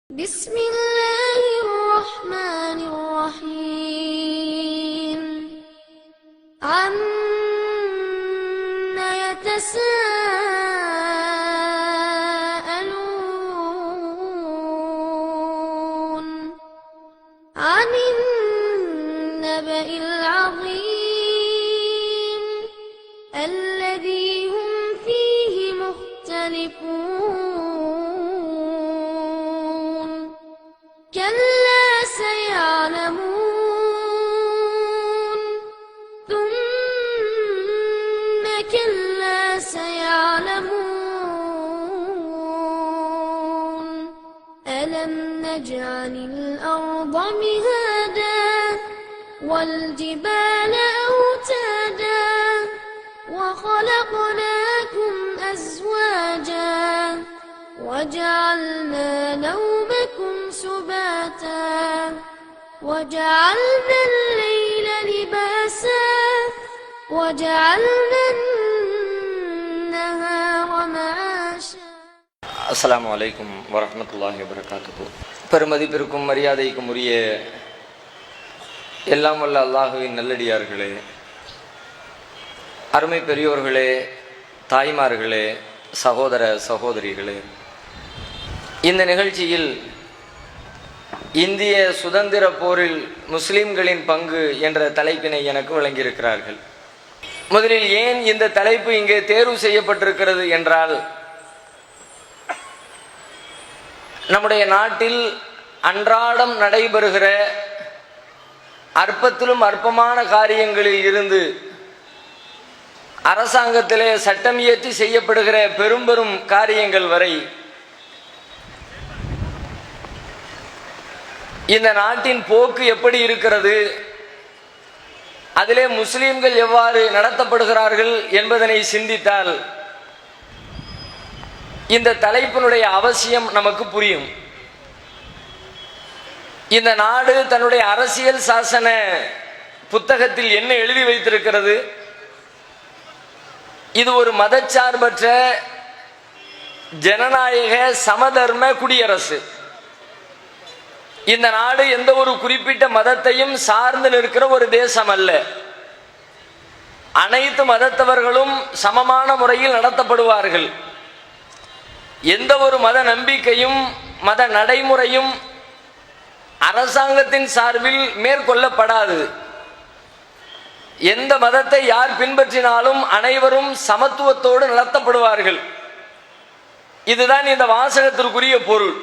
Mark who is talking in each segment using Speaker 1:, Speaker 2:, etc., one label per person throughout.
Speaker 1: بسم الله الرحمن الرحيم عما يتساءلون عن النبأ العظيم الذي هم فيه مختلفون كلا سيعلمون ثم كلا سيعلمون ألم نجعل الأرض مهادا والجبال أوتادا وخلقناكم أزواجا وجعلنا نومكم سباتا وجعلنا الليل لباسا وجعلنا النهار معاشا.
Speaker 2: அஸ்ஸலாமு அலைக்கும் வரஹ்மத்துல்லாஹி வபரகாத்துஹு. பெருமதிப்பிற்கும் மரியாதைக்கும் உரிய எல்லாம் வல்ல அல்லாஹுவின் நல்லடியார்களே, அருமை பெரியோர்களே, தாய்மார்களே, சகோதர சகோதரிகளே, இந்த நிகழ்ச்சியில் இந்திய சுதந்திர போரில் முஸ்லிம்களின் பங்கு என்ற தலைப்பினை எனக்கு வழங்கியிருக்கிறார்கள். முதலில் ஏன் இந்த தலைப்பு இங்கே தேர்வு செய்யப்பட்டிருக்கிறது என்றால், நம்முடைய நாட்டில் அன்றாடம் நடைபெறுகிற அற்பத்திலும் அற்பமான காரியங்களில் இருந்து அரசாங்கத்திலே சட்டம் இயற்றி செய்யப்படுகிற பெரும் பெரும் காரியங்கள் வரை இந்த நாட்டின் போக்கு எப்படி இருக்கிறது, அதிலே முஸ்லிம்கள் எவ்வாறு நடத்தப்படுகிறார்கள் என்பதனை சிந்தித்தால் இந்த தலைப்பினுடைய அவசியம் நமக்கு புரியும். இந்த நாடு தன்னுடைய அரசியல் சாசன புத்தகத்தில் என்ன எழுதி வைத்திருக்கிறது? இது ஒரு மதச்சார்பற்ற ஜனநாயக சமதர்ம குடியரசு. இந்த நாடு எந்த ஒரு குறிப்பிட்ட மதத்தையும் சார்ந்து நிற்கிற ஒரு தேசம் அல்ல. அனைத்து மதத்தவர்களும் சமமான முறையில் நடத்தப்படுவார்கள். எந்த ஒரு மத நம்பிக்கையும் மத நடைமுறையும் அரசாங்கத்தின் சார்பில் மேற்கொள்ளப்படாது. எந்த மதத்தை யார் பின்பற்றினாலும் அனைவரும் சமத்துவத்தோடு நடத்தப்படுவார்கள். இதுதான் இந்த வாசகத்திற்குரிய பொருள்.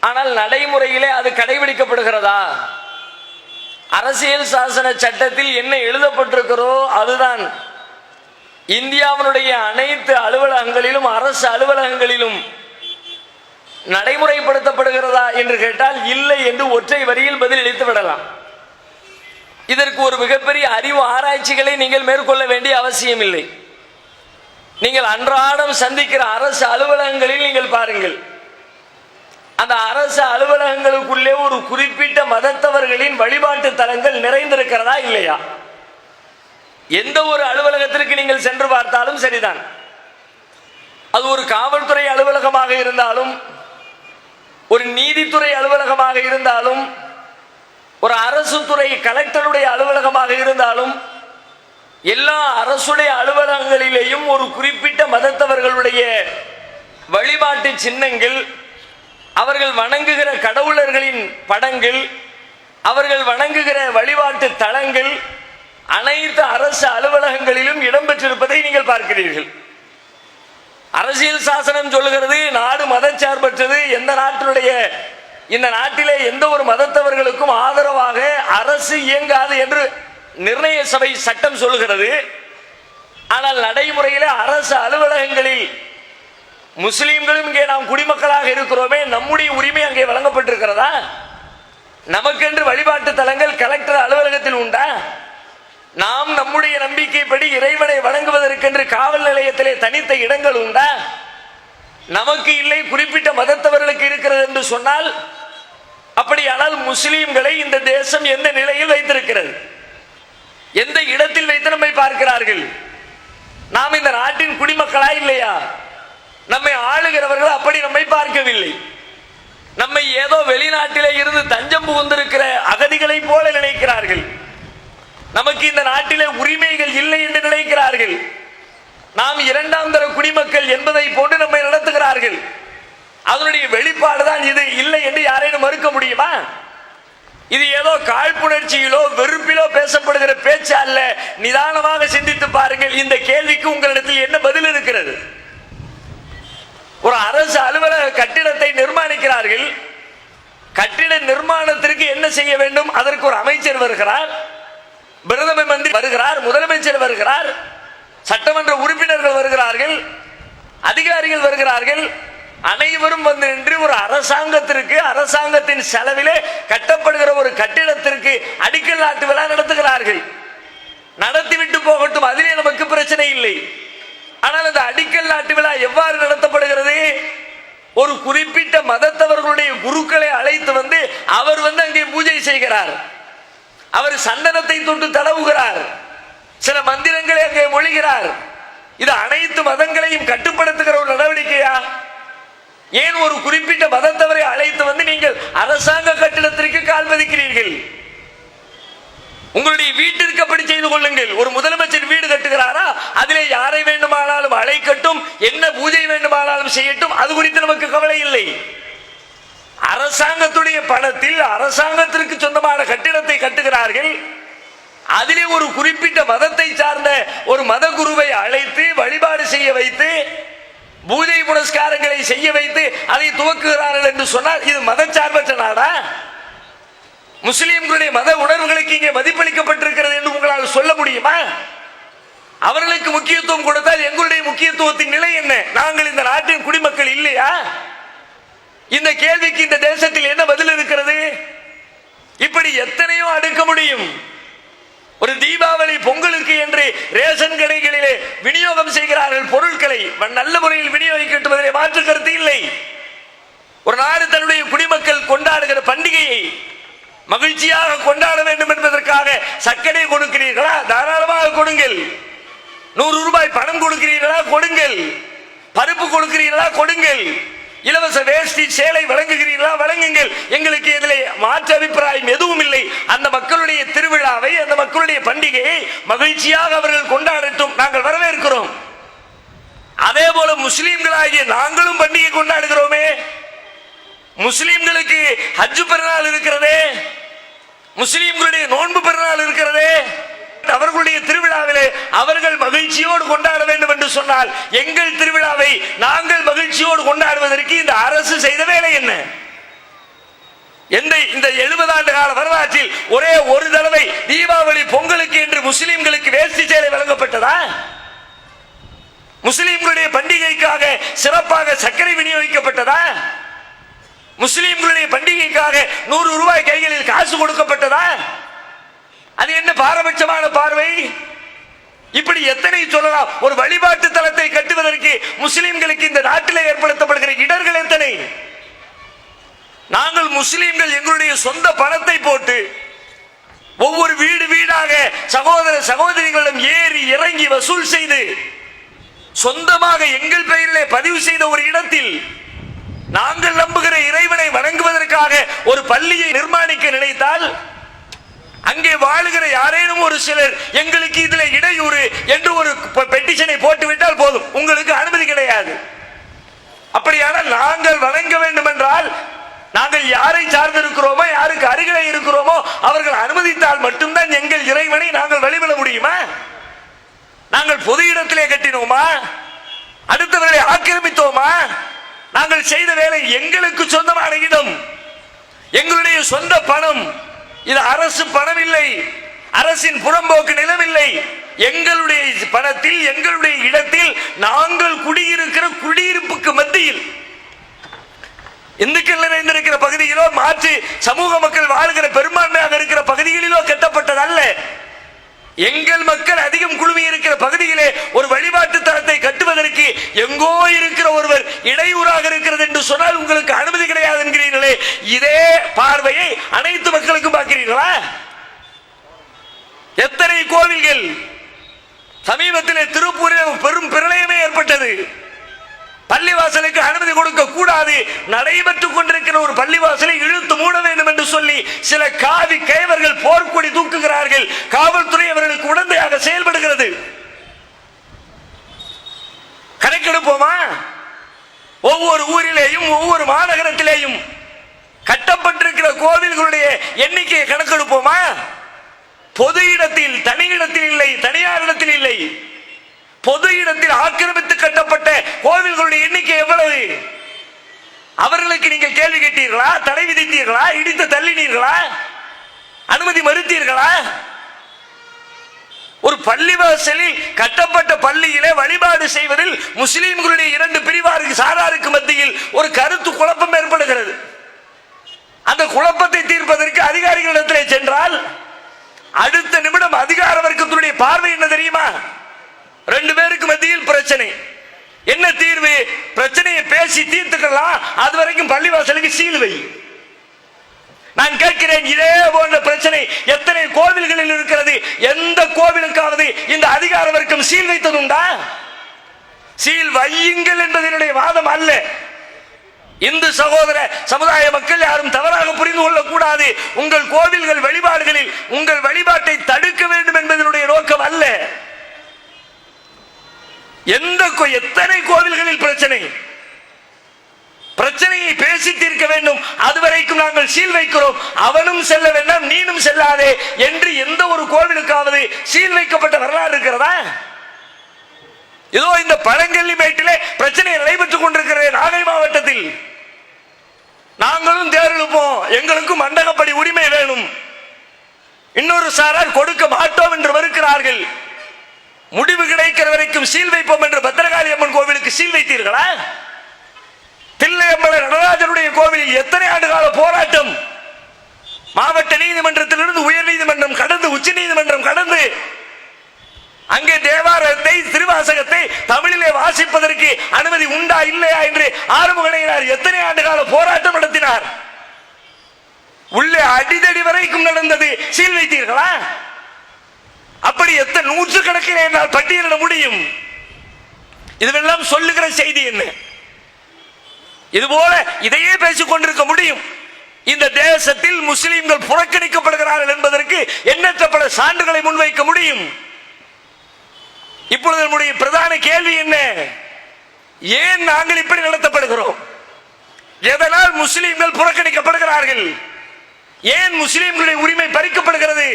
Speaker 2: ஆனால் நடைமுறையிலே அது கடைபிடிக்கப்படுகிறதா? அரசியல் சாசன சட்டத்தில் என்ன எழுதப்பட்டிருக்கிறோ அதுதான் இந்தியாவினுடைய அனைத்து அலுவலகங்களிலும் அரசு அலுவலகங்களிலும் நடைமுறைப்படுத்தப்படுகிறதா என்று கேட்டால் இல்லை என்று ஒற்றை வரியில் பதிலளித்து விடலாம். இதற்கு ஒரு மிகப்பெரிய அறிவு ஆராய்ச்சிகளை நீங்கள் மேற்கொள்ள வேண்டிய அவசியம் இல்லை. நீங்கள் அன்றாடம் சந்திக்கிற அரசு அலுவலகங்களில் நீங்கள் பாருங்கள், அந்த அரசு அலுவலகங்களுக்குள்ளே ஒரு குறிப்பிட்ட மதத்தவர்களின் வழிபாட்டு தலங்கள் நிறைந்திருக்கிறதா இல்லையா? எந்த ஒரு அலுவலகத்திற்கு நீங்கள் சென்று பார்த்தாலும் சரிதான். அது ஒரு காவல்துறை அலுவலகமாக இருந்தாலும், ஒரு நீதித்துறை அலுவலகமாக இருந்தாலும், ஒரு அரசு துறை கலெக்டருடைய அலுவலகமாக இருந்தாலும், எல்லா அரசுடைய அலுவலகங்களிலேயும் ஒரு குறிப்பிட்ட மதத்தவர்களுடைய வழிபாட்டு சின்னங்கள், அவர்கள் வணங்குகிற கடவுளர்களின் படங்கள், அவர்கள் வணங்குகிற வழிபாட்டு தலங்கள் அனைத்து அரசு அலுவலகங்களிலும் இடம்பெற்றிருப்பதை நீங்கள் பார்க்கிறீர்கள். அரசியல் சாசனம் சொல்லுகிறது நாடு மதச்சார்பற்றது. இந்த நாட்டிலே எந்த ஒரு மதத்தவர்களுக்கும் ஆதரவாக அரசு இயங்காது என்று நிர்ணய சபை சட்டம் சொல்லுகிறது. ஆனால் நடைமுறையிலே அரசு அலுவலகங்களில் முஸ்லிம்களும் இங்கே நாம் குடிமக்களாக இருக்கிறோமே, நம்முடைய உரிமை அங்கே வழங்கப்பட்டிருக்கிறதா? நமக்கென்று வழிபாட்டு தலங்கள் கலெக்டர் அலுவலகத்தில் உண்டா? நாம் நம்முடைய நம்பிக்கைப்படி இறைவனை வணங்குவதற்கென்று காவல் நிலையத்திலே தனித்த இடங்கள் உண்டா? நமக்கு இல்லை, குறிப்பிட்ட மதத்தவர்களுக்கு இருக்கிறது என்று சொன்னால், அப்படியானால் முஸ்லிம்களை இந்த தேசம் எந்த நிலையில் வைத்திருக்கிறது? எந்த இடத்தில் வைத்து நம்மை பார்க்கிறார்கள்? நாம் இந்த நாட்டின் குடிமக்களா இல்லையா? நம்மை ஆளுகிறவர்கள் அப்படி நம்மை பார்க்கவில்லை. வெளிநாட்டிலே இருந்து தஞ்சம் புகுந்திருக்கிற அகதிகளை போல நினைக்கிறார்கள். நமக்கு இந்த நாட்டிலே உரிமைகள் இல்லை என்று நினைக்கிறார்கள். நாம் இரண்டாம் தர குடிமக்கள் என்பதை போன்று நம்மை நடத்துகிறார்கள். அதனுடைய வெளிப்பாடுதான் இது. இல்லை என்று யாரேனும் மறுக்க முடியுமா? இது ஏதோ காழ்ப்புணர்ச்சியிலோ வெறுப்பிலோ பேசப்படுகிற பேச்சு அல்ல. நிதானமாக சிந்தித்து பாருங்கள். இந்த கேள்விக்கு உங்களிடத்தில் என்ன பதில் இருக்கிறது? ஒரு அரசு அலுவலக கட்டிடத்தை நிர்மாணிக்கிறார்கள். கட்டிட நிர்மாணத்திற்கு என்ன செய்ய வேண்டும்? அதற்கு ஒரு அமைச்சர் வருகிறார், பிரதம மந்திரி வருகிறார், முதலமைச்சர் வருகிறார், சட்டமன்ற உறுப்பினர்கள் வருகிறார்கள், அதிகாரிகள் வருகிறார்கள். அனைவரும் வந்து நின்று ஒரு அரசாங்கத்திற்கு, அரசாங்கத்தின் செலவிலே கட்டப்படுகிற ஒரு கட்டிடத்திற்கு அடிக்கல் நாட்டு விழா நடத்துகிறார்கள். நடத்திவிட்டு போகட்டும், அதிலே நமக்கு பிரச்சனை இல்லை. ஆனால் அந்த அடிக்கல் நாட்டு விழா எவ்வாறு நடத்தப்படுகிறது? ஒரு குறிப்பிட்ட மதத்தவர்களுடைய குருக்களை அழைத்து வந்து அவர் வந்து அங்கே பூஜை செய்கிறார். அவர் சந்தனத்தை தொட்டு தடவுகிறார், சில மந்திரங்களை அங்கே மொழிகிறார். இது அனைத்து மதங்களையும் கட்டுப்படுத்துகிற ஒரு நடவடிக்கையா? ஏன் ஒரு குறிப்பிட்ட மதத்தவரை அழைத்து வந்து நீங்கள் அரசாங்க கட்டிடத்திற்கு கால் பதிக்கிறீர்கள்? உங்களுடைய வீட்டிற்கு அப்படி செய்து கொள்ளுங்கள். ஒரு முதலமைச்சர் வீடு கட்டுகிறாரா, அதிலே யாரை வேண்டுமானாலும் அழைக்கட்டும், என்ன பூஜை வேண்டுமானாலும் செய்யட்டும், அது குறித்து நமக்கு கவலை இல்லை. அரசாங்கத்துடைய பணத்தில் அரசாங்கத்திற்கு சொந்தமான கட்டிடத்தை கட்டுகிறார்கள். அதிலே ஒரு குறிப்பிட்ட மதத்தை சார்ந்த ஒரு மத குருவை அழைத்து வழிபாடு செய்ய வைத்து பூஜை புனஸ்காரங்களை செய்ய வைத்து அதை துவக்குகிறார்கள் என்று சொன்னால் இது மதச்சார்பற்ற நாடா? முஸ்லிம்களுடைய மத உணர்வுகளுக்கு இங்கே மதிப்பளிக்கப்பட்டிருக்கிறது என்று உங்களால் சொல்ல முடியுமா? அவர்களுக்கு முக்கியத்துவம் கொடுத்தால் எங்களுடைய முக்கியத்துவத்தின் நிலை என்ன? நாங்கள் இந்த நாட்டின் குடிமக்கள் இல்லையா? இந்த கேள்விக்கு இந்த தேசத்தில் என்ன பதில் இருக்கிறது? இப்படி எத்தனையோ அடுக்க முடியும். ஒரு தீபாவளி பொங்கலுக்கு என்று ரேஷன் கடைகளிலே விநியோகம் செய்கிறார்கள் பொருட்களை. நல்ல முறையில் விநியோகிக்கட்டும், அதிலே மாற்று கருத்து இல்லை. ஒரு நாடு தன்னுடைய குடிமக்கள் கொண்டாடுகிற பண்டிகையை மகிழ்ச்சியாக கொண்டாட வேண்டும் என்பதற்காக சர்க்கரை கொடுக்கிறீர்களா? தாராளமாக கொடுங்கள். 100 ரூபாய் பணம் கொடுக்கிறீர்களா? கொடுங்கள். பருப்பு கொடுக்கிறீர்களா? கொடுங்கள். இலவச வேஷ்டி சேலை வழங்குகிறீர்களா? வழங்குங்கள். எங்களுக்கு இதிலே மாற்று அபிப்பிராயம் எதுவும் இல்லை. அந்த மக்களுடைய திருவிழாவை, அந்த மக்களுடைய பண்டிகையை மகிழ்ச்சியாக அவர்கள் கொண்டாடட்டும், நாங்கள் வரவேற்கிறோம். அதே போல முஸ்லிம்களாகிய நாங்களும் பண்டிகை கொண்டாடுகிறோமே. முஸ்லிம்களுக்கு ஹஜ் பெருநாள் இருக்கிறதே, முஸ்லிம்களுடைய நோன்பு பெருநாள் இருக்கிறதே. அவர்களுடைய திருவிழாவிலே அவர்கள் மகிழ்ச்சியோடு கொண்டாட வேண்டும் என்று சொன்னால் எங்கள் திருவிழாவை நாங்கள் மகிழ்ச்சியோடு கொண்டாடுவதற்கு இந்த அரசு செய்த வேலை என்ன? இந்த 70 ஆண்டு கால வரலாற்றில் ஒரே ஒரு தடவை தீபாவளி பொங்கலுக்கு என்று முஸ்லிம்களுக்கு வேஷ்டி சேலை வழங்கப்பட்டதா? முஸ்லிம்களுடைய பண்டிகைக்காக சிறப்பாக சர்க்கரை விநியோகிக்கப்பட்டதா? முஸ்லிம்களுடைய பண்டிகைக்காக 100 ரூபாய் கைகளில் காசு கொடுக்கப்பட்டதா? அது என்ன பாரபட்சமான பார்வை? இப்படி எத்தனை சொல்லலாம். ஒரு வழிபாட்டு தலத்தை கட்டுவதற்கு முஸ்லிம்களுக்கு இந்த நாட்டிலே ஏற்படுத்தப்படுகிற இடர்கள் எத்தனை? நாங்கள் முஸ்லிம்கள் எங்களுடைய சொந்த பணத்தை போட்டு ஒவ்வொரு வீடு வீடாக சகோதர சகோதரிகளிடம் ஏறி இறங்கி வசூல் செய்து சொந்தமாக எங்கள் பெயரிலே பதிவு செய்த ஒரு இடத்தில் நாங்கள் நம்புகிற இறைவனை வணங்குவதற்காக ஒரு பள்ளியை நிர்மாணிக்க நினைத்தால் அங்கே வாழுகிற யாரேனும் ஒரு சிலர் எங்களுக்கு இதுல இடையூறு என்று ஒரு பெட்டிஷனை போட்டுவிட்டால் போதும், உங்களுக்கு அனுமதி கிடையாது. அப்படியானால் நாங்கள் வணங்க வேண்டும் என்றால் நாங்கள் யாரை சார்ந்திருக்கிறோமோ, யாருக்கு அருகிலே இருக்கிறோமோ அவர்கள் அனுமதித்தால் மட்டும்தான் எங்கள் இறைவனை நாங்கள் வழிபட முடியுமா? நாங்கள் பொது இடத்திலே கட்டினோமா? அடுத்தவர்களை ஆக்கிரமித்தோமா? நாங்கள் செய்த வேலை எங்களுக்கு சொந்தமான இடம், எங்களுடைய சொந்த பணம். இது அரசு பணம் இல்லை, அரசின் புறம்போக்கு நிலம் இல்லை. எங்களுடைய பணத்தில் எங்களுடைய இடத்தில் நாங்கள் குடியிருக்கிற குடியிருப்புக்கு மத்தியில் இந்துக்கள் நிறைந்திருக்கிற பகுதியிலோ மாற்று சமூக மக்கள் வாழ்கிற பெரும்பான்மையாக இருக்கிற பகுதிகளிலோ கட்டப்பட்டதல்ல. எங்கள் மக்கள் அதிகம் குழுமி இருக்கிற பகுதியிலே ஒரு வழிபாட்டு தலத்தை கட்டுவதற்கு எங்கோ இருக்கிற ஒருவர் இடையூறாக இருக்கிறது என்று சொன்னால் உங்களுக்கு அனுமதி கிடையாது என்கிறீர்களே. இதே பார்வையை அனைத்து மக்களுக்கும் பார்க்கிறீர்களா? எத்தனை கோவில்கள் சமீபத்தில் திருப்பூரில் பெரும் பிரளயமே ஏற்பட்டது. பள்ளிவாசலுக்கு அனுமதி கொடுக்க கூடாது, நடைபெற்றுக் கொண்டிருக்கிற ஒரு பள்ளிவாசலை இழுத்து மூட சில காவி கைவர்கள் போர்க்கொடி தூக்குகிறார்கள். காவல்துறை அவர்களுக்கு உடந்தையாக செயல்படுகிறது. கணக்கெடுப்போமா? ஒவ்வொரு ஊரிலேயும் ஒவ்வொரு மாநகரத்திலேயும் கட்டப்பட்டிருக்கிற கோவில்களுடைய எண்ணிக்கையை கணக்கெடுப்போமா? பொது இடத்தில், தனி இடத்தில் இல்லை, தனியார் இடத்தில் இல்லை, பொது இடத்தில் ஆக்கிரமித்து கட்டப்பட்ட கோவில்களுடைய எண்ணிக்கை எவ்வளவு? அவர்களுக்கு நீங்கள் கேள்வி கேட்டீர்களா? தடை விதித்தீர்களா? இடித்து தள்ளினீர்களா? அனுமதி மறுத்தீர்களா? ஒரு பள்ளிவாசலில் கட்டப்பட்ட பள்ளியிலே வழிபாடு செய்வதில் முஸ்லிம்களுடைய இரண்டு பிரிவாருக்கு சாராருக்கு மத்தியில் ஒரு கருத்து குழப்பம் ஏற்படுகிறது. அந்த குழப்பத்தை தீர்ப்பதற்கு அதிகாரிகளிடத்திலே சென்றால் அடுத்த நிமிடம் அதிகார வர்க்கத்தினுடைய பார்வை என்ன தெரியுமா? ரெண்டு பேருக்கு மத்தியில் பிரச்சனை. என்ன தீர்வு? பிரச்சனையை பேசி தீர்த்துக்கலாம், அது வரைக்கும் பள்ளிவாசலுக்கு சீல் வை. நான் கேட்கிறேன், இதே போன்ற பிரச்சனை எத்தனை கோவில்களில் இருக்கிறது? எந்த கோவிலுக்காவது இந்த அதிகார வர்க்கம் சீல் வைத்ததுண்டா? சீல் வையுங்கள் என்பது என்னுடைய வாதம் அல்ல. இந்து சகோதர சமுதாய மக்கள் யாரும் தவறாக புரிந்து கொள்ளக் கூடாது. உங்கள் கோவில்கள் வழிபாடுகளில் உங்கள் வழிபாட்டை தடுக்க வேண்டும் என்பதனுடைய நோக்கம் அல்ல. எத்தனை கோவில்களில் பிரச்சனை, பிரச்சனையை பேசி தீர்க்க வேண்டும். அதுவரைக்கும் நாங்கள் சீல் வைக்கிறோம், அவனும் செல்ல வேண்டாம், நீனும் செல்லாதே என்று எந்த ஒரு கோவிலுக்காவது சீல் வைக்கப்பட்ட வரலாறு இருக்கிறதா? இதோ இந்த பழங்கல்லி மேட்டிலே பிரச்சனை நடைபெற்றுக் கொண்டிருக்கிறது. நாகை மாவட்டத்தில் நாங்களும் தேர்தெடுப்போம், எங்களுக்கும் மண்டகப்படி உரிமை வேணும். இன்னொரு சாரார் கொடுக்க மாட்டோம் என்று மறுக்கிறார்கள். முடிவு கிடைக்கிற வரைக்கும் சீல் வைப்போம் என்று பத்திரகாளி அம்மன் கோவிலுக்கு சீல் வைத்தீர்களா? தில்லையம்பல நடராஜனுடைய கோவிலில் எத்தனை ஆண்டுகால போராட்டம்? மாவட்ட நீதிமன்றத்திலிருந்து உயர் நீதிமன்றம் கடந்து உச்ச நீதிமன்றம் கடந்து அங்கே தேவாரத்தை திருவாசகத்தை தமிழிலே வாசிப்பதற்கு அனுமதி உண்டா இல்லையா என்று ஆறுமுகனையினார் எத்தனை ஆண்டுகால போராட்டம் நடத்தினார். உள்ளே அடிதடி வரைக்கும் நடந்தது. சீல் வைத்தீர்களா? அப்படி எத்தனை நூற்றுக்கணக்கில் என்னால் பட்டியலிட முடியும். இதுவெல்லாம் சொல்லுகிற செய்தி என்ன? இதுபோல இதையே பேசிக் கொண்டிருக்க முடியும். இந்த தேசத்தில் முஸ்லிம்கள் புறக்கணிக்கப்படுகிறார்கள் என்பதற்கு எண்ணற்ற பல சான்றுகளை முன்வைக்க முடியும். இப்பொழுது நம்முடைய பிரதான கேள்வி என்ன? ஏன் நாங்கள் இப்படி நடத்தப்படுகிறோம்? எதனால் முஸ்லிம்கள் புறக்கணிக்கப்படுகிறார்கள்? ஏன் முஸ்லிம்களுடைய உரிமை பறிக்கப்படுகிறது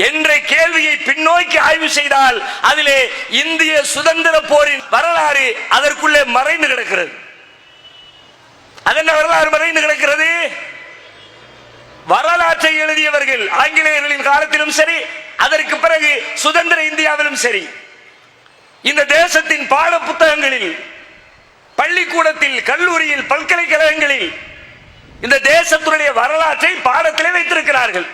Speaker 2: என்ற கேள்வியை பின்னோக்கி ஆய்வு செய்தால் அதிலே இந்திய சுதந்திர போரின் வரலாறு அதற்குள்ளே மறைந்து கிடக்கிறது. அதென்ன வரலாறு மறைந்து கிடக்கிறது? வரலாற்றை எழுதியவர்கள் ஆங்கிலேயர்களின் காலத்திலும் சரி, அதற்கு பிறகு சுதந்திர இந்தியாவிலும் சரி, இந்த தேசத்தின் பாட புத்தகங்களில், பள்ளிக்கூடத்தில், கல்லூரியில், பல்கலைக்கழகங்களில் இந்த தேசத்தினுடைய வரலாற்றை பாடத்திலே வைத்திருக்கிறார்கள்.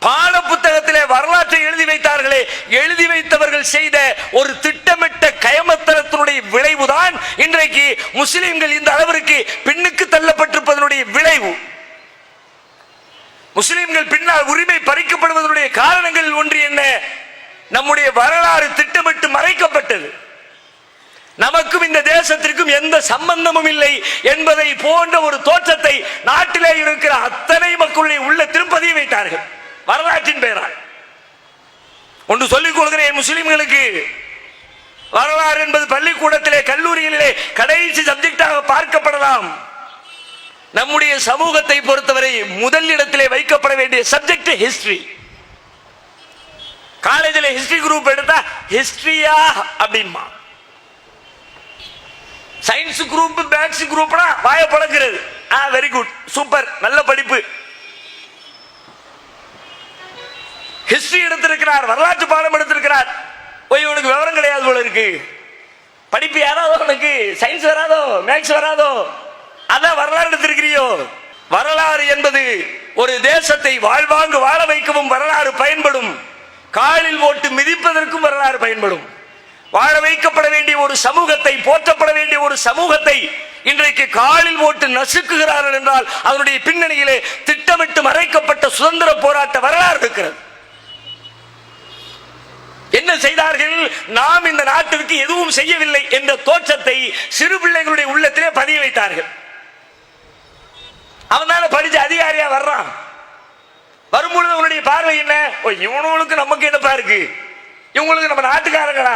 Speaker 2: பாட புத்தகத்திலே வரலாற்றை எழுதி வைத்தார்களே, எழுதி வைத்தவர்கள் செய்த ஒரு திட்டமிட்ட கயமத்தனத்தினுடைய விளைவுதான் இன்றைக்கு முஸ்லிம்கள் இந்த அளவிற்கு பின்னுக்கு தள்ளப்பட்டிருப்பதனுடைய விளைவு. முஸ்லிம்கள் பின்னால் உரிமை பறிக்கப்படுவதனுடைய காரணங்கள் ஒன்று என்ன? நம்முடைய வரலாறு திட்டமிட்டு மறைக்கப்பட்டது. நமக்கும் இந்த தேசத்திற்கும் எந்த சம்பந்தமும் இல்லை என்பதை போன்ற ஒரு தோற்றத்தை நாட்டிலே இருக்கிற அத்தனை மக்களுடைய உள்ளத்திலும் பதிய வைத்தார்கள் வரலாற்றின் பெயரால். ஒன்று சொல்லிக் கொள்கிறேன் முஸ்லிம்களுக்கு, வரலாறு என்பது பள்ளிக்கூடத்திலே கல்லூரிகளிலே கடைசி சப்ஜெக்டாக பார்க்கப்படலாம். நம்முடைய சமூகத்தை பொறுத்தவரை முதல் இடத்திலே வைக்கப்பட வேண்டிய சப்ஜெக்ட் ஹிஸ்டரி. காலேஜில் ஹிஸ்டரி குரூப் எடுத்தா ஹிஸ்டரியா அப்படிமா, சயின்ஸ் குரூப் மேத்ஸ் குரூப்னா வாய பழக்கிறது. வெரி குட், சூப்பர், நல்ல படிப்பு. ஹிஸ்டரி எடுத்திருக்கிறார், வரலாற்று பாடம் எடுத்திருக்கிறார். உனக்கு விவரம் கிடையாது போல இருக்கு, படிப்பு யாராதோ, உனக்கு சயின்ஸ் வராதோ, மேத்ஸ் வராதோ, அதான் வரலாறு எடுத்திருக்கிறியோ. வரலாறு என்பது ஒரு தேசத்தை வாழ்வாங்கு வாழ வைக்கவும் வரலாறு பயன்படும். காலில் ஓட்டு மிதிப்பதற்கும் வரலாறு பயன்படும். வாழ வைக்கப்பட வேண்டிய ஒரு சமூகத்தை, போற்றப்பட வேண்டிய ஒரு சமூகத்தை இன்றைக்கு காலில் ஓட்டு நசுக்குகிறார்கள் என்றால் அதனுடைய பின்னணியிலே திட்டமிட்டு மறைக்கப்பட்ட சுதந்திர போராட்ட வரலாறு இருக்கிறது. என்ன செய்தார்கள்? நாம் இந்த நாட்டிற்கு எதுவும் செய்யவில்லை என்ற தோற்றத்தை சிறு பிள்ளைகளுடைய உள்ளத்திலே பதிய வைத்தார்கள். அவனால படிச்ச அதிகாரியா வர்றான், வரும்பொழுது அவனுடைய பார்வை என்ன? இவனுக்கு நமக்கு என்னப்பா இருக்கு? இவங்களுக்கு நம்ம நாட்டுக்காரங்களா?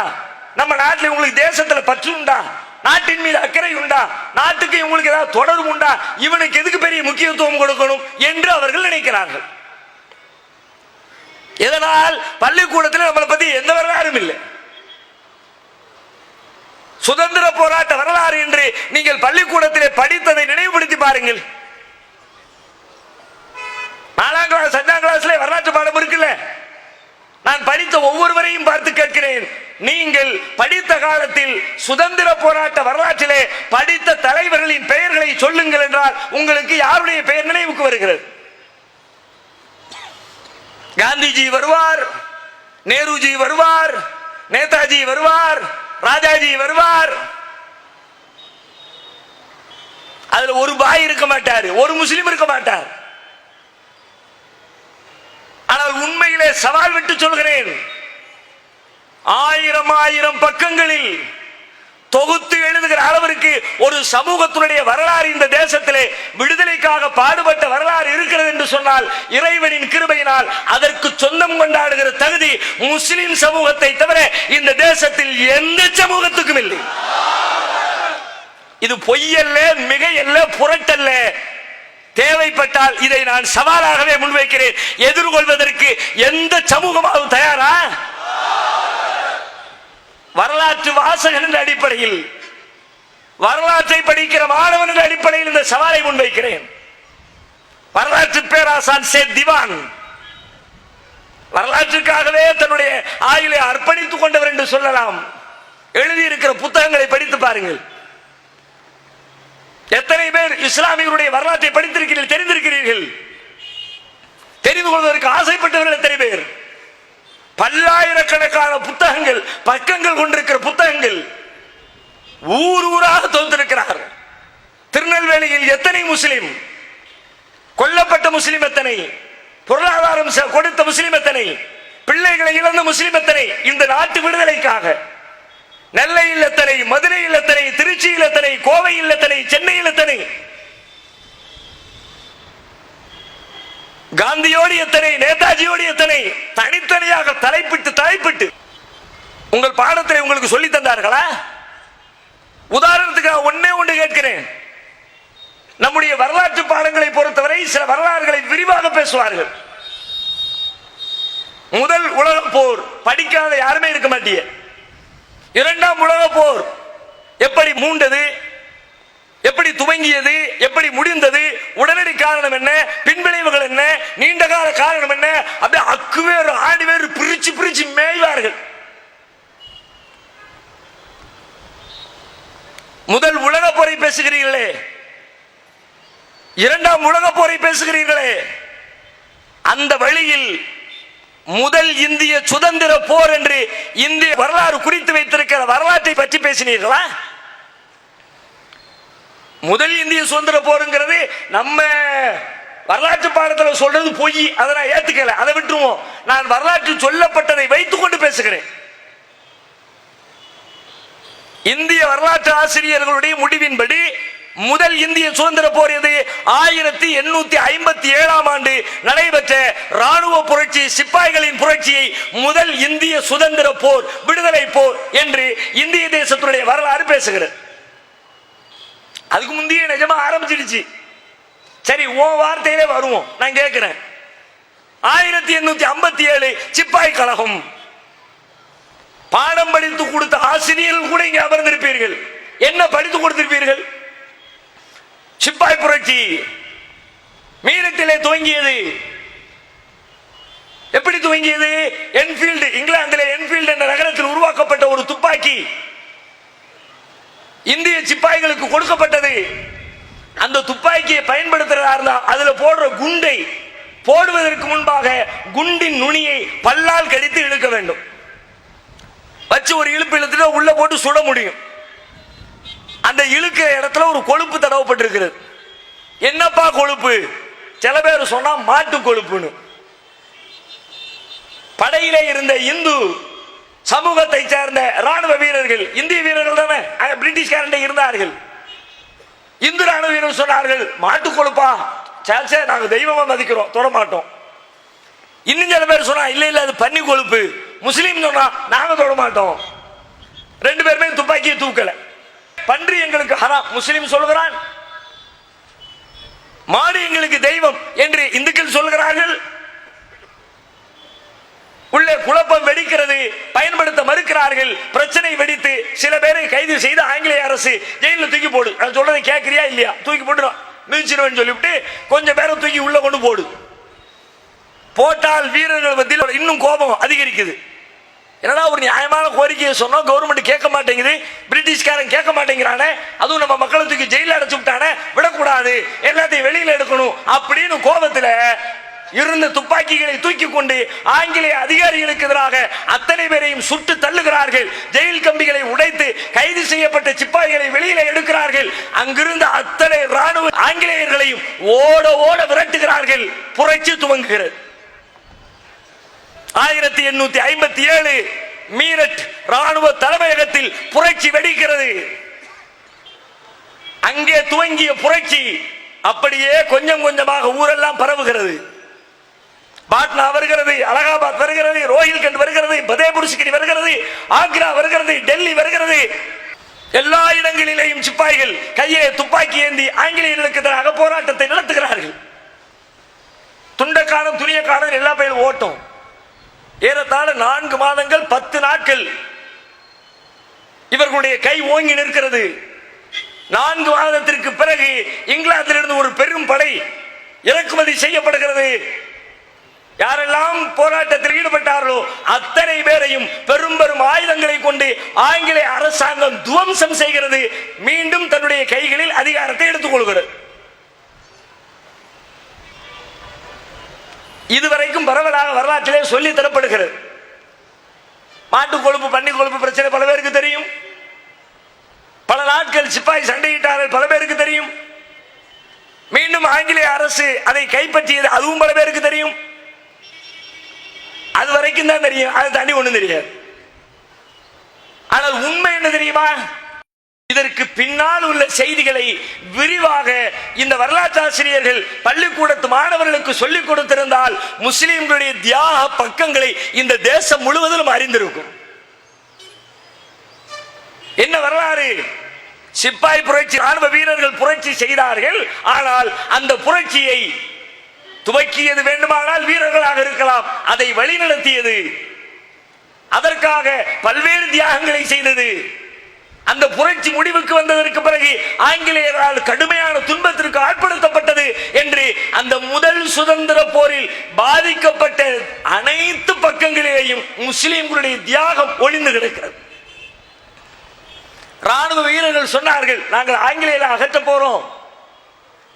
Speaker 2: நம்ம நாட்டில் இவங்களுக்கு தேசத்துல பற்று உண்டா? நாட்டின் மீது அக்கறை உண்டா? நாட்டுக்கு இவங்களுக்கு ஏதாவது தொடர்பு உண்டா? இவனுக்கு எதுக்கு பெரிய முக்கியத்துவம் கொடுக்கணும் என்று அவர்கள் நினைக்கிறார்கள். இதனால் பள்ளிக்கூடத்தில் நம்மளை பத்தி எந்த வரலாறும் இல்லை. சுதந்திர போராட்ட வரலாறு என்று நீங்கள் பள்ளிக்கூடத்திலே படித்ததை நினைவுபடுத்தி பாருங்கள். 4ஆம் கிளாஸ் 5ஆம் கிளாஸ்ல வரலாற்று பாடம் இருக்குல்ல. நான் படித்த ஒவ்வொருவரையும் பார்த்து கேட்கிறேன், நீங்கள் படித்த காலத்தில் சுதந்திர போராட்ட வரலாற்றிலே படித்த தலைவர்களின் பெயர்களை சொல்லுங்கள் என்றால் உங்களுக்கு யாருடைய பெயர் நினைவுக்கு வருகிறது? காந்திஜி வருவார், நேருஜி வருவார், நேதாஜி வருவார், ராஜாஜி வருவார். அதுல ஒரு பாய் இருக்க மாட்டார், ஒரு முஸ்லிம் இருக்க மாட்டார். ஆனால் உண்மையிலே சவால் விட்டு சொல்கிறேன், 1000 பக்கங்களில் தொகுத்து எழுதுகிற அளவிற்கு ஒரு சமூகத்தினுடைய வரலாறு இந்த தேசத்திலே விடுதலைக்காக பாடுபட்ட வரலாறு இருக்கிறது என்று சொன்னால் இறைவனின் கிருபையினால் அதற்கு சொந்தம் கொண்டாடுகிற தகுதி முஸ்லிம் சமூகத்தை தவிர இந்த தேசத்தில் எந்த சமூகத்துக்கும் இல்லை. இது பொய்யல்ல, மிகையல்ல, புரட்டல்ல. தேவைப்பட்டால் இதை நான் சவாலாகவே முன்வைக்கிறேன். எதிர்கொள்வதற்கு எந்த சமூகமாகவும் தயாரா? வரலாற்று வாசகன் என்ற அடிப்படையில், வரலாற்றை படிக்கிற மாணவன் என்ற அடிப்படையில் இந்த சவாலை முன்வைக்கிறேன். வரலாற்று பேராசான் சேத் திவான் வரலாற்றுக்காகவே தன்னுடைய ஆயுளை அர்ப்பணித்துக் கொண்டவர் என்று சொல்லலாம். எழுதியிருக்கிற புத்தகங்களை படித்து பாருங்கள். எத்தனை பேர் இஸ்லாமியருடைய வரலாற்றை படித்திருக்கிறீர்கள், தெரிந்திருக்கிறீர்கள்? தெரிந்து கொள்வதற்கு ஆசைப்பட்டவர்கள் எத்தனை பேர்? பல்லாயிரக்கணக்கான புத்தகங்கள், பக்கங்கள் கொண்டிருக்கிற புத்தகங்கள் ஊர் ஊராக தொகுத்திருக்கிறார். திருநெல்வேலியில் எத்தனை முஸ்லிம், கொல்லப்பட்ட முஸ்லிம் எத்தனை, பொருளாதாரம் கொடுத்த முஸ்லிம் எத்தனை, பிள்ளைகளை இழந்த முஸ்லிம் எத்தனை, இந்த நாட்டு விடுதலைக்காக நெல்லையில் எத்தனை, மதுரையில் எத்தனை, திருச்சியில் எத்தனை, கோவையில் எத்தனை, சென்னையில் எத்தனை, காந்தியோடு எத்தனை, நேதாஜியோடு எத்தனை, தனித்தனியாக தலைப்பிட்டு உங்கள் பாடத்தில் உங்களுக்கு சொல்லி தந்தார்களா? உதாரணத்துக்கு ஒன்னே ஒன்று கேட்கிறேன். நம்முடைய வரலாற்று பாடங்களை பொறுத்தவரை சில வரலாறுகளை விரிவாக பேசுவார்கள். முதல் உலக போர் படிக்காத யாருமே இருக்க மாட்டீங்க. 2ஆம் உலக போர் எப்படி மூண்டது, எப்படி துவங்கியது, எப்படி முடிந்தது, உடனடி காரணம் என்ன, பின்விளைவுகள் என்ன, நீண்டகால காரணம் என்ன, அப்படியே அக்குவேறு ஆடிவேறு பிரிச்சு மேய்வார்கள். முதல் உலக போரை பேசுகிறீர்களே, 2ஆம் உலக போரை பேசுகிறீர்களே, அந்த வழியில் முதல் இந்திய சுதந்திர போர் என்று இந்திய வரலாறு குறித்து வைத்திருக்கிற வரலாற்றை பற்றி பேசினீர்களா? முதல் இந்திய சுதந்திர போருங்கிறது நம்ம வரலாற்று பாடத்தில் சொல்றது பொய், அதை நான் ஏத்துக்கல, அதை விட்டுருவோம். நான் வரலாற்றில் சொல்லப்பட்டதை வைத்துக் கொண்டு பேசுகிறேன். இந்திய வரலாற்று ஆசிரியர்களுடைய முடிவின்படி முதல் இந்திய சுதந்திர போர் எது? 1857ஆம் ஆண்டு நடைபெற்ற ராணுவ புரட்சி, சிப்பாய்களின் புரட்சியை முதல் இந்திய சுதந்திர போர், விடுதலை போர் என்று இந்திய தேசத்துடைய வரலாறு பேசுகிறது. அதுக்கு முந்தைய நிஜமா ஆரம்பிச்சிடுச்சு. சரி, உன் வார்த்தையிலே வருவோம். நான் கேட்கிறேன், 1857 சிப்பாய் கழகம் பாடம் படித்து கொடுத்த ஆசிரியர்கள் கூட இங்கே அமர்ந்திருப்பீர்கள். என்ன படித்து கொடுத்திருப்பீர்கள்? சிப்பாய் புரட்சி மீரட்டிலே துவங்கியது. எப்படி துவங்கியது? என்ஃபீல்டு, இங்கிலாந்திலே என்ஃபீல்டு என்ற நகரத்தில் உருவாக்கப்பட்ட ஒரு துப்பாக்கி இந்திய சிப்பாய்களுக்கு கொடுக்கப்பட்டது. அந்த துப்பாக்கியை பயன்படுத்துறதா இருந்தா அதுல போடுற குண்டை போடுவதற்கு முன்பாக குண்டின் நுனியை பல்லால் கடித்து இழுக்க வேண்டும். வச்சு ஒரு இழுப்பு இழுத்துட்டு உள்ள போட்டு சுட முடியும். அந்த இழுக்கிற இடத்துல ஒரு கொழுப்பு தடவப்பட்டிருக்கிறது. என்னப்பா கொழுப்பு? சில பேர் சொன்னா மாட்டு கொழுப்புன்னு. படையிலே இருந்த இந்து சமூகத்தை சேர்ந்த ராணுவ வீரர்கள், இந்திய வீரர்கள் தானே, பிரிட்டிஷ்காரன் இருந்தார்கள். இந்து ராணுவ வீரர்கள் சொன்னார்கள், மாட்டு கொழுப்பா? சே, நாங்க தெய்வமா மதிக்கிறோம், தொட மாட்டோம். இன்னும் சில பேர் சொன்னா இல்ல இல்ல அது பன்னி கொழுப்பு, முஸ்லீம் சொன்னா நாங்க தொட மாட்டோம். ரெண்டு பேருமே துப்பாக்கியை தூக்கல. பன்றி எங்களுக்கு ஹராம் முஸ்லீம் சொல்கிறான், மாடு எங்களுக்கு தெய்வம் என்று இந்துக்கள் சொல்கிறார்கள். உள்ளே குழப்பம் வெடிக்கிறது, பயன்படுத்த மறுக்கிறார்கள். பிரச்சனை வெடித்து சில பேரை கைது செய்து ஆங்கிலேய அரசு ஜெயிலில் தூக்கி போடு. அது சொல்றதை கேட்கறியா இல்லையா? தூக்கி போட்டுரும், மிதிச்சிருவேன் சொல்லிவிட்டு கொஞ்சம் பேரை தூக்கி உள்ள கொண்டு போடு. போட்டால் வீரர்கள் மத்தியில் இன்னும் கோபம் அதிகரிக்குது. என்னடா ஒரு நியாயமான கோரிக்கையை சொன்னோம், கவர்மெண்ட் கேட்க மாட்டேங்குது, பிரிட்டிஷ்காரன் கேட்க மாட்டேங்கிறானே, அதுவும் நம்ம மக்களை தூக்கி ஜெயில அடைச்சு விட்டானே, விடக்கூடாது, எல்லாத்தையும் வெளியில எடுக்கணும் அப்படின்னு கோபத்தில் இருந்த துப்பாக்கிகளை தூக்கி கொண்டு ஆங்கிலேய அதிகாரிகளுக்கு எதிராக அத்தனை பேரையும் சுட்டு தள்ளுகிறார்கள். ஜெயில் கம்பிகளை உடைத்து கைது செய்யப்பட்ட சிப்பாய்களை வெளியில எடுக்கிறார்கள். அங்கிருந்த அத்தனை ராணுவ ஆங்கிலேயர்களையும் ஓட ஓட விரட்டுகிறார்கள். புரட்சி துவங்குகிறது. 1857 மீரட் ராணுவ தலைமையகத்தில் புரட்சி வெடிக்கிறது. அங்கே துவங்கிய புரட்சி அப்படியே கொஞ்சம் கொஞ்சமாக ஊரெல்லாம் பரவுகிறது. பாட்னா வருகிறது, அலகாபாத் வருகிறது, ரோஹில்கண்ட் வருகிறது, பதேபுர் சிக்ரி வருகிறது, ஆக்ரா வருகிறது, டெல்லி வருகிறது. எல்லா இடங்களிலேயும் சிப்பாய்கள் கையிலே துப்பாக்கி ஏந்தி ஆங்கிலேயர்களுக்கு எதிராக போராட்டத்தை நடத்துகிறார்கள். துண்டக்காலம் துணியக்காலம் எல்லா பேரும் ஓட்டம். ஏறத்தாழ 4 மாதங்கள் 10 நாட்கள் இவர்களுடைய கை ஓங்கி நிற்கிறது. 4 மாதத்திற்கு பிறகு இங்கிலாந்திலிருந்து ஒரு பெரும் படை இறக்குமதி செய்யப்படுகிறது. யாரெல்லாம் போராட்டத்தில் ஈடுபட்டார்களோ அத்தனை பேரையும் பெரும் பெரும் ஆயுதங்களை கொண்டு ஆங்கிலேய அரசாங்கம் துவம்சம் செய்கிறது. மீண்டும் தன்னுடைய கைகளில் அதிகாரத்தை எடுத்துக் கொள்கிறது. இதுவரைக்கும் பரவலாக வரலாற்றிலே சொல்லி தரப்படுகிறது. மாட்டு கொழுப்பு பன்னி கொழுப்பு பிரச்சனை பல பேருக்கு தெரியும். பல நாட்கள் சிப்பாய் சண்டையிட்டார்கள், பல பேருக்கு தெரியும். மீண்டும் ஆங்கிலேய அரசு அதை கைப்பற்றியது, அதுவும் பல பேருக்கு தெரியும். அது வரைக்கும் தான் தெரியும், அது தாண்டி ஒண்ணும் தெரியாது. ஆனால் உண்மை என்ன தெரியுமா? இதற்கு பின்னால் உள்ள செய்திகளை விரிவாக இந்த வரலாற்றாசிரியர்கள் பள்ளிக்கூடத்து மாணவர்களுக்கு சொல்லிக் கொடுத்திருந்தால் முஸ்லிம்களுடைய தியாக பக்கங்களை இந்த தேசம் முழுவதிலும் அறிந்திருக்கும். என்ன வரலாறு? சிப்பாய் புரட்சி, ராணுவ வீரர்கள் புரட்சி செய்தார்கள். ஆனால் அந்த புரட்சியை துவக்கியது வேண்டுமானால் வீரர்களாக இருக்கலாம், அதை வழிநடத்தியது, அதற்காக பல்வேறு தியாகங்களை செய்தது. அந்த புரட்சி முடிவுக்கு வந்ததற்கு பிறகு ஆங்கிலேயரால் கடுமையான துன்பத்திற்கு ஆட்படுத்தப்பட்டது என்று அந்த முதல் சுதந்திர போரில் பாதிக்கப்பட்ட அனைத்து பக்கங்களிலேயும் முஸ்லிம்களுடைய தியாகம் ஒளிந்து கிடக்கிறது. ராணுவ வீரர்கள் சொன்னார்கள், நாங்கள் ஆங்கிலேயரை அகற்ற போறோம்,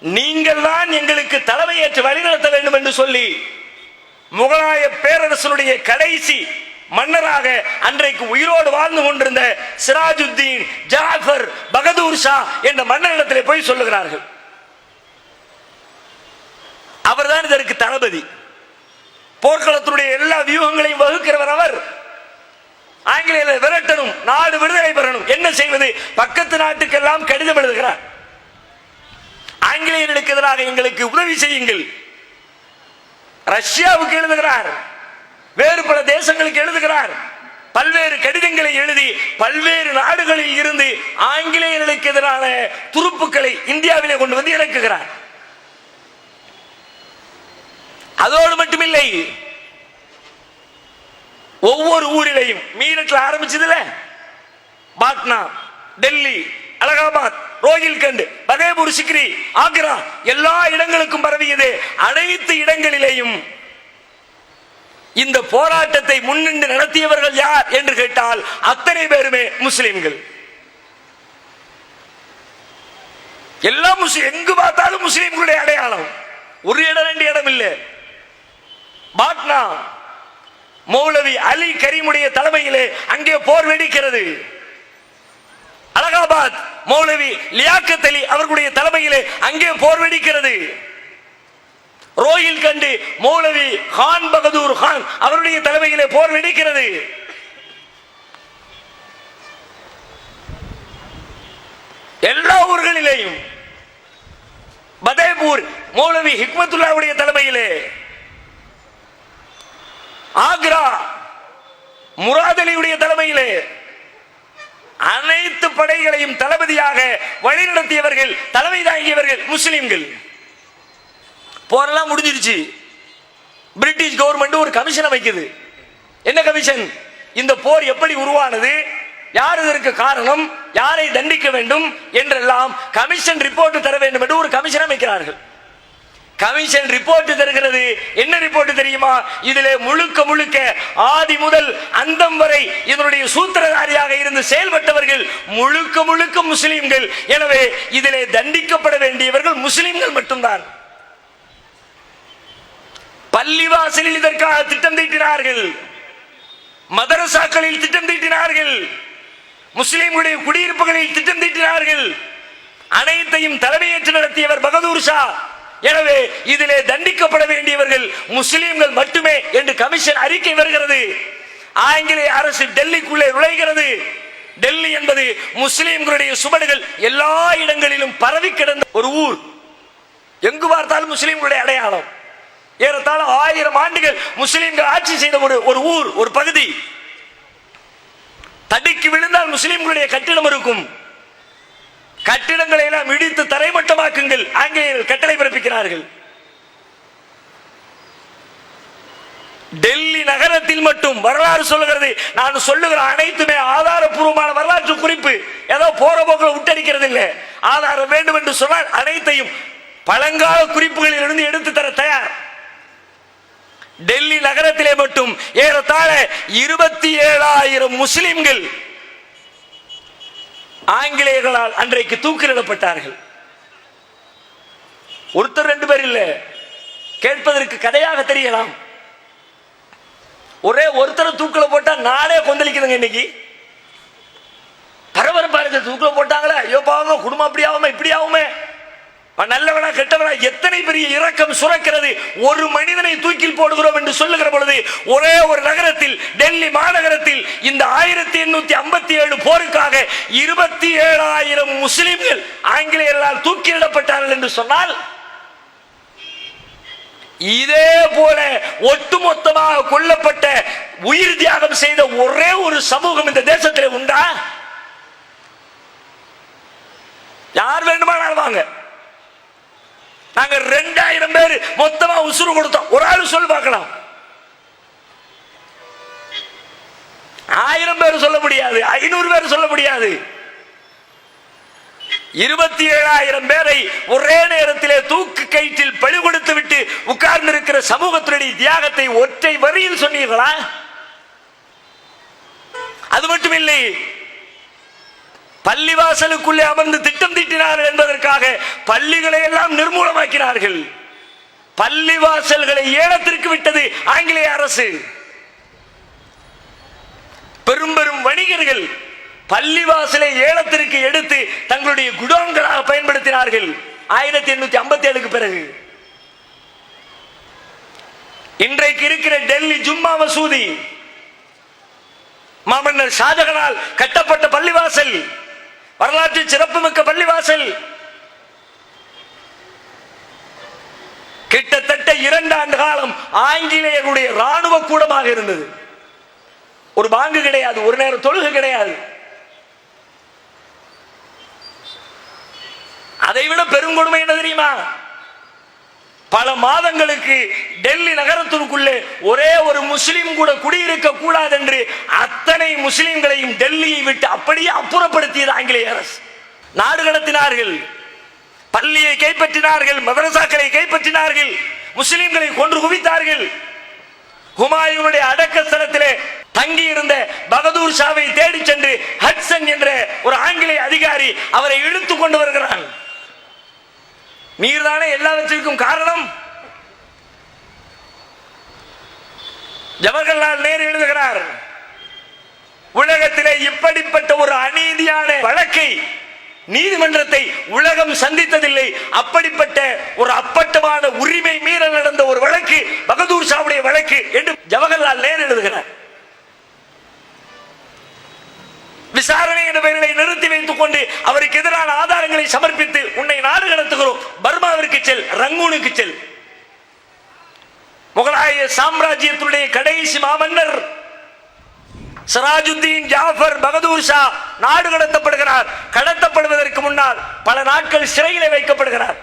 Speaker 2: நீங்கள் தான் எங்களுக்கு தலைமையேற்று வழிநடத்த வேண்டும் என்று சொல்லி முகலாய பேரரசனுடைய கடைசி மன்னராக அன்றைக்கு உயிரோடு வாழ்ந்து கொண்டிருந்த சிராஜுத்தீன் ஜாஃபர் பகதூர் ஷா என்ற மன்னரிடத்திலே போய் சொல்லுகிறார்கள். அவர்தான் இதற்கு தளபதி, போர்க்களத்தினுடைய எல்லா வியூகங்களையும் வகுக்கிறவர் அவர். ஆங்கிலேயரை விரட்டணும், நாடு விடுதலை பெறணும், என்ன செய்வது? பக்கத்து நாட்டுக்கெல்லாம் கடிதம் எழுதுகிறார். ஆங்கிலேயர்களுக்கு எதிராக எங்களுக்கு உதவி செய்யுங்கள். ரஷ்யாவுக்கு எழுதுகிறார், வேறு பல தேசங்களுக்கு எழுதுகிறார். பல்வேறு கடிதங்களை எழுதி பல்வேறு நாடுகளில் இருந்து ஆங்கிலேயர்களுக்கு எதிரான துருப்புக்களை இந்தியாவிலே கொண்டு வந்து இறக்குகிறார். அதோடு மட்டுமில்லை, ஒவ்வொரு ஊரிலையும் மீரட்டில் ஆரம்பிச்சதுல பாட்னா, டெல்லி, அலகாபாத், ரோஹில்கண்ட், பதேபுர் சிக்ரி, ஆக்ரா எல்லா இடங்களுக்கும் பரவியது. அனைத்து இடங்களிலேயும் இந்த போராட்டத்தை முன்னின்று நடத்தியவர்கள் யார் என்று கேட்டால் அத்தனை பேருமே முஸ்லிம்கள். எல்லா எங்கு பார்த்தாலும் முஸ்லிம்களுடைய அடையாளம். ஒரு இடம் ரெண்டு இடம் இல்லை. பாட்னா மௌலவி அலி கரீமுடைய தலைமையிலே அங்கே போர் வெடிக்கிறது. அலகாபாத் மௌலவி லியாக்கத் அலி அவர்களுடைய தலைமையிலே அங்கே போர் வெடிக்கிறது. ரோஹில்கண்ட் மௌலவி கான் பகதூர் கான் அவருடைய தலைமையிலே போர் வெடிக்கிறது. எல்லா ஊர்களிலேயும் பதேபூர் மௌலவி ஹிக்மத்துல்லாவுடைய தலைமையிலே, ஆக்ரா முராத் அலியுடைய தலைமையிலே அனைத்து படைகளையும் தளபதியாக வழிநடத்தியவர்கள், தலைமை தாங்கியவர்கள் முஸ்லிம்கள். போரெல்லாம் முடிஞ்சிருச்சு. பிரிட்டிஷ் கவர்மெண்ட் ஒரு கமிஷன் அமைக்குது. என்ன கமிஷன்? இந்த போர் எப்படி உருவானது, யார் இதற்கு காரணம், யாரை தண்டிக்க வேண்டும் என்றெல்லாம் கமிஷன் ரிப்போர்ட் தர வேண்டும் என்று ஒரு கமிஷன் அமைக்கிறார்கள். கமிஷன் ரிப்போர்ட் தருகிறது. என்ன ரிப்போர்ட் தெரியுமா? இதிலே முழுக்க முழுக்க ஆதி முதல் அந்தம் வரை இதனுடைய சூத்திரதாரியாக இருந்து செயல்பட்டவர்கள் முழுக்க முழுக்க முஸ்லிம்கள். எனவே இதிலே தண்டிக்கப்பட வேண்டியவர்கள் முஸ்லிம்கள் மட்டும்தான். பள்ளிவாசலில் இதற்காக திட்டம் தீட்டினார்கள், மதரசாக்களில் திட்டம் தீட்டினார்கள், முஸ்லிம்களுடைய குடியிருப்புகளில் திட்டம் தீட்டினார்கள். அனைத்தையும் தலைமையேற்று நடத்தியவர் பகதூர் ஷா. எனவே இதிலே தண்டிக்கப்பட வேண்டியவர்கள் முஸ்லிம்கள் மட்டுமே என்று கமிஷன் அறிக்கை வருகிறது. ஆங்கிலேய அரசு டெல்லிக்குள்ளே நுழைகிறது. டெல்லி என்பது முஸ்லிம்களுடைய சுவடுகள் எல்லா இடங்களிலும் பரவி கிடந்த ஒரு ஊர். எங்கு பார்த்தாலும் முஸ்லிம்களுடைய அடையாளம். ஏறத்தாழ 1000 ஆண்டுகள் முஸ்லிம்கள் ஆட்சி செய்த ஒரு ஊர், ஒரு பகுதி. தடுக்கி விழுந்தால் முஸ்லிம்களுடைய கட்டிடம் இருக்கும். கட்டிடங்களை எல்லாம் இடித்து தரைமட்டமாக்குங்கள், ஆங்கிலேயர்கள் கட்டளை பிறப்பிக்கிறார்கள். டெல்லி நகரத்தில் மட்டும் வரலாறு சொல்லுகிறது. நான் சொல்லுகிற அனைத்துமே ஆதாரபூர்வமான வரலாற்று குறிப்பு. ஏதோ போற போக்கில் விட்டடிக்கிறது இல்லை. ஆதாரம் வேண்டும் என்று சொன்னால் அனைத்தையும் பழங்கால குறிப்புகளில் இருந்து எடுத்து தர தயார். டெல்லி நகரத்திலே மட்டும் ஏறத்தாழ 27,000 முஸ்லிம்கள் ஆங்கிலேயர்களால் அன்றைக்கு தூக்கிலிடப்பட்டார்கள். ஒருத்தர் 2 பேர் இல்ல, கேட்பதற்கு கதையாக தெரியலாம். ஒரே ஒருத்தர் தூக்கில போட்டா நாளே கொந்தளிக்குதுங்க. இன்னைக்கு பரபரப்பா இருக்கு. தூக்கில போட்டாங்களே, ஐயோ பாவம், குடும்பம் அப்படி ஆகுமே இப்படி ஆகுமே, நல்லவனா கெட்டவனா, எத்தனை பெரிய இரக்கம் சுரக்கிறது. ஒரு மனிதனை தூக்கில் போடுகிறோம் என்று சொல்லுகிற பொழுது ஒரே ஒரு நகரத்தில், டெல்லி மாநகரத்தில் இந்த 1857 போருக்காக 27,000 முஸ்லிம்கள் ஆங்கிலேயர்களால் தூக்கிலிடப்பட்டார்கள் என்று சொன்னால், இதே போல ஒட்டுமொத்தமாக கொல்லப்பட்ட, உயிர் தியாகம் செய்த ஒரே ஒரு சமூகம் இந்த தேசத்தில் உண்டா? யார் வேண்டுமானாலும் வாங்க. நாங்க 2000 பேர் மொத்தமா உசுறு கொடுத்தோம். ஒரு ஆளு சொல்ல பார்க்கலாம். 1000 பேர் சொல்ல முடியாது, 500 பேர் சொல்ல முடியாது. 27,000 பேரை ஒரே நேரத்திலே தூக்கு கயிற்றில் பழி கொடுத்து விட்டு உட்கார்ந்து இருக்கிற சமூகத்தினுடைய தியாகத்தை ஒற்றை வரியில் சொன்னீர்களா? அது மட்டுமில்லை, பள்ளிவாசலுக்குள்ளே அமர்ந்து திட்டம் தீட்டினார்கள் என்பதற்காக பள்ளிகளை எல்லாம் நிர்மூலமாக்கினார்கள். பள்ளிவாசல்களை ஏலத்திற்கு விட்டது ஆங்கிலேய அரசு. பெரும் பெரும் வணிகர்கள் பள்ளிவாசலை ஏலத்திற்கு எடுத்து தங்களுடைய குடோன்களாக பயன்படுத்தினார்கள். 1857க்கு பிறகு இன்றைக்கு இருக்கிற டெல்லி ஜும்மா மசூதி மாமன்னர் ஷாஜகானால் கட்டப்பட்ட பள்ளிவாசல், வரலாற்று சிறப்புமிக்க பள்ளிவாசல். கிட்டத்தட்ட 2 ஆண்டு காலம் ஆங்கிலேயருடைய ராணுவ கூடமாக இருந்தது. ஒரு பாங்கு கிடையாது, ஒரு நேரம் தொழுகை கிடையாது. அதைவிட பெருங்கொடுமை என்ன தெரியுமா? பல மாதங்களுக்கு டெல்லி நகரத்திற்குள்ளே ஒரே ஒரு முஸ்லிம் கூட குடியிருக்க கூடாது என்று அத்தனை முஸ்லிம்களையும் டெல்லியை விட்டு அப்படியே அப்புறப்படுத்தியது ஆங்கிலேய அரசு. நாடு கடத்தினார்கள், பள்ளியை கைப்பற்றினார்கள், மதரசாக்களை கைப்பற்றினார்கள், முஸ்லிம்களை கொன்று குவித்தார்கள். ஹுமாயூனுடைய அடக்க ஸ்தலத்திலே தங்கி இருந்த பகதூர் ஷாவை தேடி சென்று ஹட்சன் என்ற ஒரு ஆங்கிலேய அதிகாரி அவரை இழுத்து கொண்டு வருகிறான். நீர்தானே எல்லாவற்றிற்கும் காரணம். ஜவஹர்லால் நேரு எழுதுகிறார், உலகத்திலே இப்படிப்பட்ட ஒரு அநீதியான வழக்கை, நீதிமன்றத்தை உலகம் சந்தித்ததில்லை. அப்படிப்பட்ட ஒரு அப்பட்டமான உரிமை மீறல் நடந்த ஒரு வழக்கு பகதூர் ஷாவுடைய வழக்கு என்று ஜவஹர்லால் நேரு எழுதுகிறார். விசாரணை என்ற பெயரை நிறுத்தி வைத்துக் கொண்டு அவருக்கு எதிரான ஆதாரங்களை சமர்ப்பித்து உன்னை நாடு கடத்துகிறோம், பர்மாவிற்கு செல், ரங்கூனுக்கு செல். முகலாய சாம்ராஜ்யத்துடைய கடைசி மாமன்னர் சிராஜுத்தீன் ஜாஃபர் பகதூர் ஷா நாடு கடத்தப்படுகிறார். கடத்தப்படுவதற்கு முன்னால் பல நாட்கள் சிறையிலே வைக்கப்படுகிறார்.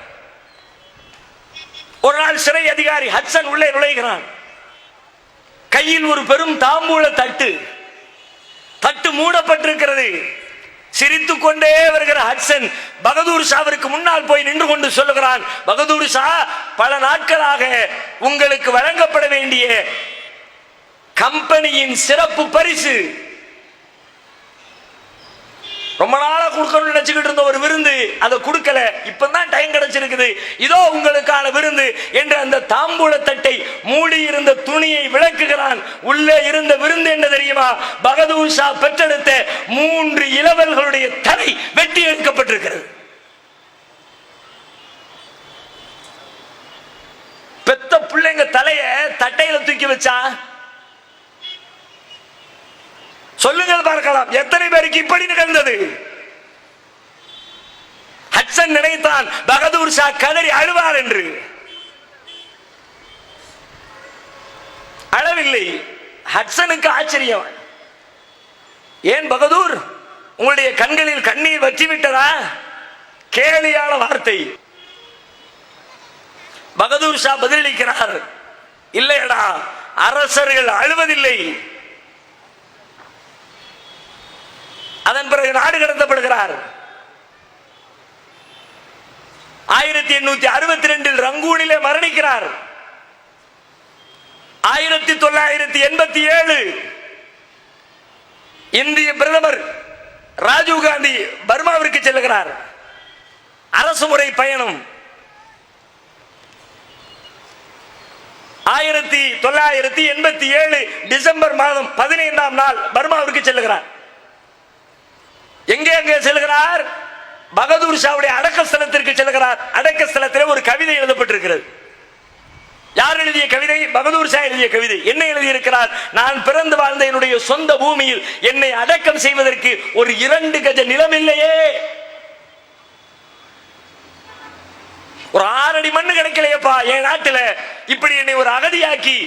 Speaker 2: ஒரு நாள் சிறை அதிகாரி ஹட்சன் உள்ளே நுழைகிறான். கையில் ஒரு பெரும் தாம்பூல தட்டு மூடப்பட்டிருக்கிறது. சிரித்துக் கொண்டே வருகிற ஹட்சன் பகதூர் ஷாவிற்கு முன்னால் போய் நின்று கொண்டு சொல்லுகிறான், பகதூர் ஷா, பல நாட்களாக உங்களுக்கு வழங்கப்பட வேண்டிய கம்பெனியின் சிறப்பு பரிசு, ரொம்ப நாளா கொடுக்கணும்னு நினைச்சுக்கிட்டு இருந்த ஒரு விருந்து, அதை கொடுக்கல, இப்பதான் டைம் கிடைச்சிருக்குது, இதோ உங்களுக்கான விருந்து என்று அந்த தாம்பூல தட்டை மூடி இருந்த துணியை விளக்குகிறான். உள்ளே இருந்த விருந்து என்ன தெரியுமா? பகதூர் ஷா பெற்றெடுத்த 3 இளவல்களுடைய தலை வெட்டி எடுக்கப்பட்டிருக்கிறது. பெத்த பிள்ளைங்க தலைய தட்டையில தூக்கி வச்சா சொல்லுங்கள் பார்க்கலாம், எத்தனை பேருக்கு இப்படி நிகழ்ந்தது? ஹட்சன் நினைத்தான் பகதூர் ஷா கதறி அழுவார் என்று. அழவில்லை. ஹட்சனுக்கு ஆச்சரியம். ஏன் பகதூர், உங்களுடைய கண்களில் கண்ணீர் வற்றிவிட்டதா? கேலியான வார்த்தை. பகதூர் ஷா பதிலளிக்கிறார், இல்லையடா, அரசர்கள் அழுவதில்லை. அதன் பிறகு நாடு கடத்தப்படுகிறார். 1862 ரங்கூனிலே மரணிக்கிறார். 1987 இந்திய பிரதமர் ராஜீவ் காந்தி பர்மாவிற்கு செல்லுகிறார். அரசுமுறை பயணம். 1987 டிசம்பர் மாதம் 15ஆம் நாள் பர்மாவிற்கு செல்லுகிறார். எங்கே செல்கிறார்? பகதூர் ஷாவுடைய அடக்க ஸ்தலத்திற்கு செல்கிறார். அடக்க ஸ்தலத்தில் ஒரு கவிதை எழுதப்பட்டிருக்கிறது. யார் எழுதிய கவிதை? பகதூர் ஷா எழுதிய கவிதை. என்ன எழுதியிருக்கிறார்? நான் பிறந்து வாழ்ந்த என்னுடைய சொந்த பூமியில் என்னை அடக்கம் செய்வதற்கு ஒரு 2 கஜ நிலம் இல்லையே, ஒரு 6 அடி மண்ணு கிடைக்கலையப்பா என் நாட்டில், இப்படி என்னை ஒரு அகதியாக்கி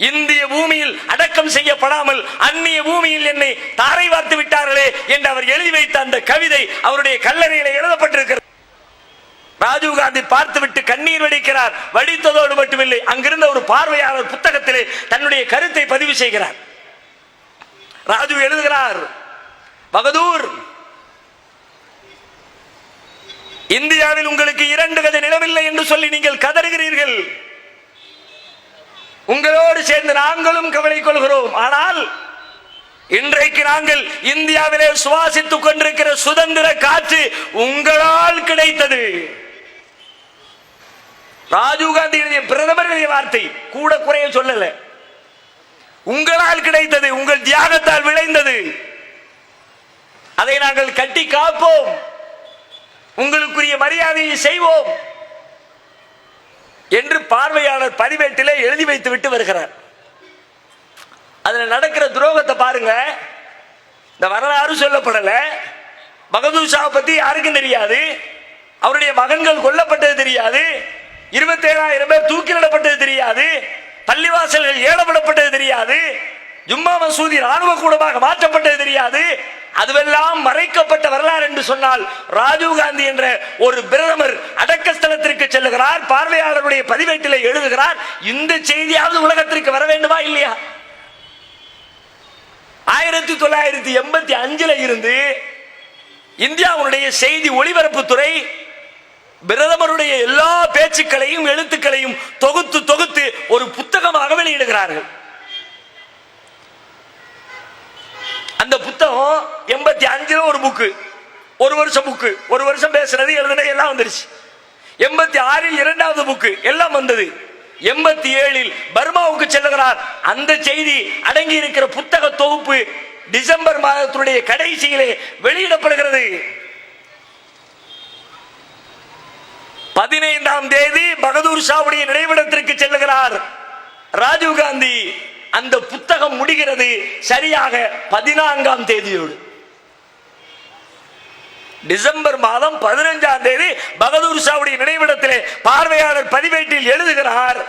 Speaker 2: இந்திய பூமியில் அடக்கம் செய்யப்படாமல் அந்நிய பூமியில் என்னை தாரை வார்த்து விட்டார்களே என்று அவர் எழுதி வைத்த அந்த கவிதை அவருடைய கல்லறையில் எழுதப்பட்டிருக்கிறது. ராஜீவ் காந்தி பார்த்துவிட்டு கண்ணீர் வடிக்கிறார். வடித்ததோடு மட்டுமில்லை, அங்கிருந்த ஒரு பார்வையாளர் புத்தகத்திலே தன்னுடைய கருத்தை பதிவு செய்கிறார். ராஜீவ் எழுதுகிறார், பகதூர், இந்தியாவில் உங்களுக்கு 2 கஜ நிலமில்லை என்று சொல்லி நீங்கள் கதறுகிறீர்கள். உங்களோடு சேர்ந்து நாங்களும் கவலை கொள்கிறோம். ஆனால் இன்றைக்கு நாங்கள் இந்தியாவிலே சுவாசித்துக் கொண்டிருக்கிற சுதந்திர காற்று உங்களால் கிடைத்தது. ராஜீவ் காந்தி எழுதிய பிரதமர் எழுதிய வார்த்தை, கூட குறைய சொல்லல. உங்களால் கிடைத்தது, உங்கள் தியாகத்தால் விளைந்தது. அதை நாங்கள் கட்டி காப்போம், உங்களுக்குரிய மரியாதையை செய்வோம் என்று பார்வையாளர் பதிவேட்டிலே எழுதி வைத்து விட்டு வருகிறார். அதில் நடக்கிற துரோகத்தை பாருங்க. இந்த வரலாறு சொல்லப்படல. பகதூர் ஷா பத்தி யாருக்கும் தெரியாது. அவருடைய மகன்கள் கொல்லப்பட்டது தெரியாது. 27,000 பேர் தூக்கிலிடப்பட்டது தெரியாது. பள்ளிவாசல்கள் ஏலப்படப்பட்டது தெரியாது. ஜும்மா மசூதி ராணுவ கூடமாக மாற்றப்பட்டது தெரியாது. அதுவெல்லாம் மறைக்கப்பட்ட வரலாறு என்று சொன்னால், ராஜீவ் காந்தி என்ற ஒரு பிரதமர் அடக்க ஸ்தலத்திற்கு செல்லுகிறார், பார்வையாளருடைய பதிவேட்டிலே எழுதுகிறார். இந்த செய்தியாவது உலகத்திற்கு வர வேண்டுமா இல்லையா? 1985 இருந்து இந்தியாவுடைய செய்தி ஒளிபரப்புத்துறை பிரதமருடைய எல்லா பேச்சுக்களையும் எழுத்துக்களையும் தொகுத்து ஒரு புத்தகமாக வெளியிடுகிறார்கள். அந்த புத்தகம் 85 ஒரு புக்கு, ஒரு வருஷம் புக்கு, ஒரு வருஷம் பேசுறது எழுதுனது எல்லாம் வந்துருச்சு. 86 2வது புக்கு எல்லாம் வந்தது. 87 பர்மாவுக்கு செல்லுகிறார். அந்த செய்தி அடங்கி இருக்கிற புத்தக தொகுப்பு டிசம்பர் மாதத்துடைய கடைசியிலே வெளியிடப்படுகிறது. 15ஆம் தேதி பகதூர் ஷாவுடைய நினைவிடத்திற்கு செல்லுகிறார் ராஜீவ் காந்தி. அந்த புத்தகம் முடிகிறது சரியாக 14ஆம் தேதியோடு. டிசம்பர் மாதம் 15ஆம் தேதி பகதூர் ஷாவுடைய நினைவிடத்திலே பார்வையாளர் பதிவேட்டில் எழுதுகிறார்,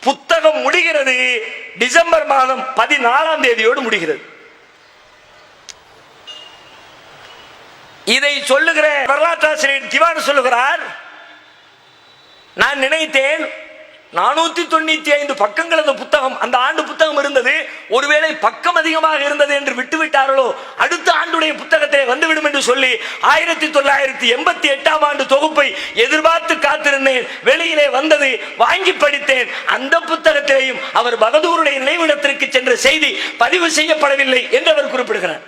Speaker 2: புத்தகம் முடிகிறது டிசம்பர் மாதம் 14ஆம் தேதியோடு முடிகிறது. இதை சொல்லுகிற வரலாற்றாசிரியர் திவான் சொல்லுகிறார், நான் நினைத்தேன் 495 பக்கங்கள் அந்த புத்தகம், அந்த ஆண்டு புத்தகம் இருந்தது, ஒருவேளை பக்கம் அதிகமாக இருந்தது என்று விட்டுவிட்டார்களோ, அடுத்த ஆண்டுடைய புத்தகத்தை வந்துவிடும் என்று சொல்லி 1988ஆம் ஆண்டு தொகுப்பை எதிர்பார்த்து காத்திருந்தேன். வெளியிலே வந்தது, வாங்கி படித்தேன். அந்த புத்தகத்திலேயும் அவர் பகதூருடைய நினைவிடத்திற்கு சென்ற செய்தி பதிவு செய்யப்படவில்லை என்று அவர் குறிப்பிடுகிறார்.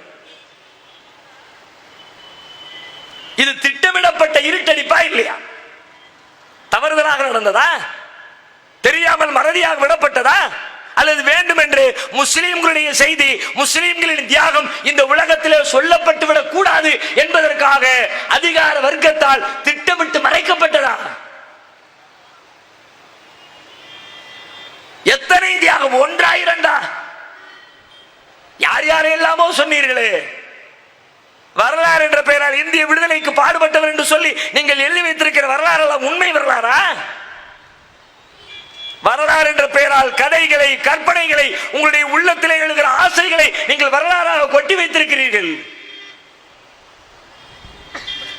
Speaker 2: இது திட்டமிடப்பட்ட இருட்டடிப்பா இல்லையா? தவறுதலாக நடந்ததா? தெரியாமல் மறதியாக விடப்பட்டதா? அல்லது வேண்டுமென்று முஸ்லிம்களுடைய செய்தி, முஸ்லிம்களின் தியாகம் இந்த உலகத்திலே சொல்லப்பட்டு விடக் கூடாது என்பதற்காக அதிகார வர்க்கத்தால் திட்டமிட்டு மறைக்கப்பட்டதா? எத்தனை தியாகம்? ஒன்றா இரண்டா? யார் யாரெல்லாமோ சொன்னீர்களே, வரலாறு என்ற பெயரால் இந்திய விடுதலைக்கு பாடுபட்டவர் என்று சொல்லி நீங்கள் எழுதி வைத்திருக்கிற வரலாறு எல்லாம் உண்மை வரலாறா? வரலாறு என்ற பெயரால் கதைகளை, கற்பனைகளை, உங்களுடைய உள்ளத்திலே எழுகிற ஆசைகளை நீங்கள் வரலாறாக கொட்டி வைத்திருக்கிறீர்கள்.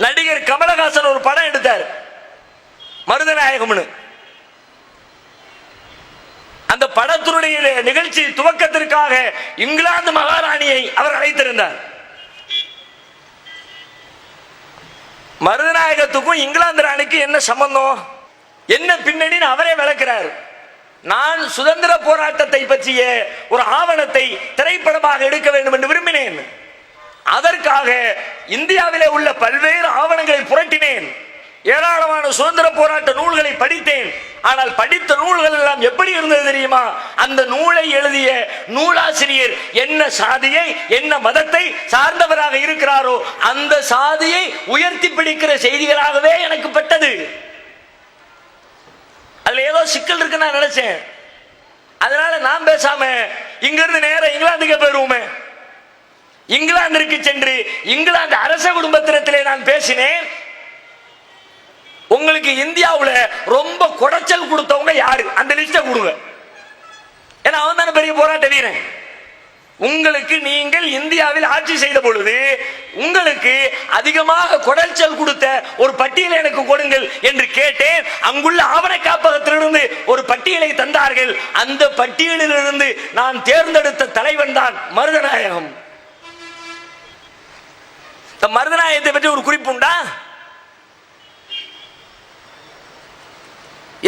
Speaker 2: நடிகர் கமலஹாசன் ஒரு படம் எடுத்தார், மருதநாயகம்னு. அந்த படத்தினுடைய நிகழ்ச்சி துவக்கத்திற்காக இங்கிலாந்து மகாராணியை அவர் அழைத்திருந்தார். மருதநாயகத்துக்கும் இங்கிலாந்து ராணிக்கு என்ன சம்பந்தம், என்ன பின்னணின்னு அவரே விளக்கிறார். நான் சுதந்திர போராட்டத்தை பற்றிய ஒரு ஆவணத்தை திரைப்படமாக எடுக்க வேண்டும் என்று விரும்பினேன். அதற்காக இந்தியாவிலே உள்ள பல்வேறு ஆவணங்களை புரட்டினேன். ஏராளமான சுதந்திர போராட்ட நூல்களை படித்தேன். ஆனால் படித்த நூல்கள் எல்லாம் எப்படி இருந்தது தெரியுமா? அந்த நூலை எழுதிய நூலாசிரியர் என்ன சாதியை, என்ன மதத்தை சார்ந்தவராக இருக்கிறாரோ அந்த சாதியை உயர்த்தி பிடிக்கிற செய்திகளாகவே எனக்கு பட்டது. அதுல ஏதோ சிக்கல் இருக்கு நான் நினைச்சேன். அதனால நான் பேசாம இங்கிருந்து நேரம் இங்கிலாந்துக்கு போயிருவோமே. இங்கிலாந்திற்கு சென்று இங்கிலாந்து அரச குடும்பத்தினத்திலே நான் பேசினேன். உங்களுக்கு இந்தியாவுல ரொம்ப குடைச்சல் கொடுத்தவங்க யாரு, அந்த லிஸ்ட கொடுங்க. ஏன்னா அவன் தானே பெரிய போராட்ட வீரன். உங்களுக்கு நீங்கள் இந்தியாவில் ஆட்சி செய்த பொழுது உங்களுக்கு அதிகமாக குடைச்சல் கொடுத்த ஒரு பட்டியலை எனக்கு கொடுங்கள் என்று கேட்டேன். அங்குள்ள ஆவண காப்பகத்திலிருந்து ஒரு பட்டியலை தந்தார்கள். அந்த பட்டியலிலிருந்து நான் தேர்ந்தெடுத்த தலைவன் தான் மருதநாயகம். மருதநாயகத்தை பற்றி ஒரு குறிப்பு உண்டா?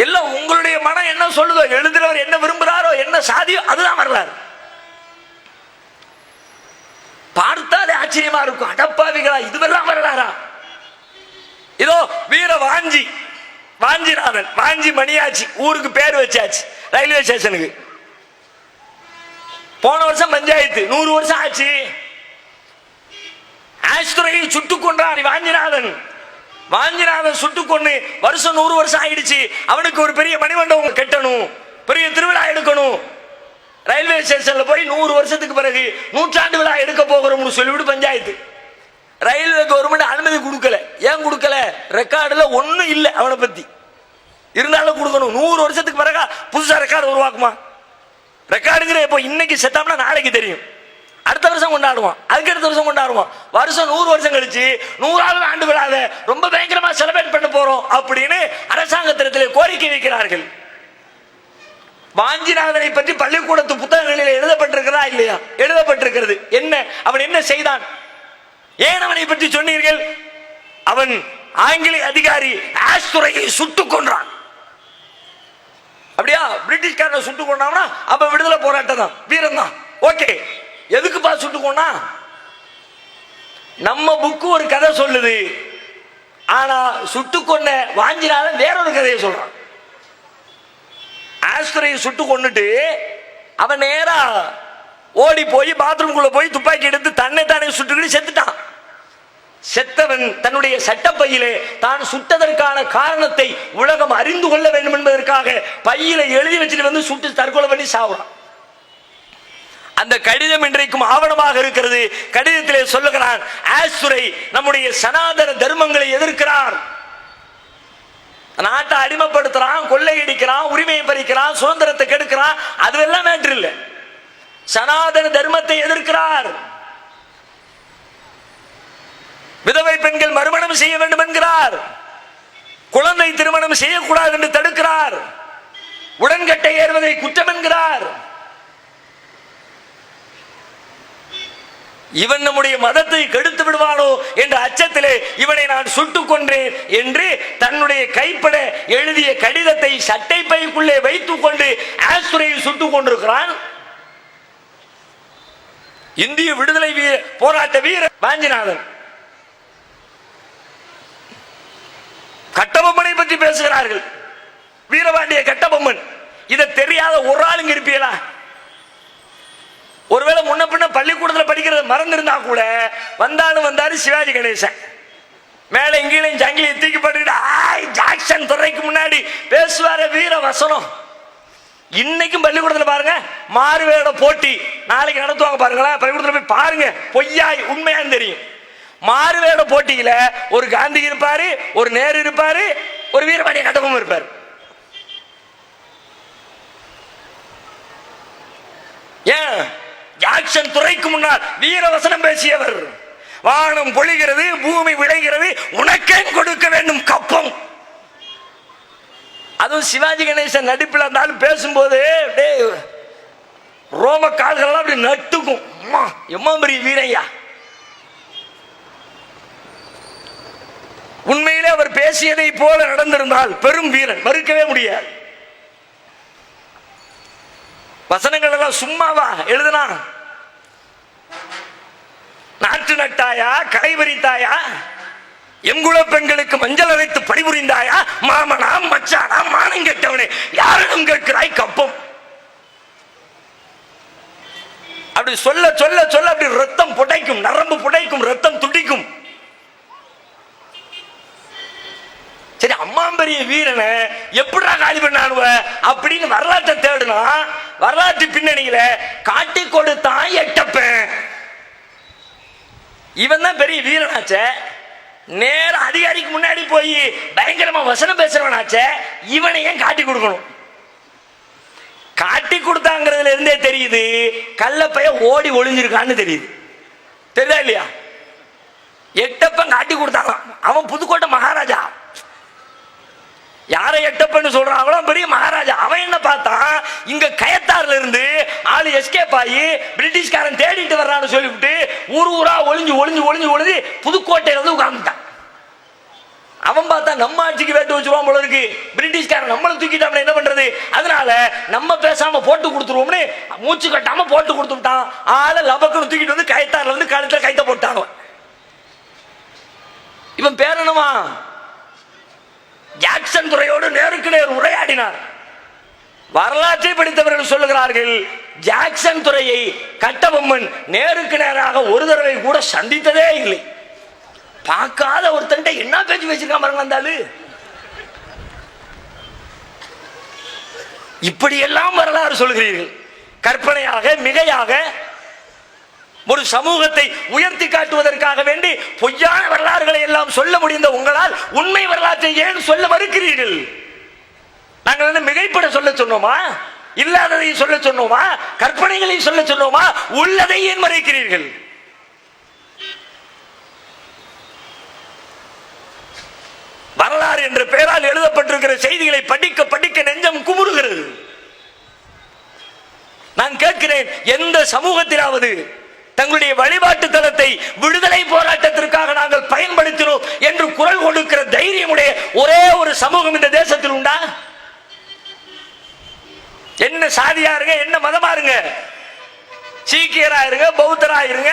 Speaker 2: எல்லாம் உங்களுடைய மனம் என்ன சொல்லுதோ, எழுதுறவர் என்ன விரும்புகிறாரோ, என்ன சாதியோ அதுதான் வரலாறு. பார்த்தாலே ஆச்சரியமா இருக்கும். அடப்பாவிகளா, இதுவெல்லாம் வரலாறா? இதோ வீர வாஞ்சிநாதன், வாஞ்சி மணியாச்சி, ஊருக்கு பேர் வச்சாச்சு ரயில்வே ஸ்டேஷனுக்கு. போன வருஷம் பஞ்சாயத்து 100 வருஷம் ஆச்சு. ஆஸ்துரையை சுட்டுக் கொன்றார் வாஞ்சிநாதன் சுட்டுக் கொண்டு வருஷம் 100 வருஷம் ஆயிடுச்சு. அவனுக்கு ஒரு பெரிய மணிமண்டபம் கட்டணும், பெரிய திருவிழா எடுக்கணும். ரயில்வே ஸ்டேஷன்ல போய் 100 வருஷத்துக்கு பிறகு 100ஆண்டு விழா எடுக்க போகிறோம்னு சொல்லிவிட்டு பஞ்சாயத்து. ரயில்வே கவர்மெண்ட் அனுமதி கொடுக்கல. ஏன் கொடுக்கல? ரெக்கார்டுல ஒன்னும் இல்லை அவனை பத்தி. இருந்தாலும் கொடுக்கணும். 100 வருஷத்துக்கு பிறகு புதுசா ரெக்கார்டு உருவாக்குமா? ரெக்கார்டுங்கிற இப்போ இன்னைக்கு செத்தாம்னா நாளைக்கு தெரியும். அடுத்த வருஷம் கொண்டாடுவான், அதுக்கு அடுத்த வருஷம் கொண்டாடுவான். வருஷம் 100 வருஷம் கழிச்சு 100ஆவது ஆண்டு விழாவை ரொம்ப பயங்கரமா செலிப்ரேட் பண்ண போறோம் அப்படின்னு அரசாங்கத்திடத்தில் கோரிக்கை வைக்கிறார்கள். வாஞ்சிநாதனை பற்றி பள்ளிக்கூடத்து புத்தகங்களில் எழுதப்பட்டிருக்கிறதா இல்லையா? எழுதப்பட்டிருக்கிறது. என்ன அவன் என்ன செய்தான்? ஏன் அவனை பற்றி சொன்னீர்கள்? அவன் ஆங்கிலேய அதிகாரி ஆஸ்துரையை சுட்டுக் கொன்றான். அப்படியா? பிரிட்டிஷ்காரனை சுட்டுக் கொண்டான்னா அப்ப விடுதலை போராட்டம் தான், வீரம் தான். ஓகே, எதுக்குப்பா சுட்டுக் கொண்டா? நம்ம புக்கு ஒரு கதை சொல்லுது, ஆனா சுட்டுக் கொண்ட வாஞ்சிநாதன் வேறொரு கதையை சொல்றான். ஆஸ்துரையை சுட்டு கொண்டுட்டு அவன் நேரா ஓடி போய் பாத்ரூம்குள்ள போய் துப்பாக்கி எடுத்து தன்னை தானே சுட்டுக்கிட்டு செத்துட்டான். செத்தவன் தன்னுடைய சட்டப்பையிலே தான் சுட்டதற்கான காரணத்தை உலகம் அறிந்து கொள்ள வேண்டும் என்பதற்காக பையில எழுதி வச்சுட்டு வந்து சுட்டு தற்கொலை பண்ணி சாவுறான். அந்த கடிதம் இன்றைக்கும் ஆவணமாக இருக்கிறது. கடிதத்திலே சொல்லுகிறான், ஆஸ்துரை நம்முடைய சனாதன தர்மங்களை எதிர்க்கிறார். நாட்டை அடிமைப்படுத்துறான், கொள்ளையடிக்கிறான், உரிமையை பறிக்கிறான், சுதந்திரத்தை கெடுக்கிறான், அதுவெல்லாம் மேட்டர் இல்லை. சனாதன தர்மத்தை எதிர்க்கிறார். விதவை பெண்கள் மறுமணம் செய்ய வேண்டும் என்கிறார். குழந்தை திருமணம் செய்யக்கூடாது என்று தடுக்கிறார். உடன்கட்டை ஏறுவதை குற்றம் என்கிறார். இவன் நம்முடைய மதத்தை கெடுத்து விடுவானோ என்ற அச்சத்திலே இவனை நான் சுட்டுக் கொன்றேன் என்று தன்னுடைய கைப்பட எழுதிய கடிதத்தை சட்டை பைக்குள்ளே வைத்துக் கொண்டு ஆஸ்துரையை சுட்டுக் கொண்டிருக்கிறான். இந்திய விடுதலை போராட்ட வீரர் வாஞ்சிநாதன். கட்டபொம்மனை பற்றி பேசுகிறார்கள். வீரபாண்டிய கட்டபொம்மன். இதை தெரியாத ஒரு ஆளுங்க இருப்பீங்களா? ஒருவேளை முன்ன பின்ன பள்ளிக்கூடத்தில் படிக்கிறது மறந்திருந்தா கூட வந்தாரு சிவாஜி கணேசன். மேல இங்கேயும் ஜங்கிலியை தூக்கி போட்டுக்கிட்டு ஜாக்சன் துறைக்கு முன்னாடி பேசுவார வீர வசனம். இன்னைக்கும் பள்ளிக்கூடத்தில் பாருங்க, மாறுவேட போட்டி நாளைக்கு நடத்துவாங்க பாருங்களா. பள்ளிக்கூடத்தில் போய் பாருங்க, பொய்யாய் உண்மையான்னு தெரியும். மாறுவேட போட்டியில ஒரு காந்தி இருப்பாரு, ஒரு நேரு இருப்பாரு, ஒரு வீரபாண்டிய கட்டபொம்மன் இருப்பாரு. ஏன்? ஜாக்சன் துறைக்கு முன்னால் வீரவசனம் பேசியவர். வானம் பொழிகிறது, பூமி விளைகிறது, உனக்கே கொடுக்க வேண்டும் கப்பம். அதுவும் சிவாஜி கணேசன் நடிப்பில் இருந்தாலும் பேசும்போது ரோம கால்கள் அப்படி நட்டுக்கும். எம்மா பெரிய வீரையா. உண்மையிலே அவர் பேசியதை போல நடந்திருந்தால் பெரும் வீரன், மறுக்கவே முடியாது. வசனங்கள் எல்லாம் சும்மாவா எழுதுனா? நாட்டு நட்டாயா, களை பறித்தாயா, எங்குல பெண்களுக்கு மஞ்சள் அரைத்து பணிபுரிந்தாயா, மாமனா மச்சானா மானம் கெட்டவனே யாரிடம் கேட்கிறாய் கப்பம். அப்படி சொல்ல சொல்ல சொல்ல அப்படி ரத்தம் புடைக்கும், நரம்பு புடைக்கும், ரத்தம் துடிக்கும். சரி, அம்மாம்பெரிய வீரனை எப்படா காலி பண்ணானுவ அப்படின்னு வரலாற்றை தேடுனா, வரலாற்று பின்னணியில காட்டி கொடுத்தான் எட்டப்பன். இவன் தான் பெரிய வீரனாச்ச. நேர அதிகாரிக்கு முன்னாடி போய் பயங்கரமா வசனம் பேசுறவனாச்ச. இவனை ஏன் காட்டி கொடுக்கணும்? காட்டி கொடுத்தாங்கிறதுல இருந்தே தெரியுது கள்ளப்பைய ஓடி ஒளிஞ்சிருக்கான்னு தெரியுது. தெரியுதா இல்லையா? எட்டப்பன் காட்டி கொடுத்தாங்க. அவன் புதுக்கோட்டை மகாராஜா. யாரை எட்டப்பன்னு சொல்றாங்களோ பெரிய மகாராஜா. அவன் என்ன பார்த்தான், இங்க கயத்தாறுல இருந்து ஆளு எஸ்கேப் ஆகி பிரிட்டிஷ்காரன் தேடிட்டு வர்றான்னு சொல்லிவிட்டு ஊர் ஊரா ஒளிஞ்சு ஒளிஞ்சு ஒளிஞ்சு ஒளிஞ்சு புதுக்கோட்டையில வந்து உட்கார்ந்துட்டான். அவன் பார்த்தா நம்ம ஆட்சிக்கு வேட்டு வச்சுருவான் போல இருக்கு, பிரிட்டிஷ்காரன் நம்மளை தூக்கிட்டான், என்ன பண்றது, அதனால நம்ம பேசாம போட்டு கொடுத்துருவோம்னு மூச்சு கட்டாம போட்டு கொடுத்துட்டான். ஆளை லபக்குன்னு தூக்கிட்டு வந்து கயத்தாறுல வந்து கழுத்துல கைத்த போட்டான். இவன் பேர் என்னவா? ஜாக்சன் துறையோடு நேருக்கு நேர் உரையாடினார். வரலாற்றை படித்தவர்கள் சொல்லுகிறார்கள், ஜாக்சன் துறையை கட்டபொம்மன் நேருக்கு நேராக ஒரு தடவை கூட சந்தித்ததே இல்லை. பார்க்காத ஒருத்தன்ட்ட என்ன பேச்சு வச்சிருக்கான் பாருங்க அந்த. இப்படியெல்லாம் வரலாறு சொல்கிறீர்கள். கற்பனையாக மிகையாக ஒரு சமூகத்தை உயர்த்தி காட்டுவதற்காக வேண்டி பொய்யான வரலாறுகளை எல்லாம் சொல்ல முடிந்த உங்களால் உண்மை வரலாற்றை ஏன் சொல்ல மறுக்கிறீர்கள்? நாங்கள் என்ன மிகைப்பட சொல்ல சொன்னோமா? இல்லாததை சொல்ல சொன்னோமா? கற்பனைகளை சொல்ல சொன்னோமா? உள்ளதை ஏன் மறைக்கிறீர்கள்? வரலாறு என்ற பெயரால் எழுதப்பட்டிருக்கிற செய்திகளை படிக்க படிக்க நெஞ்சம் குமுறுகிறது. நான் கேட்கிறேன், எந்த சமூகத்திலாவது தங்களுடைய வழிபாட்டு தலத்தை விடுதலை போராட்டத்திற்காக நாங்கள் பயன்படுத்தினோம் என்று குரல் கொடுக்கிற தைரியமுடைய ஒரே ஒரு சமூகம் இந்த தேசத்தில் உண்டா? என்ன சாதியா இருங்க, என்ன மதமா இருங்க, சீக்கியரா இருங்க, பௌத்தரா இருங்க,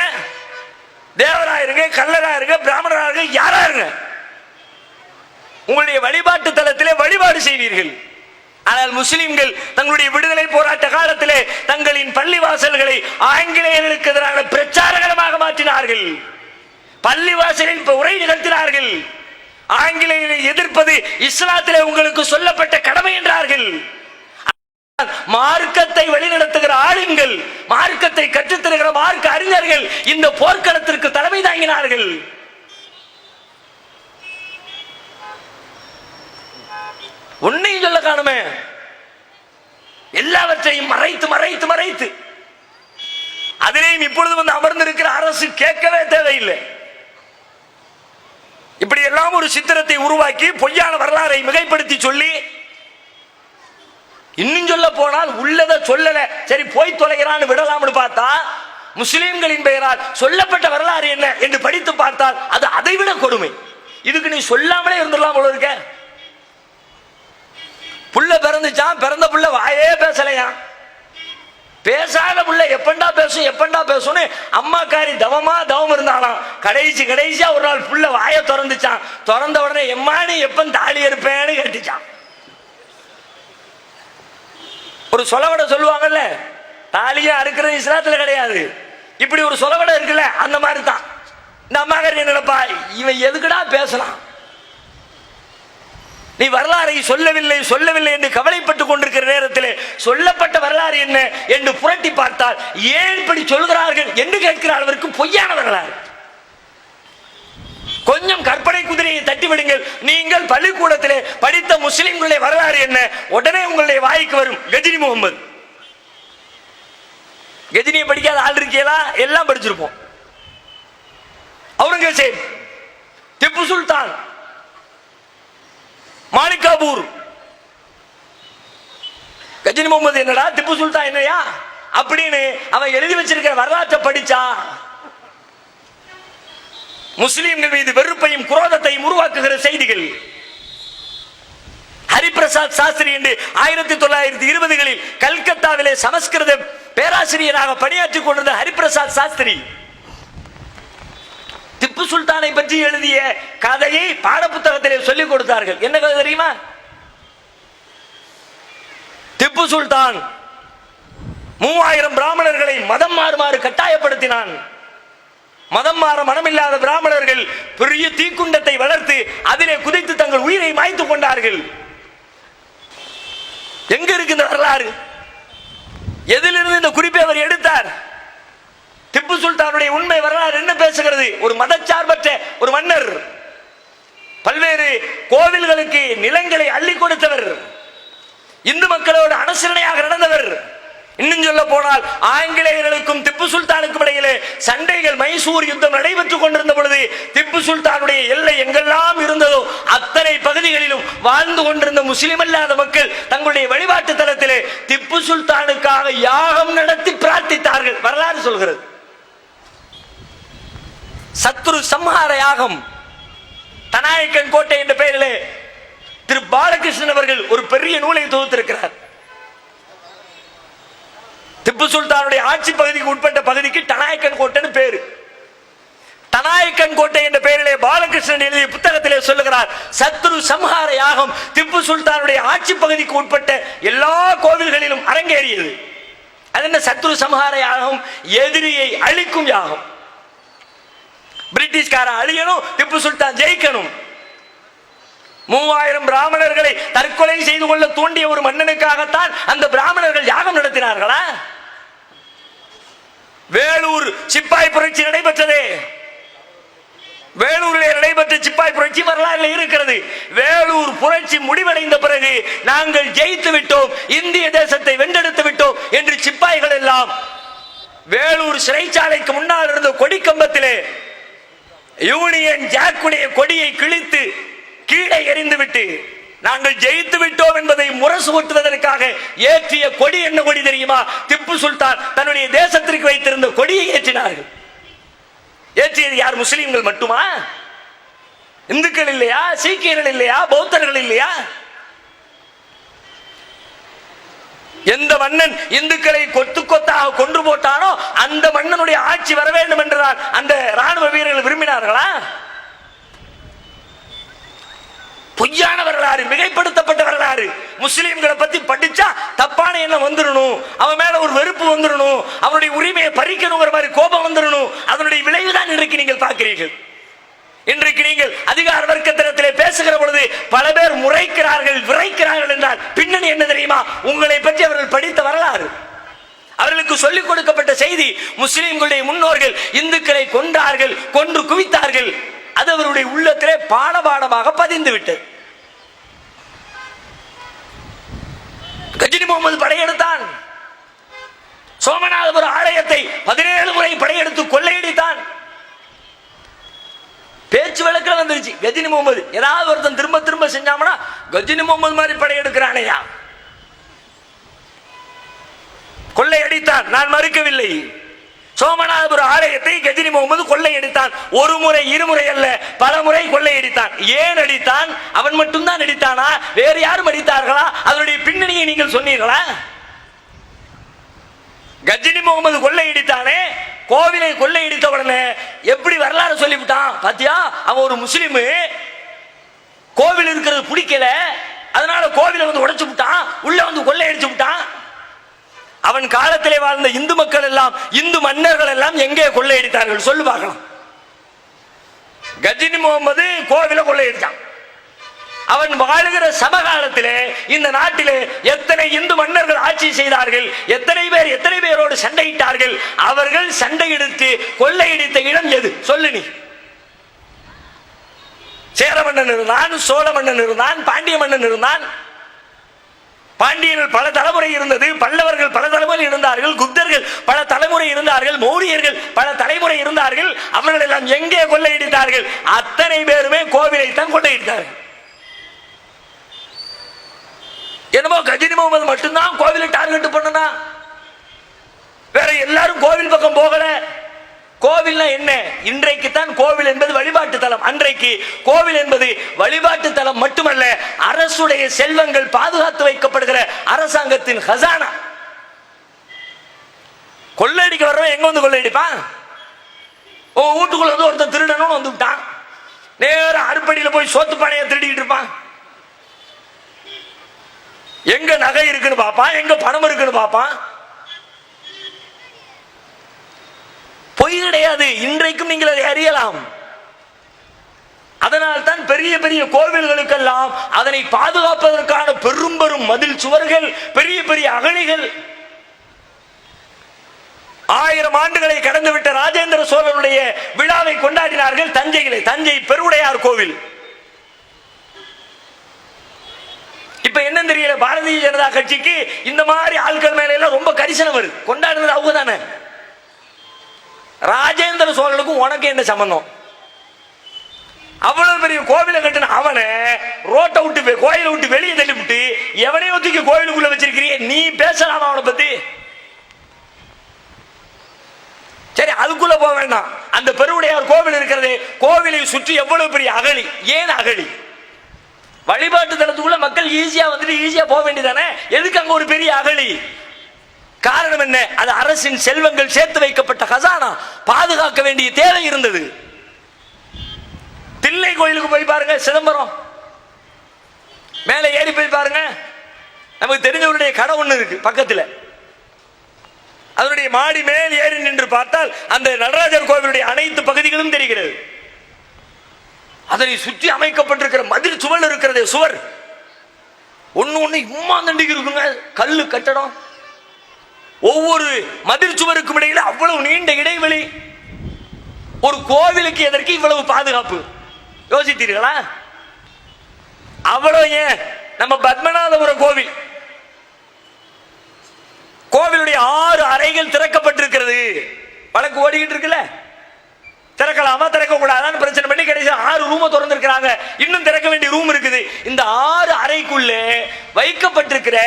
Speaker 2: தேவரா இருங்க, கல்லரா இருங்க, பிராமணரா இருங்க, யாரா இருங்க, உங்களுடைய வழிபாட்டு தலத்திலே வழிபாடு செய்வீர்கள். ஆனால் முஸ்லிம்கள் தங்களுடைய விடுதலை போராட்ட காலத்திலே தங்களின் பள்ளிவாசல்களை ஆங்கிலேயர்களுக்கு எதிரான பிரச்சாரகரமாக மாற்றினார்கள். பள்ளிவாசலில் உரை நிகழ்த்தினார்கள். ஆங்கிலேயரை எதிர்ப்பது இஸ்லாத்திலே உங்களுக்கு சொல்லப்பட்ட கடமை என்றார்கள். மார்க்கத்தை வழிநடத்துகிற ஆளுங்கள், மார்க்கத்தை கற்றுத்தருகிற மார்க்க அறிஞர்கள் இந்த போர்க்களத்திற்கு தலைமை தாங்கினார்கள். ஒன்னையும் சொல்ல காணுமே. எல்லாவற்றையும் மறைத்து மறைத்து மறைத்து அதிலேயும் இப்பொழுது வந்து அமர்ந்திருக்கிற அரசு கேட்கவே தேவையில்லை. இப்படி எல்லாம் ஒரு சித்திரத்தை உருவாக்கி பொய்யான வரலாறை மிகைப்படுத்தி சொல்லி, இன்னும் சொல்ல போனால் உள்ளதை சொல்லல, சரி போய் தொலைகிறான்னு விடலாம்னு பார்த்தா முஸ்லிம்களின் பெயரால் சொல்லப்பட்ட வரலாறு என்ன என்று படித்து பார்த்தால் அது அதைவிட கொடுமை. இதுக்கு நீ சொல்லாமலே இருந்துடலாம் போல இருக்க. புள்ள பிறந்துச்சான், பிறந்த புள்ள வாயே பேசலையா, பேசாத புள்ள எப்பண்டா பேசும் எப்பண்டா பேசும்னு அம்மாக்காரி தவம் இருந்தாலாம். கடைசியா ஒரு நாள் புள்ள வாய திறந்துச்சான். திறந்த உடனே எம்மானி எப்ப தாலி இருப்பேன்னு கேட்டுச்சான். ஒரு சொலவடை சொல்லுவாங்கல்ல, தாலியா அறுக்கிறது இஸ்லாத்துல கிடையாது. இப்படி ஒரு சொலவடை இருக்குல்ல, அந்த மாதிரி தான். இந்த அம்மாக்காரி என்ன நினைப்பா, இவன் எதுக்குடா பேசலாம், நீ வரலாறை சொல்லவில்லை சொல்லவில்லை என்று கவலைப்பட்டுக் கொண்டிருக்கிற நேரத்தில் சொல்லப்பட்ட வரலாறு என்ன என்று புரட்டி பார்த்தால் ஏன் இப்படி சொல்கிறார்கள் என்று கேட்கிற அளவிற்கு பொய்யான வரலாறு. கொஞ்சம் கற்பனை குதிரையை தட்டி விடுங்கள். நீங்கள் பள்ளிக்கூடத்திலே படித்த முஸ்லிம்களுடைய வரலாறு என்ன, உடனே உங்களுடைய வாய்க்கு வரும் கஜினி முகமது. கஜினியை படிக்காத ஆள் இருக்கீங்களா? எல்லாம் படிச்சிருப்போம். அவுரங்கசீப், திப்பு சுல்தான், மாலிகாபூர். கஜினி முகமது என்னடா, திப்பு சுல்தான் என்னையா அப்படின்னு அவன் எழுதி வச்சிருக்கிற வரலாற்றை படிச்சா முஸ்லிம்கள் மீது வெறுப்பையும் குரோதத்தையும் உருவாக்குகிற செய்திகள். ஹரிபிரசாத் சாஸ்திரி என்று 1920களில் கல்கத்தாவிலே சமஸ்கிருத பேராசிரியராக பணியாற்றிக் கொண்டிருந்த ஹரிபிரசாத் சாஸ்திரி திப்பு சுல்தானை பற்றி எழுதிய கதையை பாடப்புத்தகத்திலே சொல்லிக் கொடுத்தார்கள். என்ன கதை தெரியுமா? திப்பு சுல்தான் 3000 பிராமணர்களை மதம் மாறுமாறு கட்டாயப்படுத்தினான். மதம் மாற மனமில்லாத பிராமணர்கள் பெரிய தீக்குண்டத்தை வளர்த்து அதிலே குதித்து தங்கள் உயிரை மாய்த்துக் கொண்டார்கள். எங்க இருக்கு இந்த வரலாறு? எதிலிருந்து இந்த குறிப்பை அவர் எடுத்தார்? திப்பு சுல்தானுடைய உண்மை வரலாறு என்ன பேசுகிறது? ஒரு மதச்சார்பற்ற ஒரு மன்னர், பல்வேறு கோவில்களுக்கு நிலங்களை அள்ளி கொடுத்தவர், இந்து மக்களோடு அனுசரணையாக நடந்தவர். இன்னும் சொல்ல போனால் ஆங்கிலேயர்களுக்கும் திப்பு சுல்தானுக்கும் இடையிலே சண்டைகள், மைசூர் யுத்தம் நடைபெற்றுக் கொண்டிருந்த பொழுது திப்பு சுல்தானுடைய எல்லை எங்கெல்லாம் இருந்ததோ அத்தனை பகுதிகளிலும் வாழ்ந்து கொண்டிருந்த முஸ்லிம் அல்லாத மக்கள் தங்களுடைய வழிபாட்டு தலத்திலே திப்பு சுல்தானுக்காக யாகம் நடத்தி பிரார்த்தித்தார்கள். வரலாறு சொல்கிறது. சத்ரு சம்ஹார யாகம். தனாயக்கன் கோட்டை என்ற பெயரிலே திரு பாலகிருஷ்ணன் அவர்கள் ஒரு பெரிய நூலை தொகுத்திருக்கிறார். திப்பு சுல்தானுடைய ஆட்சி பகுதிக்கு உட்பட்ட பகுதிக்கு தனாயக்கன் கோட்டைன்னு பேரு. தனாயக்கன் கோட்டை என்ற பெயரிலே பாலகிருஷ்ணன் எழுதிய புத்தகத்திலே சொல்லுகிறார், சத்ரு சம்ஹார யாகம் திப்பு சுல்தானுடைய ஆட்சி பகுதிக்கு உட்பட்ட எல்லா கோவில்களிலும் அரங்கேறியது. அது என்ன சத்ரு சம்ஹார யாகம்? எதிரியை அழிக்கும் யாகம். பிரிட்டிஷ்கார அழியணும், திப்பு சுல்தான் ஜெயிக்கணும். 3000 பிராமணர்களை தற்கொலை செய்து கொள்ள தூண்டிய ஒரு மன்னனுக்காகத்தான் அந்த பிராமணர்கள் யாகம் நடத்தினார்களா? வேலூர் சிப்பாய் புரட்சி நடைபெற்றது. வேலூரிலே நடைபெற்ற சிப்பாய் புரட்சி வரலாறு இருக்கிறது. வேலூர் புரட்சி முடிவடைந்த பிறகு நாங்கள் ஜெயித்து விட்டோம், இந்திய தேசத்தை வென்றெடுத்து விட்டோம் என்று சிப்பாய்கள் எல்லாம் வேலூர் சிறைச்சாலைக்கு முன்னால் இருந்த கொடி கம்பத்திலே யூனியன் ஜாக்குடைய கொடியை கிழித்து கீழே எறிந்துவிட்டு நாங்கள் ஜெயித்து விட்டோம் என்பதை முரசு கொட்டுவதற்காக ஏற்றிய கொடி என்ன கொடி தெரியுமா? திப்பு சுல்தான் தன்னுடைய தேசத்திற்கு வைத்திருந்த கொடியை ஏற்றினார்கள். ஏற்றியது யார்? முஸ்லிம்கள் மட்டுமா? இந்துக்கள் இல்லையா? சீக்கியர்கள் இல்லையா? பௌத்தர்கள் இல்லையா? எந்த மன்னன் இந்துக்களை கொத்து கொத்தாக கொன்று போட்டானோ அந்த மன்னனுடைய ஆட்சி வர வேண்டும் என்றுதான் அந்த ராணுவ வீரர்கள் விரும்பினார்களா? பொய்யான வரலாறு, மிகைப்படுத்தப்பட்ட வரலாறு. முஸ்லிம்களை பத்தி படிச்சா தப்பான எண்ணம் வந்துடணும், அவன் மேல ஒரு வெறுப்பு வந்துடணும், அவனுடைய உரிமையை பறிக்கணுங்கிற மாதிரி கோபம் வந்துடணும். அதனுடைய விளைவுதான் இன்றைக்கு நீங்கள் பார்க்கிறீர்கள். இன்றைக்கு நீங்கள் அதிகார வர்க்கத்திலே பேசுகிற பொழுது பல பேர் முறைக்கிறார்கள், விரைக்கிறார்கள் என்றால் பின்னணி என்ன தெரியுமா? உங்களை பற்றி அவர்கள் படித்த வரலாறு, அவர்களுக்கு சொல்லிக் கொடுக்கப்பட்ட செய்தி. முஸ்லிம்களுடைய முன்னோர்கள் இந்துக்களை கொன்றார்கள், கொன்று குவித்தார்கள். அது அவருடைய உள்ளத்திலே பாடமாக பதிந்து விட்டது. கஜினி முகமது படையெடுத்தான். சோமநாதபுரம் ஆலயத்தை 17 முறை படையெடுத்து கொள்ளையடித்தான். பேச்சு வழக்கில் வந்துருச்சு. கஜினி முகமது ஏதாவது ஒருத்தன் திரும்ப திரும்ப செஞ்சாமனா கஜினி முகமது மாதிரி படையெடுக்கிறானையா. கொள்ளையடித்தான், நான் மறுக்கவில்லை. சோமநாதபுரம் ஆலயத்தை கஜினி முகமது கொள்ளையடித்தான். ஒரு முறை இருமுறை அல்ல, பல முறை கொள்ளையடித்தான். ஏன் அடித்தான்? அவன் மட்டும்தான் அடித்தானா? வேறு யாரும் அடித்தார்களா? அதனுடைய பின்னணியை நீங்கள் சொன்னீர்களா? கஜினி முகமது கொள்ளையடித்தானே, கோவிலை கொள்ளையடித்த உடனே எப்படி வரலாறு சொல்லிவிட்டான் பாத்தியா? அவன் ஒரு முஸ்லிம், கோவில் இருக்கிறது பிடிக்கல, அதனால கோவிலை வந்து உடைச்சு விட்டான், உள்ள வந்து கொள்ளையடிச்சு விட்டான். அவன் காலத்திலே வாழ்ந்த இந்து மக்கள் எல்லாம், இந்து மன்னர்கள் எல்லாம் எங்கே கொள்ளையடித்தார்கள் சொல்லு பார்க்கலாம். கஜினி முகமது கோவிலை கொள்ளையடித்தான். அவன் வாழுகிற சமகாலத்திலே இந்த நாட்டிலே எத்தனை இந்து மன்னர்கள் ஆட்சி செய்தார்கள், எத்தனை பேரோடு சண்டையிட்டார்கள். அவர்கள் சண்டையிடுத்து கொள்ளையடித்த இடம் எது சொல்லு நீ? சேர மன்னன் இருந்தான், சோழ மன்னன் இருந்தான், பாண்டிய மன்னன் இருந்தான். பாண்டியர்கள் பல தலைமுறை இருந்தது, பல்லவர்கள் பல தலைமுறை இருந்தார்கள், குப்தர்கள் பல தலைமுறை இருந்தார்கள், மௌரியர்கள் பல தலைமுறை இருந்தார்கள். அவர்கள் எல்லாம் எங்கே கொள்ளையடித்தார்கள்? அத்தனை பேருமே கோவிலை தான் கொள்ளையடித்தார்கள். என்னமோ கஜினி முகமது மட்டும்தான் கோவிலை டார்கெட் பண்ணனா, வேற எல்லாரும் கோவில் பக்கம் போகல. கோவில்னா என்ன? இன்றைக்கு தான் கோவில் என்பது வழிபாட்டு தலம். அன்றைக்கு கோவில் என்பது வழிபாட்டு தலம் மட்டுமல்ல, அரசுடைய செல்வங்கள் பாதுகாத்து வைக்கப்படுகிற அரசாங்கத்தின் ஹசானா. கொள்ளையடிக்க வர்றவன் எங்க வந்து கொள்ளையடிப்பான்? வீட்டுக்குள்ள வந்து ஒருத்தன் திருடணும்னு வந்து விட்டான், நேர அறுப்படியில போய் சோத்து பானையை திருடிக்கிட்டு இருப்பான். எங்க நகை இருக்குன்னு பாப்பான், எங்க பணம் இருக்குன்னு பாப்பான். பொய் கிடையாது. இன்றைக்கும் நீங்கள் அதை அறியலாம். அதனால் தான் பெரிய பெரிய கோவில்களுக்கெல்லாம் அதனை பாதுகாப்பதற்கான பெரும் பெரும் மதில் சுவர்கள், பெரிய பெரிய அகழிகள். 1000 ஆண்டுகளை கடந்துவிட்ட ராஜேந்திர சோழனுடைய விழாவை கொண்டாடினார்கள் தஞ்சையிலே. தஞ்சை பெருவுடையார் கோவில். இப்ப என்ன தெரியல, பாரதிய ஜனதா கட்சிக்கு இந்த மாதிரி ஆட்கள் மேல எல்லாம் ரொம்ப கரிசனம் வருது. கொண்டாடுறது அவங்க தானே. ராஜேந்திர சோழனுக்கும் உனக்கு என்ன சம்பந்தம்? அவ்வளவு பெரிய கோவிலை கட்டின அவனை ரோட்டை விட்டு கோயிலை விட்டு வெளியே தள்ளி விட்டு எவனையோ தூக்கி கோயிலுக்குள்ள வச்சிருக்கிறீங்க. நீ பேசலாமா அவனை பத்தி? சரி, அதுக்குள்ள போக வேண்டாம். அந்த பெருவுடையார் கோவில் இருக்கிறது, கோவிலை சுற்றி எவ்வளவு பெரிய அகழி. ஏன் அகழி? வழிபாட்டு தலத்துக்குள்ள மக்கள் ஈஸியா வந்துட்டு ஈஸியா போக வேண்டியதானே. எதுக்கு அங்க ஒரு பெரிய அகழி? காரணம் என்ன? அது அரசின் செல்வங்கள் சேர்த்து வைக்கப்பட்ட ஹசானா, பாதுகாக்க வேண்டிய தேவை இருந்தது. தில்லை கோயிலுக்கு போய் பாருங்க, சிதம்பரம் மேல ஏறி போய் பாருங்க. நமக்கு தெரிஞ்சவருடைய கடை ஒண்ணு இருக்கு பக்கத்துல. அதனுடைய மாடி மேல் ஏறி நின்று பார்த்தால் அந்த நடராஜர் கோவிலுடைய அனைத்து பகுதிகளும் தெரிகிறது. அதனை சுற்றி அமைக்கப்பட்டிருக்கிற மதில் சுவர் இருக்கிறது. சுவர் ஒண்ணு இம்மா தண்டிக்கு இருக்குங்க, கல்லு கட்டடம். ஒவ்வொரு மதில் சுவருக்கும் இடையில அவ்வளவு நீண்ட இடைவெளி. ஒரு கோவிலுக்கு எதற்கு இவ்வளவு பாதுகாப்பு? யோசித்தீர்களா? அவ்வளவு ஏன் நம்ம பத்மநாபபுரம் கோவில், கோவிலுடைய 6 அறைகள் திறக்கப்பட்டிருக்கிறது. வழக்கு ஓடிக்கிட்டு இருக்குல்ல, திறக்கலாமா திறக்க கூடாதான்னு பிரச்சனை பண்ணி கடைசி 6 ரூம் திறந்திருக்கிறாங்க. இன்னும் திறக்க வேண்டிய ரூம் இருக்குது. இந்த 6 அறைக்குள்ளே வைக்கப்பட்டிருக்கிற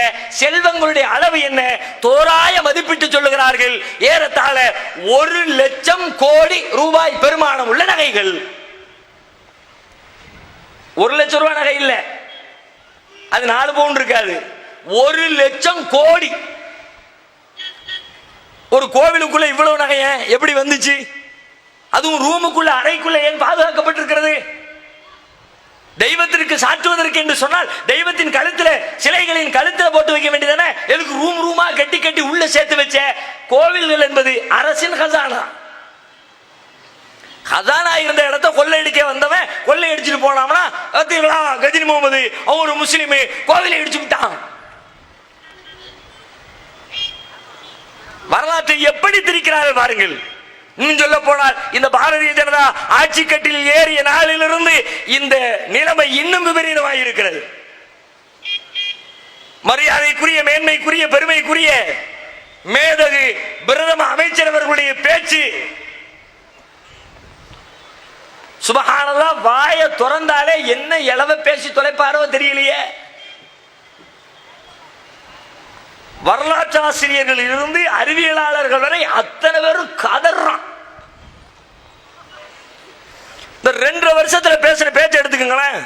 Speaker 2: செல்வங்களுடைய அளவு என்ன? தோராய மதிப்பிட்டு சொல்லுகிறார்கள், ஏறத்தாழ 1,00,000 கோடி ரூபாய் பெருமானம் உள்ள நகைகள். 1,00,000 ரூபாய் நகை இல்ல, அது 4 பவுன் இருக்காது. 1,00,000 கோடி. ஒரு கோவிலுக்குள்ள இவ்வளவு நகை எப்படி வந்துச்சு? அதுவும் ரூமுக்குள்ள அறைக்குள்ள ஏன் பாதுகாக்கப்பட்டிருக்கிறது? தெய்வத்திற்கு சாற்றுவதற்கு என்று சொன்னால் தெய்வத்தின் கழுத்துல, சிலைகளின் கழுத்துல போட்டு வைக்க வேண்டியதானே. எதுக்கு ரூம் ரூமா கட்டி கட்டி உள்ள சேர்த்து வச்ச? கோவில்கள் என்பது அரசின் ஹசானா. ஹசானா இருந்த இடத்த கொள்ளையடிக்க வந்தவன் கொள்ளையடிச்சுட்டு போனாம்னா, கஜினி முகமது அவன் ஒரு முஸ்லிம் கோவிலை இடிச்சு விட்டான். வரலாற்றை எப்படி திரிக்கிறார்கள் பாருங்கள். இன்னும் சொல்ல போனால் இந்த பாரதிய ஜனதா ஆட்சி கட்டில் ஏறிய நாளிலிருந்து இந்த நிலைமை இன்னும் விபரீதமாக இருக்கிறது. மரியாதைக்குரிய, மேன்மைக்குரிய, பெருமைக்குரிய மேதகு பிரதம அமைச்சர் அவர்களுடைய பேச்சு சுபஹானல்லாஹ், வாயை திறந்தாலே என்ன இளவ பேசி தொலைப்பாரோ தெரியலையே. வரலாற்று ஆசிரியர்கள் இருந்து அறிவியலாளர்கள் வரை அத்தனை பேரும் கதறான். இந்த 2 வருஷத்துல பேசுற பேச்சு எடுத்துக்கங்களேன்.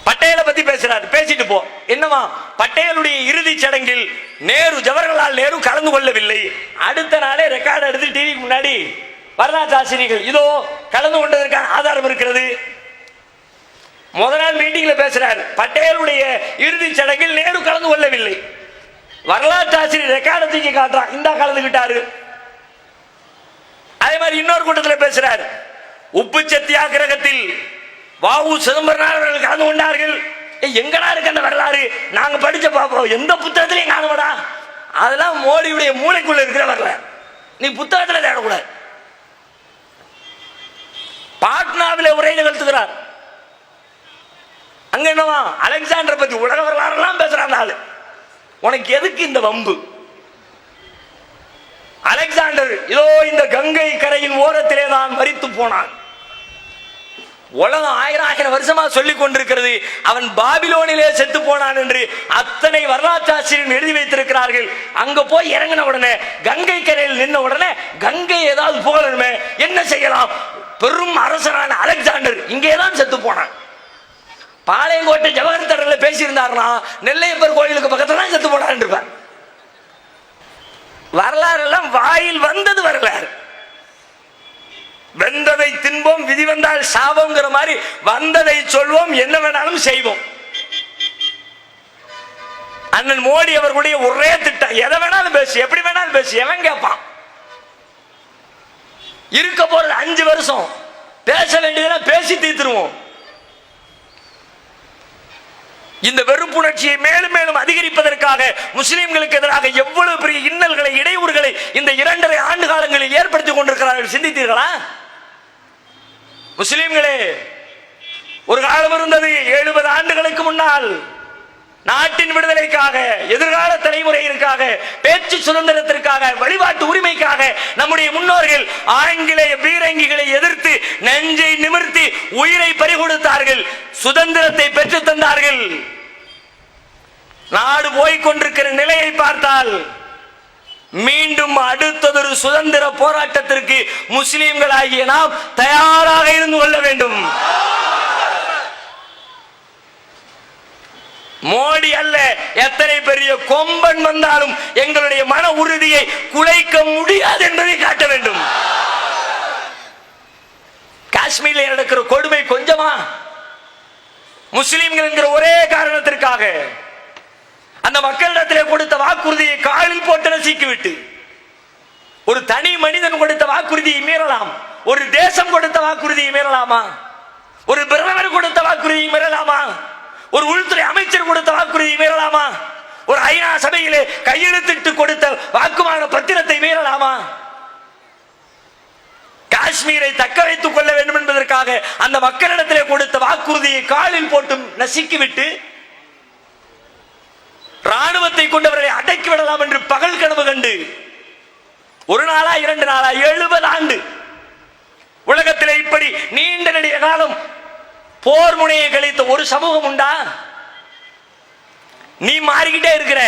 Speaker 2: பட்டேலை பத்தி பேசுறாரு, பேசிட்டு போ. என்னவா, பட்டேலுடைய இறுதி சடங்கில் நேரு, ஜவஹர்லால் நேரு கலந்து கொள்ளவில்லை. அடுத்த நாளே ரெக்கார்டு எடுத்து டிவிக்கு முன்னாடி வரலாற்று ஆசிரியர்கள் இதோ கலந்து கொண்டதற்கான ஆதாரம் இருக்கிறது. முதல் நாள் மீட்டிங்ல பேசுறாரு, பட்டேலுடைய இறுதி சடங்கில் நேரு கலந்து கொள்ளவில்லை. வரலாற்று ஆசிரியர் ரெக்கார்டு தூக்கி காட்டுறான், இந்த கலந்துகிட்டாரு. அதே மாதிரி இன்னொரு கூட்டத்தில் பேசுறாரு, உப்பு சத்தியாகிரகத்தில் வாவு சிதம்பரனார் அவர்கள் கலந்து கொண்டார்கள். எங்கடா இருக்கு அந்த வரலாறு? நாங்க படிச்ச பாப்போம், எந்த புத்தகத்திலையும் காணப்படா. அதெல்லாம் மோடியுடைய மூளைக்குள்ள இருக்கிற வரலாறு, நீ புத்தகத்துல தேடக்கூடாது. பாட்னாவில் உரை நிகழ்த்துகிறார். அங்க என்னவா, அலெக்சாண்டர் பத்தி உலக வரலாறு எல்லாம் பேசுறான் ஆளு. உனக்கு எதுக்கு இந்த வம்பு? அலெக்சாண்டர் இதோ இந்த கங்கை கரையின் ஓரத்திலே தான் மரித்து போனான். உலகம் 1000 வருஷமா சொல்லிக் கொண்டிருக்கிறது அவன் பாபிலோனிலே செத்து போனான் என்று. அத்தனை வரலாற்று ஆசிரியர்கள் எழுதி வைத்திருக்கிறார்கள். அங்க போய் இறங்கின உடனே, கங்கை கரையில் நின்ன உடனே, கங்கை ஏதாவது புகழணுமே, என்ன செய்யலாம்? பெரும் அரசனான அலெக்சாண்டர் இங்கேதான் செத்து போனான். பாளையங்கோட்டை ஜவஹர் தடல பேசியிருந்தாருன்னா நெல்லையப்பர் கோயிலுக்கு பக்கத்துல தான் செத்து போனான் இருப்பார். வரலாறு எல்லாம் வாயில் வந்தது வரலாறு. வெந்ததை தின்போம், விதி வந்தால் சாபம்ங்கிற மாதிரி வந்ததை சொல்வோம், என்ன வேணாலும் செய்வோம். அண்ணன் மோடி அவர்களுடைய ஒரே திட்டம், எதை வேணாலும் பேசு, எப்படி வேணாலும் பேசு, எவன் கேட்பான்? இருக்க போறது 5 வருஷம், பேச வேண்டியதெல்லாம் பேசி தீர்த்துருவோம். இந்த வெறுப்புணர்ச்சியை மேலும் மேலும் அதிகரிப்பதற்காக முஸ்லிம்களுக்கு எதிராக எவ்வளவு பெரிய இன்னல்களை, இடையூறுகளை இந்த 2.5 ஆண்டு காலங்களில் ஏற்படுத்திக் கொண்டிருக்கிறார்கள். சிந்தித்தீர்களா? முஸ்லிம்களே, ஒரு காலம் இருந்தது 70 ஆண்டுகளுக்கு முன்னால், நாட்டின் விடுதலைக்காக, எதிர்கால தலைமுறையிற்காக, பேச்சு சுதந்திரத்திற்காக, வழிபாட்டு உரிமைக்காக நம்முடைய முன்னோர்கள் ஆங்கிலேய பீரங்கிகளை எதிர்த்து நெஞ்சை நிமிர்த்தி உயிரை பறிகொடுத்தார்கள், சுதந்திரத்தை பெற்று தந்தார்கள். நாடு போய்கொண்டிருக்கிற நிலையை பார்த்தால் மீண்டும் அடுத்ததொரு சுதந்திர போராட்டத்திற்கு முஸ்லிம்கள் ஆகிய நாம் தயாராக இருந்து கொள்ள வேண்டும். மோடி அல்ல, எத்தனை பெரிய கொம்பன் வந்தாலும் எங்களுடைய மன உறுதியை குலைக்க முடியாது என்பதை காட்ட வேண்டும். காஷ்மீரில் நடக்கிற கொடுமை கொஞ்சமா? முஸ்லிம்கள் என்கிற ஒரே காரணத்திற்காக அந்த மக்களிடத்தில் கொடுத்த வாக்குறுதியை காலில் போட்டு நசுக்கிவிட்டு, ஒரு தனி மனிதன் கொடுத்த வாக்குறுதியை மீறலாம், ஒரு தேசம் கொடுத்த வாக்குறுதியை மீறலாமா? ஒரு பிரதமர் கொடுத்த வாக்குறுதியை மீறலாமா? ஒரு உள்துறை அமைச்சர் கொடுத்த வாக்குறுதியை மீறலாமா? ஒரு ஐநா சபையிலே கையெழுத்திட்டு கொடுத்த வாக்குமான பத்திரத்தை மீறலாமா? காஷ்மீரை தக்க வைத்துக் கொள்ள வேண்டும் என்பதற்காக அந்த மக்களிடத்திலே கொடுத்த வாக்குறுதியை காலில் போட்டு நசுக்கிவிட்டு, ராணுவத்தை கொண்டவர்களை அடக்கி விடலாம் என்று பகல் கனவு கண்டு, ஒரு நாளா 2 நாளா 70 ஆண்டு உலகத்திலே இப்படி நீண்ட நெடிய காலம் போர் முனையை கழித்த ஒரு சமூகம் உண்டா? நீ மாறிக்கிட்டே இருக்கிற.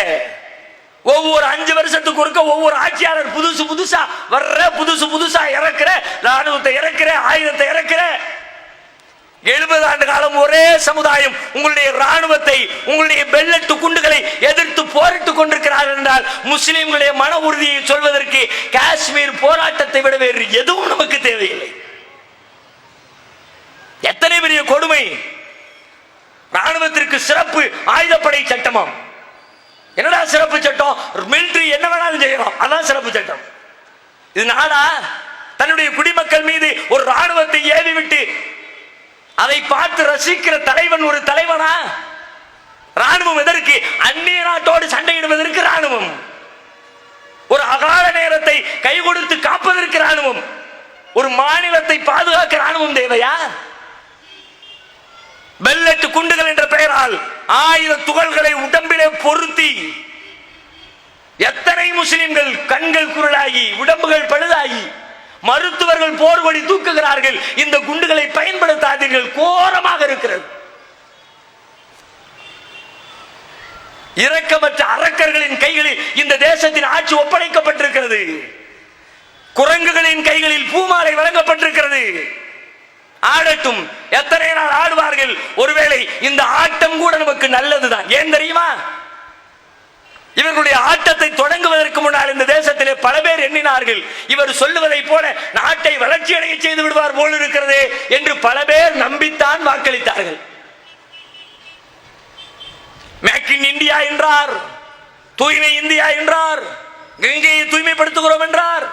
Speaker 2: ஒவ்வொரு 5 வருஷத்துக்கு ஒருக்க ஒவ்வொரு ஆட்சியாளர் புதுசா வர்ற, புதுசா இறக்குற, ராணுவத்தை இறக்குற, ஆயுதத்தை இறக்குற. 70 ஆண்டு காலம் ஒரே சமுதாயம் உங்களுடைய ராணுவத்தை, உங்களுடைய பெல்லட்டு குண்டுகளை எதிர்த்து போரிட்டுக் கொண்டிருக்கிறார்கள் என்றால், முஸ்லிம்களுடைய மன உறுதியை சொல்வதற்கு காஷ்மீர் போராட்டத்தை விட வேறு எதுவும் நமக்கு தேவையில்லை. எத்தனை பெரிய கொடுமை! ராணுவத்திற்கு சிறப்பு ஆயுதப்படை சட்டமாம். என்னடா சிறப்பு சட்டம்? மிலிட்டரி என்ன வேணாலும் செய்யலாம், அதான் சிறப்பு சட்டம். இது நாடா? தன்னுடைய குடிமக்கள் மீது ஒரு ராணுவத்தை ஏவி விட்டு அதை பார்த்து ரசிக்கிற தலைவன் ஒரு தலைவனா? ராணுவம் எதற்கு? அந்நிய நாட்டோடு சண்டையிடுவதற்கு ராணுவம். ஒரு அகால நேரத்தை கை கொடுத்து காப்பதற்கு ராணுவம். ஒரு மாநிலத்தை பாதுகாக்க ராணுவம் தேவையா? பெல்லட் குண்டுகள் என்ற பெயரால் 1000 துகள்களை உடம்பிலே பொருத்தி எத்தனை முஸ்லிம்கள் கண்கள் குருடாகி உடம்புகள் பழுதாகி மருத்துவர்கள் போர்வடி தூக்குகிறார்கள். இந்த குண்டுகளை பயன்படுத்தாதீர்கள், கோரமாக இருக்கிறது. இரக்கமற்ற அரக்கர்களின் கைகளில் இந்த தேசத்தின் ஆட்சி ஒப்படைக்கப்பட்டிருக்கிறது. குரங்குகளின் கைகளில் பூமாலை வழங்கப்பட்டிருக்கிறது. ஆடட்டும், எத்தனை நாள் ஆடுவார்கள்? ஒருவேளை இந்த ஆட்டம் கூட நமக்கு நல்லதுதான். ஏன் தெரியுமா? இவர்களுடைய ஆட்டத்தை தொடங்குவதற்கு முன்னால் இந்த தேசத்திலே பல பேர் எண்ணினார்கள், இவர் சொல்லுவதை போல நாட்டை வளர்ச்சி அடைய செய்து விடுவார் போல் இருக்கிறது என்று பல பேர் நம்பித்தான் வாக்களித்தார்கள். மேக் இன் இந்தியா என்றார், தூய்மை இந்தியா என்றார், கங்கையை தூய்மைப்படுத்துகிறோம் என்றார்.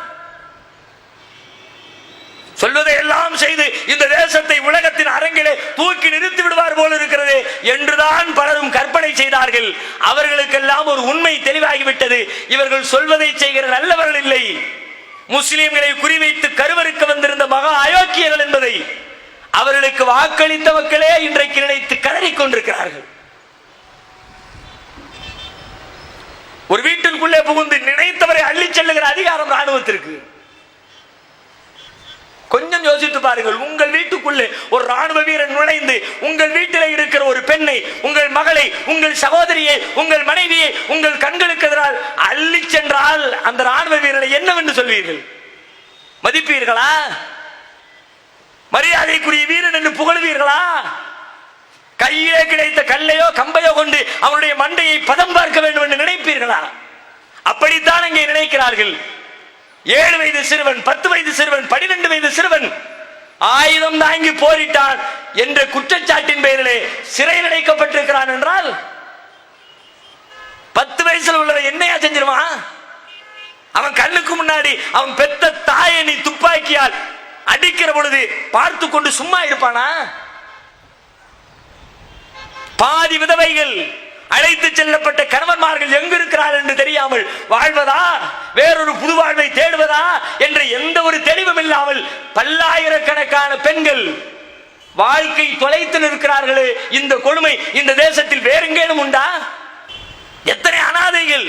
Speaker 2: சொல்வதை எல்லாம் செய்து இந்த தேசத்தை உலகத்தின் அரங்கிலே தூக்கி நிறுத்தி விடுவார் போல் இருக்கிறது என்றுதான் பலரும் கற்பனை செய்தார்கள். அவர்களுக்கெல்லாம் ஒரு உண்மை தெளிவாகிவிட்டது. இவர்கள் சொல்வதை செய்கிற நல்லவர்கள் இல்லை, முஸ்லிம்களை குறிவைத்து கருவறுக்க வந்திருந்த மகா அயோக்கியர்கள் என்பதை அவர்களுக்கு வாக்களித்த மக்களே இன்றைக்கு நினைத்து கதறிக் கொண்டிருக்கிறார்கள். ஒரு வீட்டிற்குள்ளே புகுந்து நினைத்தவரை அள்ளி செல்லுகிற அதிகாரம் ராணுவத்திற்கு. கொஞ்சம் யோசித்து பாருங்கள், உங்கள் வீட்டுக்குள்ளே ஒரு ராணுவ வீரன் நுழைந்து உங்கள் வீட்டில் இருக்கிற ஒரு பெண்ணை, உங்கள் மகளை, உங்கள் சகோதரியை, உங்கள் மனைவியை உங்கள் கண்களுக்கு எதிரால் அள்ளி சென்றால் அந்த ராணுவ வீரனை என்னவென்று சொல்வீர்கள்? மதிப்பீர்களா? மரியாதைக்குரிய வீரன் என்று புகழ்வீர்களா? கையிலே கிடைத்த கல்லையோ கம்பையோ கொண்டு அவனுடைய மண்டையை பதம் பார்க்க வேண்டும் என்று நினைப்பீர்களா? அப்படித்தான் அங்கே நினைக்கிறார்கள். 7 வயது சிறுவன், 10 வயது சிறுவன், 12 வயது சிறுவன் ஆயுதம் தாங்கி போரிட்டான் என்ற குற்றச்சாட்டின் பெயரிலே சிறையில் அடைக்கப்பட்டிருக்கிறான் என்றால் 10 வயசுல உள்ளவன் என்னையா செஞ்சிருவான்? அவன் கண்ணுக்கு முன்னாடி அவன் பெத்த தாயை நீ துப்பாக்கியால் அடிக்கிற பொழுது பார்த்து கொண்டு சும்மா இருப்பானா? பாதி விதவைகள், அழைத்து செல்லப்பட்ட கணவன்மார்கள் எங்கு இருக்கிறார் என்று தெரியாமல் வாழ்வதா, வேறொரு புது வாழ்வை தேடுவதா என்ற எந்த ஒரு தெளிவும் இல்லாமல் பல்லாயிரக்கணக்கான பெண்கள் வாழ்க்கை தொலைத்து நிற்கிறார்களே. இந்த கொடுமை இந்த தேசத்தில் வேறெங்கேனும் உண்டா? எத்தனை அனாதைகள்,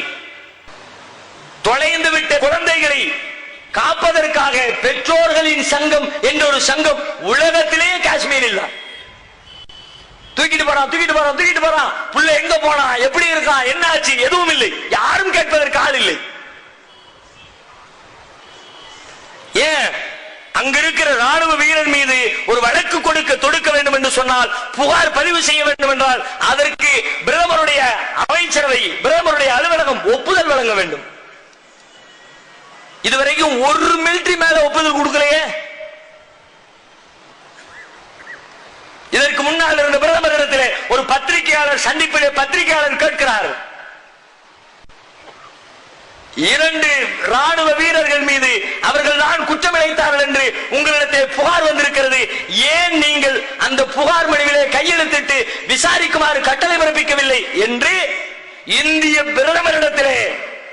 Speaker 2: தொலைந்து விட்ட குழந்தைகளை காப்பதற்காக பெற்றோர்களின் சங்கம் என்ற ஒரு சங்கம் உலகத்திலேயே காஷ்மீரில் தான். தூக்கிட்டு போறான், புள்ள எங்க போனா, எப்படி இருக்கான், என்ன ஆச்சு, எதுவும் இல்லை. யாரும் கேட்பதற்கு ஆள் இல்லை. ஏன்? அங்க இருக்கிற ராணுவ வீரன் மீது ஒரு வழக்கு தொடுக்க வேண்டும் என்று சொன்னால், புகார் பதிவு செய்ய வேண்டும் என்றால் அதற்கு பிரதமருடைய அமைச்சரவை, பிரதமருடைய அலுவலகம் ஒப்புதல் வழங்க வேண்டும். இதுவரைக்கும் ஒரு மிலிட்டரி மேல ஒப்புதல் கொடுக்கலையே. இதற்கு முன்னால் இருந்த பிரதமரிடத்திலே ஒரு பத்திரிகையாளர் சந்திப்பிலே பத்திரிகையாளர் கேட்கிறார், 2 ராணுவ வீரர்கள் மீது அவர்கள் தான் குற்றம் இழைத்தார்கள் என்று உங்களிடத்தில் புகார் வந்திருக்கிறது, ஏன் நீங்கள் அந்த புகார் மனுவிலே கையெழுத்திட்டு விசாரிக்குமாறு கட்டளை பிறப்பிக்கவில்லை என்று இந்திய பிரதமரிடத்திலே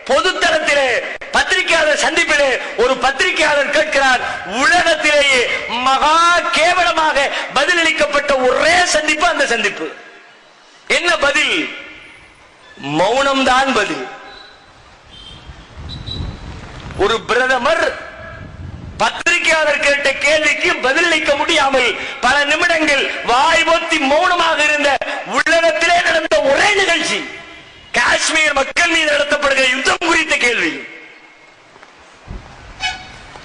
Speaker 2: பொதுத்தளத்திலே பத்திரிகையாளர் சந்திப்பிலே ஒரு பத்திரிகையாளர் கேட்கிறார். உலகத்திலேயே மகா கேவலமாக பதிலளிக்கப்பட்ட ஒரே சந்திப்பு அந்த சந்திப்பு. என்ன பதில்? மௌனம்தான் பதில். ஒரு பிரதமர் பத்திரிகையாளர் கேட்ட கேள்விக்கு பதிலளிக்க முடியாமல் பல நிமிடங்கள் வாய் பொத்தி மௌனமாக இருந்த உலகத்திலே நடந்த ஒரே நிகழ்ச்சி காஷ்மீர் மக்கள் மீது நடத்தப்படுகிற யுத்தம் குறித்த கேள்வி.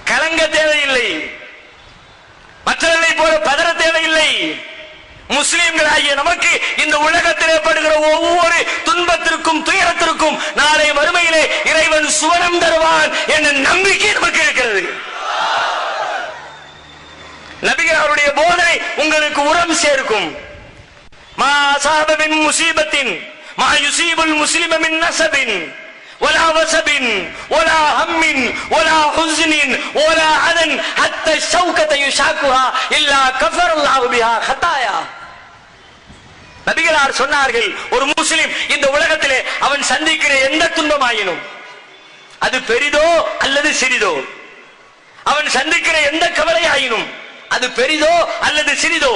Speaker 2: கலங்க தேவையில்லை, மற்றவர்களை போல பதற தேவையில்லை. முஸ்லிம்களாகிய நமக்கு இந்த உலகத்தில் ஏற்படுகிற ஒவ்வொரு துன்பத்திற்கும் துயரத்திற்கும் நாளை மறுமையிலே இறைவன் சுவனம் தருவான் என்ற நம்பிக்கை நமக்கு இருக்கிறது. நபிகள் அவருடைய போதனை உங்களுக்கு உரம் சேர்க்கும். மா அஸாப மின் முஸீபத்தின் மா யுஸீபுல் முஸ்லிம மின் நஸபின் வலா வஸபின் வலா ஹம்மின் வலா ஹுஸ்னின் வலா அதன் ஹத்தா ஷௌகத யுஷாக்குஹா இல்லா கஃபரல்லாஹு பிஹா ஹதாயா. நபிகளார் சொன்னார்கள், ஒரு முஸ்லிம் இந்த உலகத்திலே அவன் சந்திக்கிற எந்த துன்பமாயினும் அது பெரிதோ அல்லது சிறிதோ, அவன் சந்திக்கிற எந்த கவலையாயினும் அது பெரிதோ அல்லது சிறிதோ,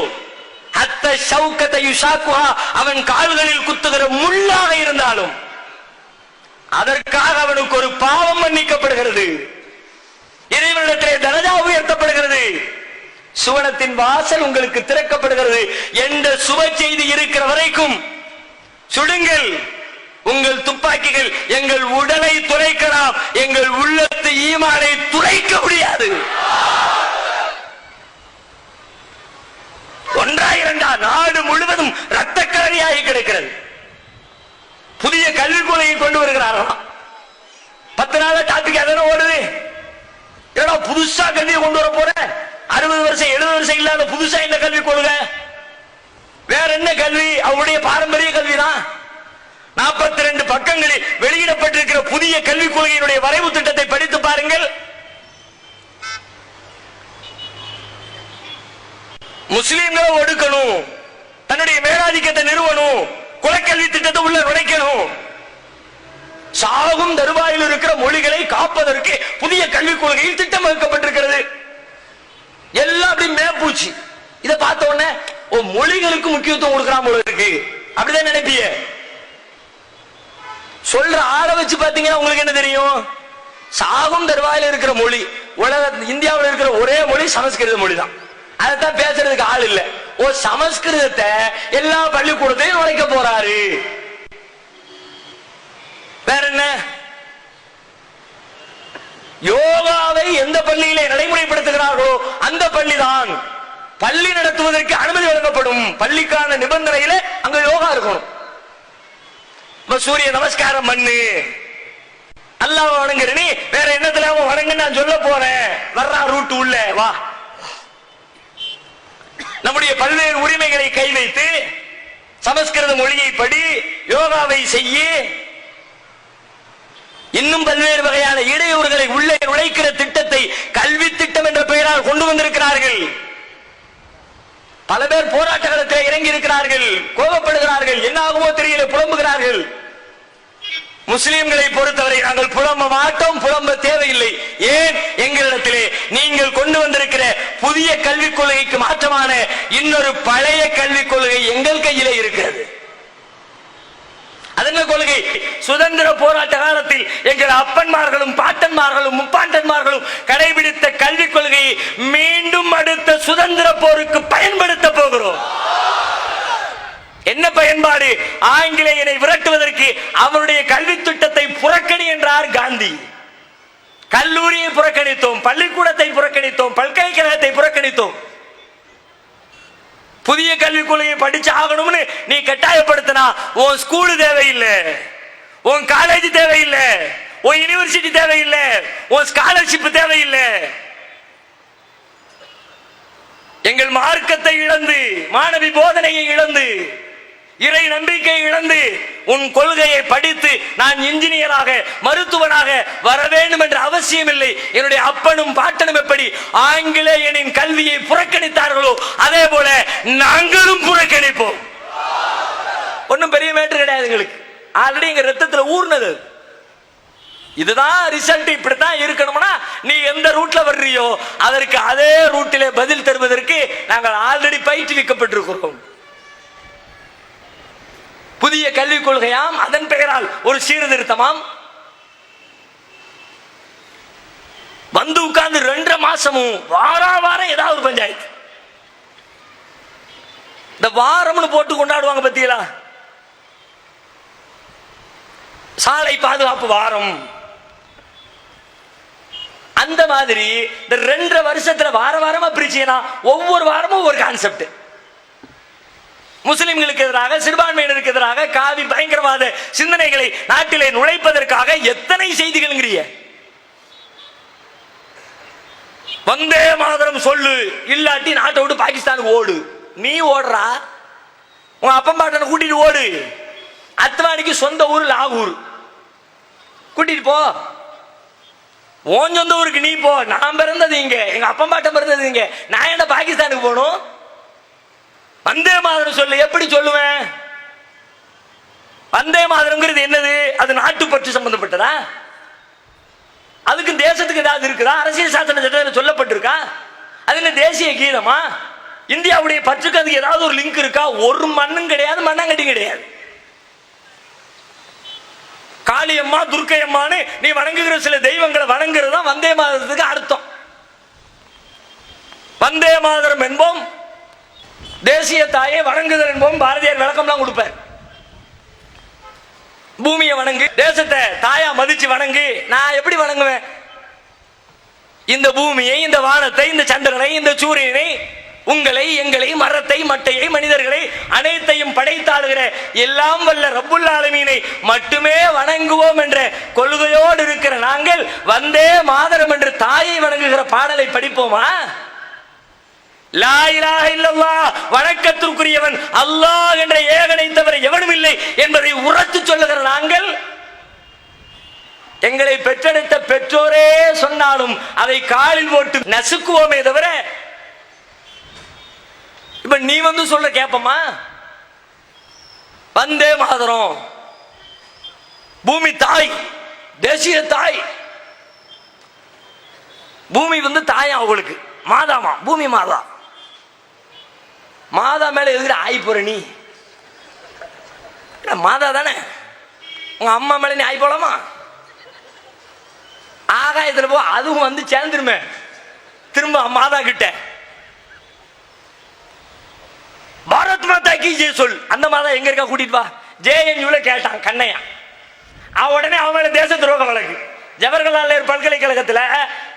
Speaker 3: ஹத்த ஷௌகத யுஷாக்குஹா, அவன் கால்களில் குத்துகிற முள்ளாக இருந்தாலும் அதற்காக அவனுக்கு ஒரு பாவம் மன்னிக்கப்படுகிறது, இறைவனிடத்திலே தரஜா உயர்த்தப்படுகிறது, சுவனத்தின் வாசல் உங்களுக்கு திறக்கப்படுகிறது என்ற சுப செய்தி இருக்கிற வரைக்கும் சுடுங்கள், உங்கள் துப்பாக்கிகள் எங்கள் உடலை துளைக்கலாம், எங்கள் உள்ளத்து ஈமானை துளைக்க முடியாது. ஒன்றா இரண்டா, நாடு முழுவதும் ரத்த கலரியாகி கிடக்கிறது. புதிய கல்விக் கொள்கையை கொண்டு வருகிறார்களாம். 10 நாள டாபிக் அதன ஓடுது. ஏன்னா புதுசா கல்வியை கொண்டு வர போற, 60 வருஷம் 70 வருஷம் இல்லாத புதுசா என்ன கல்வி கொள்கை? வேற என்ன கல்வி? அவருடைய பாரம்பரிய கல்விதான். 42 பக்கங்களில் வெளியிடப்பட்டிருக்கிற புதிய கல்விக் கொள்கையினுடைய வரைவு திட்டத்தை படித்து பாருங்கள். முஸ்லிம்களை ஒடுக்கணும், தன்னுடைய மேலாதிக்கத்தை நிறுவனம், குலக்கல்வி திட்டத்தை உள்ள நுழைக்கணும், சாகும் தருவாயில் இருக்கிற மொழிகளை காப்பதற்கு புதிய கல்விக் கொள்கையில் திட்டம் வகுக்கப்பட்டிருக்கிறது. எல்லாம் அப்படி மேப்பூச்சி. இதை பார்த்த உடனே மொழிகளுக்கு முக்கியத்துவம் கொடுக்கிறான் போல இருக்கு, அப்படிதான் நினைப்பிய. சொல்ற ஆளை வச்சு பாத்தீங்கன்னா உங்களுக்கு என்ன தெரியும்? சாகும் தருவாயில் இருக்கிற மொழி, உலக இந்தியாவில் இருக்கிற ஒரே மொழி சமஸ்கிருத மொழி தான். அதைத்தான் பேசுறதுக்கு ஆள் இல்ல. சமஸ்கிருதத்தை எல்லா பள்ளிக்கூடத்தையும் நுழைக்க போறாரு. வேற என்ன? யோகாவை எந்த பள்ளியிலே நடைமுறைப்படுத்துகிறார்களோ அந்த பள்ளிதான் பள்ளி நடத்துவதற்கு அனுமதி வழங்கப்படும். பள்ளிக்கான நிபந்தனையில அங்க யோகா இருக்கணும். சூரிய நமஸ்காரம் பண்ணு, அல்லாஹ் வணங்குற, நீ வேற என்னத்துல வணங்கு நான் சொல்ல போறேன், வர்றா ரூட் உள்ள வா. நம்முடைய பல்வேறு உரிமைகளை கை வைத்து சமஸ்கிருத மொழியை படி, யோகாவை செய்ய, இன்னும் பல்வேறு வகையான இடையூறுகளை உள்ளே நுழைக்கிற திட்டத்தை கல்வி திட்டம் என்ற பெயரால் கொண்டு வந்திருக்கிறார்கள். பல பேர் போராட்ட களத்தில் இறங்கி இருக்கிறார்கள், கோபப்படுகிறார்கள், என்ன ஆகுமோ தெரியல, புலம்புகிறார்கள். முஸ்லிம்களை பொறுத்தவரை நாங்கள் புலம்ப மாட்டோம், புலம்ப தேவையில்லை. ஏன்? எங்களிடத்திலே நீங்கள் கொண்டு வந்திருக்கிற புதிய கல்விக் கொள்கைக்கு மாற்றமான இன்னொரு பழைய கல்விக் கொள்கை எங்கள் கையிலே இருக்கிறது. அதன் கொள்கை சுதந்திர போராட்ட காலத்தில் எங்கள் அப்பன்மார்களும் பாட்டன்மார்களும் முப்பாட்டன்மார்களும் கடைபிடித்த கல்விக் கொள்கையை மீண்டும் அடுத்த சுதந்திர போருக்கு பயன்படுத்த போகிறோம். என்ன பயன்பாடு? ஆங்கிலேயனை விரட்டுவதற்கு அவருடைய கல்வி திட்டத்தை புறக்கணி என்றார் காந்தி. கல்லூரியை புறக்கணித்தோம், பள்ளிக்கூடத்தை புறக்கணித்தோம், பல்கலைக்கழகத்தை புறக்கணித்தோம். புதிய கல்விக் கொள்கையை படிச்சு ஆகணும்னு நீ கட்டாயப்படுத்தினா உன் ஸ்கூல் தேவையில்லை, உன் காலேஜ் தேவையில்லை, உன் யூனிவர்சிட்டி தேவையில்லை, உன் ஸ்காலர்ஷிப் தேவையில்லை. எங்கள் மார்க்கத்தை இழந்து, மாணவி போதனையை இழந்து, இறை நம்பிக்கை இழந்து உன் கொள்கையை படித்து நான் இன்ஜினியராக மருத்துவனாக வர வேண்டும் என்ற அவசியம் இல்லை. என்னுடைய அப்பனும் பாட்டனும் எப்படி ஆங்கிலேயனின் கல்வியை புறக்கணித்தார்களோ அதே போல நாங்களும் புறக்கணிப்போம். ஒன்னும் பெரிய மேட்டர் கிடையாது எங்களுக்கு, ஆல்ரெடி எங்க ரத்தத்துல ஊர்னது. இதுதான் ரிசல்ட், இப்படித்தான் இருக்கணும்னா நீ எந்த ரூட்ல வர்றியோ அதற்கு அதே ரூட்டிலே பதில் தருவதற்கு நாங்கள் ஆல்ரெடி பயிற்றுவிக்கப்பட்டிருக்கிறோம். புதிய கல்விக் கொள்கையாம், அதன் பெயரால் ஒரு சீர்திருத்தமாம். வந்து உட்கார்ந்து 2.5 மாசமும் வாரம் ஏதாவது பஞ்சாயத்து. இந்த வாரம்னு போட்டு கொண்டாடுவாங்க பத்தியலா, சாலை பாதுகாப்பு வாரம். அந்த மாதிரி இந்த 2.5 வருஷத்துல வாரமா பிரிச்சீங்கன்னா ஒவ்வொரு வாரமும் ஒரு கான்செப்ட். முஸ்லிம்களுக்கு எதிராக, சிறுபான்மையினருக்கு எதிராக காவி பயங்கரவாத சிந்தனைகளை நாட்டிலே நுழைப்பதற்காக எத்தனை செய்திகள். வந்தே மாதரம் சொல்லு, இல்லாட்டி நாட்டை விட்டு பாகிஸ்தானுக்கு ஓடு. நீ ஓடுறா, உன் அப்பம்பாட்டனை கூட்டிட்டு ஓடு. அத்வானிக்கு சொந்த ஊர் லாகூர், கூட்டிட்டு போ. உன் சொந்த ஊருக்கு நீ போ. நான் பிறந்தது இங்க, எங்க அப்பம்பாட்டம் பிறந்தது இங்க, நான் என்ன பாகிஸ்தானுக்கு போகணும்? வந்தே மாதரம் சொல்லு. எப்படி சொல்லுவேன்? வந்தே மாதரம்ங்கிறது என்னது? அது நாட்டுப்பற்று சம்பந்தப்பட்டதா? அதுக்கு தேசத்துக்கு ஏதாவது இருக்குதா? அரசியல் சாசன சட்டத்தில் சொல்லப்பட்டிருக்கா? அது என்ன தேசிய கீதமா? இந்தியாவுடைய பற்றுக்கு அது ஏதாவது ஒரு லிங்க் இருக்கா? ஒரு மண்ணும் கிடையாது, மண்ணாங்கட்டியும் கிடையாது. காளியம்மா துர்க்கையம்மான்னு நீ வணங்குகிற சில தெய்வங்களை வணங்குறது தான் வந்தே மாதத்துக்கு அர்த்தம். வந்தே மாதரம் என்போம், தேசிய தாயை வணங்குதல் என்போம். பாரதியார் விளக்கம்லாம் கொடுப்பார். பூமியை வணங்கு, தேசத்தை தாயா மதிச்சு வணங்கு. நான் எப்படி வணங்குவேன்? இந்த பூமியை, இந்த வானத்தை, இந்த சந்திரனை, இந்த சூரியனை, உங்களை, எங்களை, மரத்தை, மட்டையை, மனிதர்களை அனைத்தையும் படைத்தாளுகிற எல்லாம் வல்ல ரப்புல் ஆலமீனை மட்டுமே வணங்குவோம் என்ற கொள்கையோடு இருக்கிற நாங்கள் வந்தே மாதரம் என்று தாயை வணங்குகிற பாடலை படிப்போமா? லா இலாஹ இல்லல்லாஹ், வணக்கத்திற்குரியவன் அல்லாஹ் என்ற ஏகனை தவிர எவனும் இல்லை என்பதை உரத்து சொல்லுகிற நாங்கள் எங்களை பெற்றெடுத்த பெற்றோரே சொன்னாலும் அதை காலில் போட்டு நசுக்குவோமே தவிர, இப்ப நீ வந்து சொல்ல கேப்பமா? வந்தே மாதரம், பூமி தாய், தேசிய தாய். பூமி வந்து தாயா அவங்களுக்கு, மாதாமா, பூமி மாதா. மாதா மேல எதுக்கு ஆய் போற நீ? மாதா தானே, உங்க அம்மா மேல நீ ஆய் போலாமா? ஆகாயத்துல போ, அதுவும் வந்து சேர்ந்துருமே திரும்ப மாதா கிட்ட. பாரத் மாதா கி ஜெய் சொல். அந்த மாதா எங்க இருக்கா? கூட்டிட்டு வா. ஜேஎன்யூல கேட்டான் கண்ணையா. உடனே அவன் மேல தேச துரோக வழக்கு. ஜவஹர்லால் நேரு பல்கலைக்கழகத்துல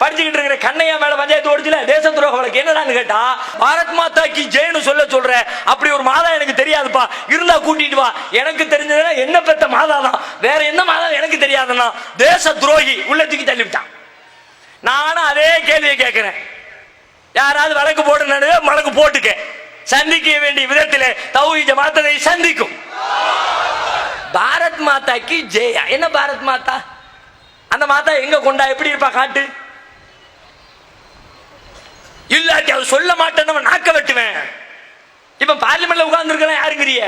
Speaker 3: படிச்சுக்கிட்டு இருக்கிற கண்ணையா மேல பஞ்சாயத்து ஓடிச்சுல தேச துரோக வழக்கு. என்னடான்னு கேட்டா, பாரத் மாதா கி ஜெய்னு சொல்ற அப்படி ஒரு மாதா எனக்கு தெரியாதுப்பா, இருந்தா கூட்டிட்டு வா. எனக்கு தெரிஞ்சதுன்னா என்ன பெத்த மாதா தான், வேற என்ன மாதா எனக்கு தெரியாதுன்னா தேச துரோகி உள்ளத்துக்கு தள்ளிவிட்டான். நானும் அதே கேள்வியை கேட்கிறேன். யாராவது வழக்கு போட்டு வழக்கு போட்டுக்க, சந்திக்க வேண்டிய விதத்திலே தௌஹீத் ஜமாத்தை சந்திக்கும். பாரத் மாதா கி ஜெய். என்ன பாரத் மாதா? அந்த மாதா எங்க கொண்டா, எப்படி இருப்பா காட்டு. இல்லாட்டி அவ சொல்ல மாட்டேன், நாக்க வெட்டுவேன். இப்ப பார்லிமெண்ட்ல உட்கார்ந்து இருக்கலாம் யாருங்கிறிய?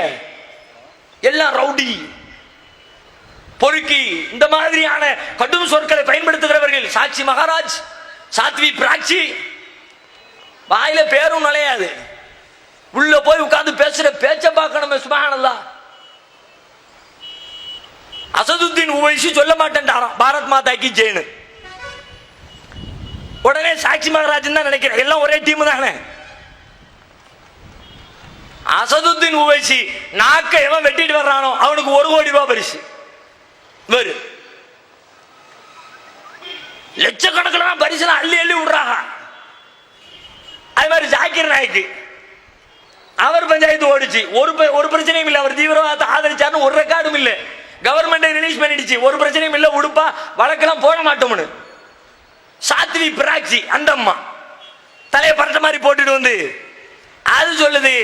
Speaker 3: எல்லாம் ரவுடி, பொறுக்கி, இந்த மாதிரியான கடும் சொற்களை பயன்படுத்துகிறவர்கள். சாட்சி மகாராஜ், சாத்வி பிராட்சி, வாயில பேரும் நுழையாது. உள்ள போய் உட்கார்ந்து பேசுற பேச்ச பார்க்கணும். சுப்ஹானல்லாஹ். அசதுத்தீன் உவைசி சொல்ல மாட்டேன்டாராம் பாரத் மாதா கி ஜெய்னு. உடனே சாட்சி மகாராஜ் தான் நினைக்கிறேன், எல்லாம் ஒரே டீம் தானே. அசதுத்தீன் உவைசி நாக்க எவன் வெட்டிட்டு வர்றானோ அவனுக்கு 1 கோடி ரூபாய் பரிசு. வேறு லட்சக்கணக்கில் பரிசுலாம் அள்ளி அள்ளி விடுறாங்க. அது மாதிரி ஜாக்கிர் நாய்க்கு அவர் பஞ்சாயத்து ஓடிச்சு, ஒரு பிரச்சனையும் இல்லை. அவர் தீவிரவாதத்தை ஆதரிச்சாருன்னு ஒரு ரெக்கார்டும் இல்லை. கவர்மெண்ட் ரிலீஸ் பண்ணிடுச்சு, ஒரு பிரச்சனையும் இல்லை. உடுப்பா வழக்கெல்லாம் போட மாட்டோம்னு. சாத்வி பிராட்சி அந்த அம்மா தலையை பரட்ட மாதிரி போட்டுட்டு வந்து அது சொல்லுது,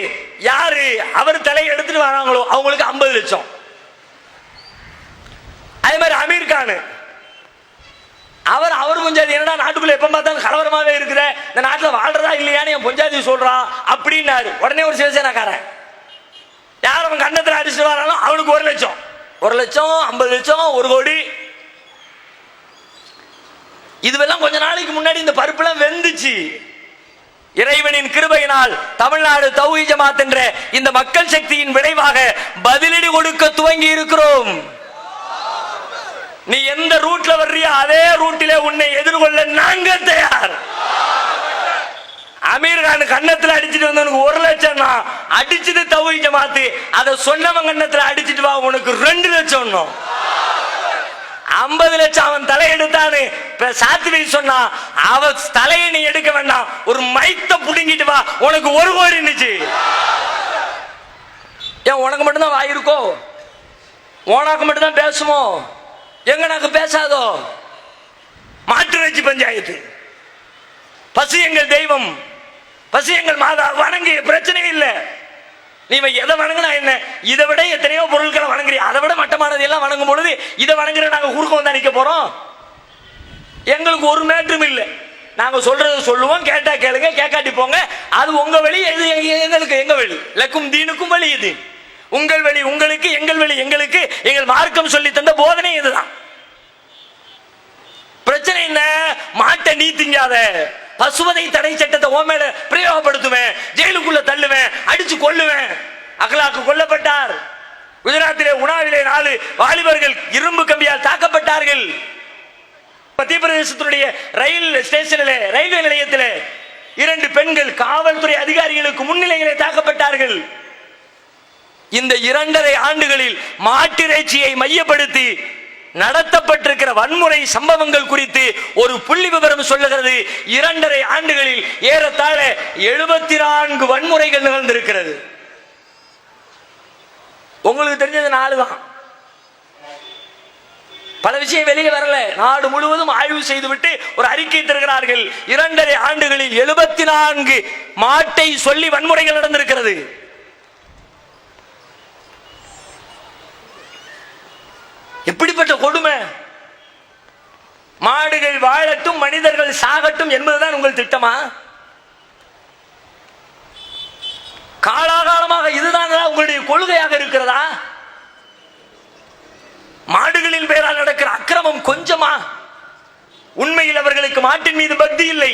Speaker 3: யாரு அவர் தலையை எடுத்துட்டு வராங்களோ அவங்களுக்கு 50 லட்சம். அதே மாதிரி அமீர் கான் அவர் பொஞ்சாதி, என்னடா நாட்டுக்குள்ள எப்ப பார்த்தாலும் கலவரமாவே இருக்கிற, இந்த நாட்டில் வாழ்றதா இல்லையான்னு என் பொஞ்சாதி சொல்றா அப்படின்னாரு. உடனே ஒரு சிவசேனாக்காரன், யார் அவன் கண்ணத்தில் அடிச்சுட்டு வரானோ அவனுக்கு 1 லட்சம், 1 லட்சம், 50 லட்சம், 1 கோடி. இதுவெல்லாம் கொஞ்ச நாளைக்கு முன்னாடி இந்த பருப்புலாம் வெந்துச்சு. இறைவனின் கிருபையினால் தமிழ்நாடு தௌஹீத் ஜமாத் என்ற இந்த மக்கள் சக்தியின் விளைவாக பதிலடி கொடுக்க துவங்கி இருக்கிறோம். நீ எந்த ரூட்ல வர்றியோ அதே ரூட்டிலே உன்னை எதிர்கொள்ள நாங்கள் தயார். அமீர் கான் கண்ணத்துல அடிச்சுட்டு வந்தவனுக்கு 1 லட்சம் தான் அடிச்சது தௌஹீத் ஜமாத். அதை சொன்னவன் கண்ணத்துல அடிச்சுட்டு வா உனக்கு 2 லட்சம். 50 லட்சம் அவன் தலையெடுத்தானு சாத்வி சொன்னா, அவ தலையை நீ எடுக்க வேண்டாம், ஒரு மைத்த புடுங்கிட்டு வா உனக்கு 1 கோடி இருந்துச்சு. ஏன் உனக்கு மட்டும்தான் வாய் இருக்கோ? உனக்கு மட்டும்தான் பேசுமோ? எங்க நாக்கு பேசாதோ? மாற்று வச்சு பஞ்சாயத்து. பசு எங்கள் தெய்வம், பசு எங்கள் மாதா, வணங்கு, பிரச்சனை இல்லை. நீ எதை வணங்கினா என்ன? இதை விட எத்தனையோ பொருட்களை வணங்குறீ, அதை விட மட்டமானது எல்லாம் வணங்கும் பொழுது இதை வணங்குற நாங்க குறுக்க வந்தா நிக்க போறோம்? எங்களுக்கு ஒரு மேட்டரும் இல்லை. நாங்க சொல்றதை சொல்லுவோம், கேட்டா கேளுங்க, கேட்காட்டி போங்க. அது உங்க வழி, எங்களுக்கு எங்க வழி. லக்கும் தீனுக்கும் வழி இது. உங்கள் வழி உங்களுக்கு, எங்கள் வழி எங்களுக்கு. எங்கள் மார்க்கம் சொல்லி தந்த போதனை இதுதான். பிரச்சனை என்ன? மாட்டை நீ திங்காத, பசுவதை தடை சட்டத்தை ஓ மேல பிரயோகப்படுத்துவேன், ஜெயிலுக்குள்ள தள்ளுவேன், அடிச்சு கொல்லுவேன். அகலாக்கு கொல்லப்பட்டார். குஜராத்திலே உணாவிலே 4 வாலிபர்கள் இரும்பு கம்பியால் தாக்கப்பட்டார்கள். மத்திய பிரதேசத்தினுடைய ரயில் ஸ்டேஷனிலே, ரயில்வே நிலையத்திலே 2 பெண்கள் காவல்துறை அதிகாரிகளுக்கு முன்னிலையிலே தாக்கப்பட்டார்கள். இந்த 2.5 ஆண்டுகளில் மாட்டிறைச்சியை மையப்படுத்தி நடத்தப்பட்டிருக்கிற வன்முறை சம்பவங்கள் குறித்து ஒரு புள்ளி விவரம் சொல்லுகிறது. 2.5 ஆண்டுகளில் ஏறத்தாழ 74 வன்முறைகள் நிகழ்ந்திருக்கிறது. உங்களுக்கு தெரிஞ்சது 4 தான். பல விஷயம் வெளியே வரல. நாடு முழுவதும் ஆய்வு செய்துவிட்டு ஒரு அறிக்கை தருகிறார்கள். 2.5 ஆண்டுகளில் 74 மாட்டை சொல்லி வன்முறைகள் நடந்திருக்கிறது. எப்படிப்பட்ட கொடுமை! மாடுகள் வாழட்டும், மனிதர்கள் சாகட்டும் என்பதுதான் உங்கள் திட்டமா? காலாகாலமாக இதுதான் உங்களுடைய கொள்கையாக இருக்கிறதா? மாடுகளின் பெயரால் நடக்கிற அக்கிரமம் கொஞ்சமா? உண்மையில் அவர்களுக்கு மாட்டின் மீது பக்தி இல்லை.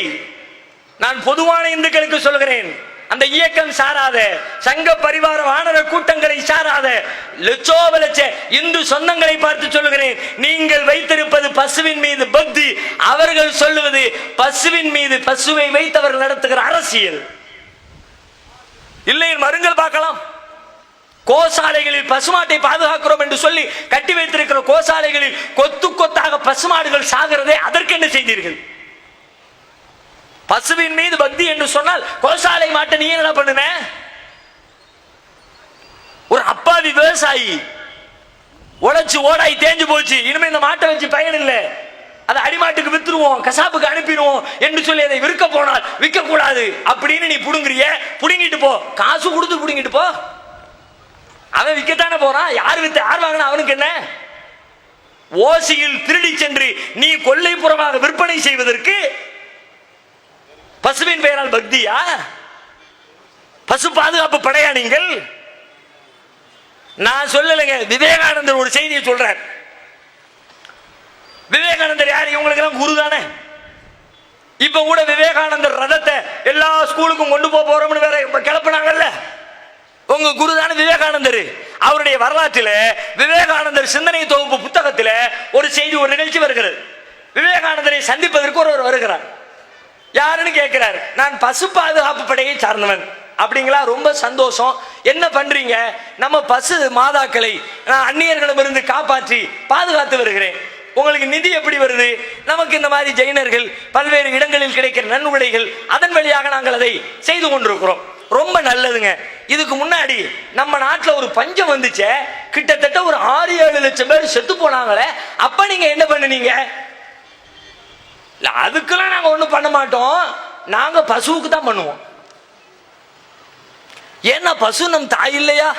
Speaker 3: நான் பொதுவான இந்துக்களுக்கு சொல்கிறேன், அந்த இயக்கம் சாராத, சங்க பரிவார வானர கூட்டங்களை சாராத லட்சோப லட்ச இந்து சொந்தங்களை பார்த்து சொல்லுகிறேன், நீங்கள் வைத்திருப்பது பசுவின் மீது பக்தி. அவர்கள் சொல்லுவது பசுவின் மீது, பசுவை வைத்தவர்கள் நடத்துகிற அரசியல். இல்லை, மருங்கள் பார்க்கலாம். கோசாலைகளில் பசுமாட்டை பாதுகாக்கிறோம் என்று சொல்லி கட்டி வைத்திருக்கிற கோசாலைகளில் கொத்து கொத்தாக பசுமாடுகள் சாகிறதே, அதற்கு என்ன செய்தீர்கள்? பசுவின் மீது பக்தி என்று சொன்னால் கோசாலை மாட்டை நீ என்ன பண்ணுன? ஒரு அப்பாவி விவசாயி உழைச்சு ஓடாய் தேஞ்சு போச்சு, இனிமே இந்த மாட்டை வச்சு பயன் இல்லை, அதை அடிமாட்டுக்கு வித்துருவோம், கசாப்புக்கு அனுப்பிடுவோம் என்று சொல்லி அதை விற்க போனால் விற்க கூடாது அப்படின்னு நீ புடுங்குறிய, புடுங்கிட்டு போ, காசு கொடுத்து புடுங்கிட்டு போ. அவன் விற்கத்தானே போறான். யார் வித்து யார் வாங்கினா அவனுக்கு என்ன? ஓசியில் திருடி சென்று நீ கொல்லைப்புறமாக விற்பனை செய்வதற்கு பசுவின் பெயரால் பக்தியா? பசு பாதுகாப்பு படையா நீங்கள்? நான் சொல்லலைங்க, விவேகானந்தர் ஒரு செய்தியை சொல்றார். விவேகானந்தர் யார்? இவங்களுக்கு எல்லாம் குரு தானே. இப்ப கூட விவேகானந்தர் ரதத்தை எல்லா ஸ்கூலுக்கும் கொண்டு போறோம்னு வேற கிளப்பினாங்கல்ல. உங்க குரு தானே விவேகானந்தர். அவருடைய வரலாற்றில் விவேகானந்தர் சிந்தனை தொகுப்பு புத்தகத்தில் ஒரு செய்தி, ஒரு நிகழ்ச்சி வருகிறது. விவேகானந்தரை சந்திப்பதற்கு ஒருவர் வருகிறார். யாருன்னு கேட்கிறார். நான் பசு பாதுகாப்பு படையை சார்ந்தவன். அப்படிங்களா, ரொம்ப சந்தோஷம். என்ன பண்றீங்க? நம்ம பசு மாதாக்களை நான் அந்நியர்களிடமிருந்து காப்பாற்றி பாதுகாத்து வருகிறேன். உங்களுக்கு நிதி எப்படி வருது? நமக்கு இந்த மாதிரி ஜெயினர்கள் பல்வேறு இடங்களில் கிடைக்கிற நன்கொடைகள், அதன் வழியாக நாங்கள் அதை செய்து கொண்டிருக்கிறோம். ரொம்ப நல்லதுங்க. இதுக்கு முன்னாடி நம்ம நாட்டில் ஒரு பஞ்சம் வந்துச்சே, கிட்டத்தட்ட ஒரு 6-7 லட்சம் பேர் செத்து போனாங்களே, அப்ப நீங்க என்ன பண்ணுனீங்க? அதுக்கெல்லாம் நாங்க ஒண்ணும் பண்ண மாட்டோம், நாங்க பசுவுக்கு தான் பண்ணுவோம். ஏன்னா பசு நம் தாய் இல்லையா?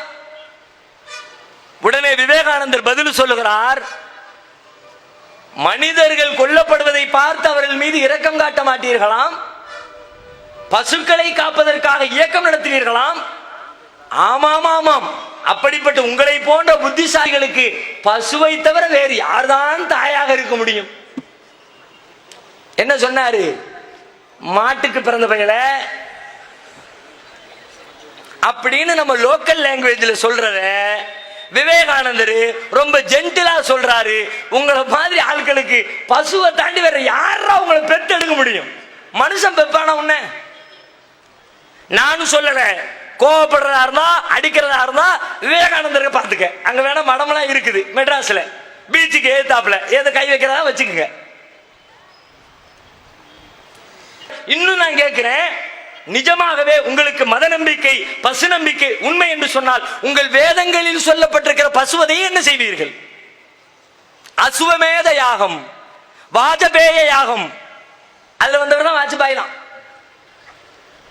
Speaker 3: உடனே விவேகானந்தர் பதில் சொல்லுகிறார், மனிதர்கள் கொல்லப்படுவதை பார்த்து அவர்கள் மீது இரக்கம் காட்ட மாட்டீர்களாம், பசுக்களை காப்பதற்காக இயக்கம் நடத்தினீர்களாம். ஆமாம் ஆமாம், அப்படிப்பட்ட உங்களை போன்ற புத்திசாலிகளுக்கு பசுவை தவிர வேறு யார்தான் தாயாக இருக்க முடியும்? என்ன சொன்னாரு? மாட்டுக்கு பிறந்த பையல அப்படின்னு நம்ம லோக்கல் லாங்குவேஜ்ல சொல்றத விவேகானந்தர் ரொம்ப ஜென்டிலா சொல்றாரு. உங்களை மாதிரி ஆட்களுக்கு பசுவை தாண்டி வேற யாரா உங்களை பெத்து எடுக்க முடியும்? மனுஷன் பெப்பான உன்ன நானும் சொல்லல. கோவப்படுறதா இருந்தா, அடிக்கிறதா இருந்தா விவேகானந்தருக்கு பார்த்துக்க. அங்க வேணா மடமெல்லாம் இருக்குது மெட்ராஸ்ல, பீச்சுக்கு ஏத்தாப்புல ஏதோ கை வைக்கிறதா வச்சுக்கோங்க. இன்னும் நான் கேட்கிறேன், நிஜமாகவே உங்களுக்கு மத நம்பிக்கை, பசு நம்பிக்கை உண்மை என்று சொன்னால் உங்கள் வேதங்களில் சொல்லப்பட்டிருக்கிற பசுவதையே என்ன செய்வீர்கள்? அசுவமேத யாகம், வாஜபேய யாகம், அதுல வந்தவர் தான் வாஜ்பாய் தான்.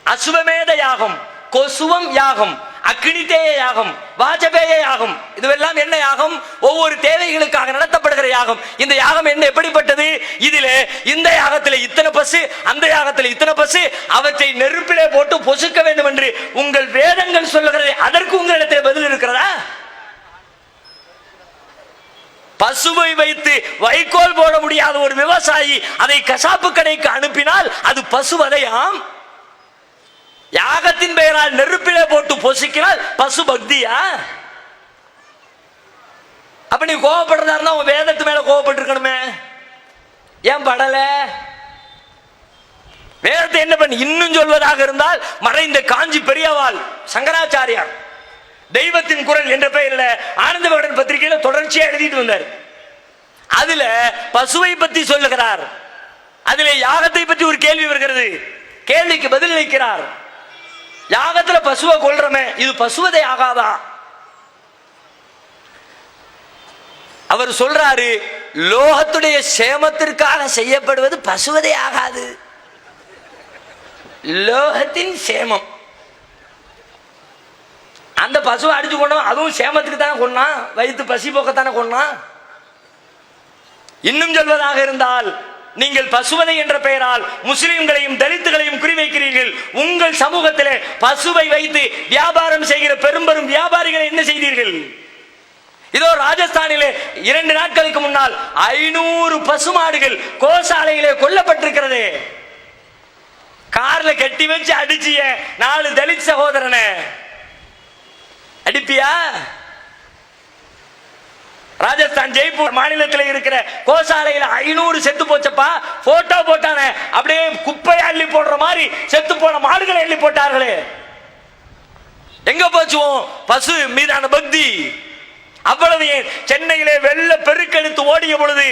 Speaker 3: அசுவமேத யாகம், கொசுவம் யாகம், அக்னிதேய யாகம், வாஜபேய யாகம், இதுவெல்லாம் என்ன யாகம்? ஒவ்வொரு தேவைகளுக்காக நடத்தப்படுகிற யாகம். இந்த யாகம் என்ன, எப்படிப்பட்டது? இதிலே இந்த யாகத்தில் இத்தனை பசு, அந்த யாகத்தில் இத்தனை பசு, அவற்றை நெருப்பிலே போட்டு பொசுக்க வேண்டும் என்று உங்கள் வேதங்கள் சொல்லுகிறது. அதற்கு உங்களிடத்தில் பதில் இருக்கிறதா? பசுவை வைத்து வைக்கோல் போட முடியாத ஒரு விவசாயி அதை கசாப்பு கடைக்கு அனுப்பினால் அது பசுவதையாம். யாகத்தின் பெயரால் நெருப்பிலே போட்டு பொசுக்கினால் பசு பக்தியா? அப்ப நீ கோவப்படுறதா உன் வேதத்து மேல கோவப்பட்டு இருக்கணுமே, ஏன் படல? வேதத்தை என்ன பண்ணி இன்னும் சொல்வதாக இருந்தால் மறைந்த காஞ்சி பெரியவாள் சங்கராச்சாரியார் தெய்வத்தின் குரல் என்ற பெயரில் ஆனந்த விகடன் பத்திரிகையில தொடர்ச்சியா எழுதிட்டு வந்தார். அதுல பசுவை பத்தி சொல்லுகிறார். அதுல யாகத்தை பற்றி ஒரு கேள்வி வருகிறது. கேள்விக்கு பதில் அளிக்கிறார். யாகத்துல பசுவை கொல்றமே, இது பசுவதை ஆகாதா? அவர் சொல்றாரு, லோகத்துடைய சேமத்திற்காக செய்யப்படுவது பசுவதை ஆகாது. லோகத்தின் சேமம். அந்த பசுவை அடிச்சு கொண்டோம், அதுவும் சேமத்துக்கு தானே கொண்டான், வயிற்று பசி போக்கத்தானே கொண்டான். இன்னும் சொல்வதாக இருந்தால், நீங்கள் பசுவதை என்ற பெயரால் முஸ்லிம்களையும் தலித்துகளையும் குறிவைக்கிறீர்கள். உங்கள் சமூகத்திலே பசுவை வைத்து வியாபாரம் செய்கிற பெரும்பெரும் வியாபாரிகளை என்ன செய்தீர்கள்? இதோ ராஜஸ்தானிலே 2 நாட்களுக்கு முன்னால் 500 பசுமாடுகள் கோசாலையிலே கொல்லப்பட்டிருக்கிறது. கார்ல கட்டி வச்சு அடிச்சிய 4 தலித் சகோதரனை அடிப்பியா? ராஜஸ்தான் ஜெய்ப்பூர் மாநிலத்தில் இருக்கிற கோசாலையில் 500 செத்து போச்சப்பா. போட்டோ போட்டானே, அப்படியே குப்பையை அள்ளி போடுற மாதிரி செத்து போன மாடுகளை அள்ளி போட்டார்களே. எங்க போச்சுவோம் பசு மீதான பக்தி? அவ்வளவு ஏன் சென்னையிலே வெள்ள பெருக்கெடுத்து ஓடிய பொழுது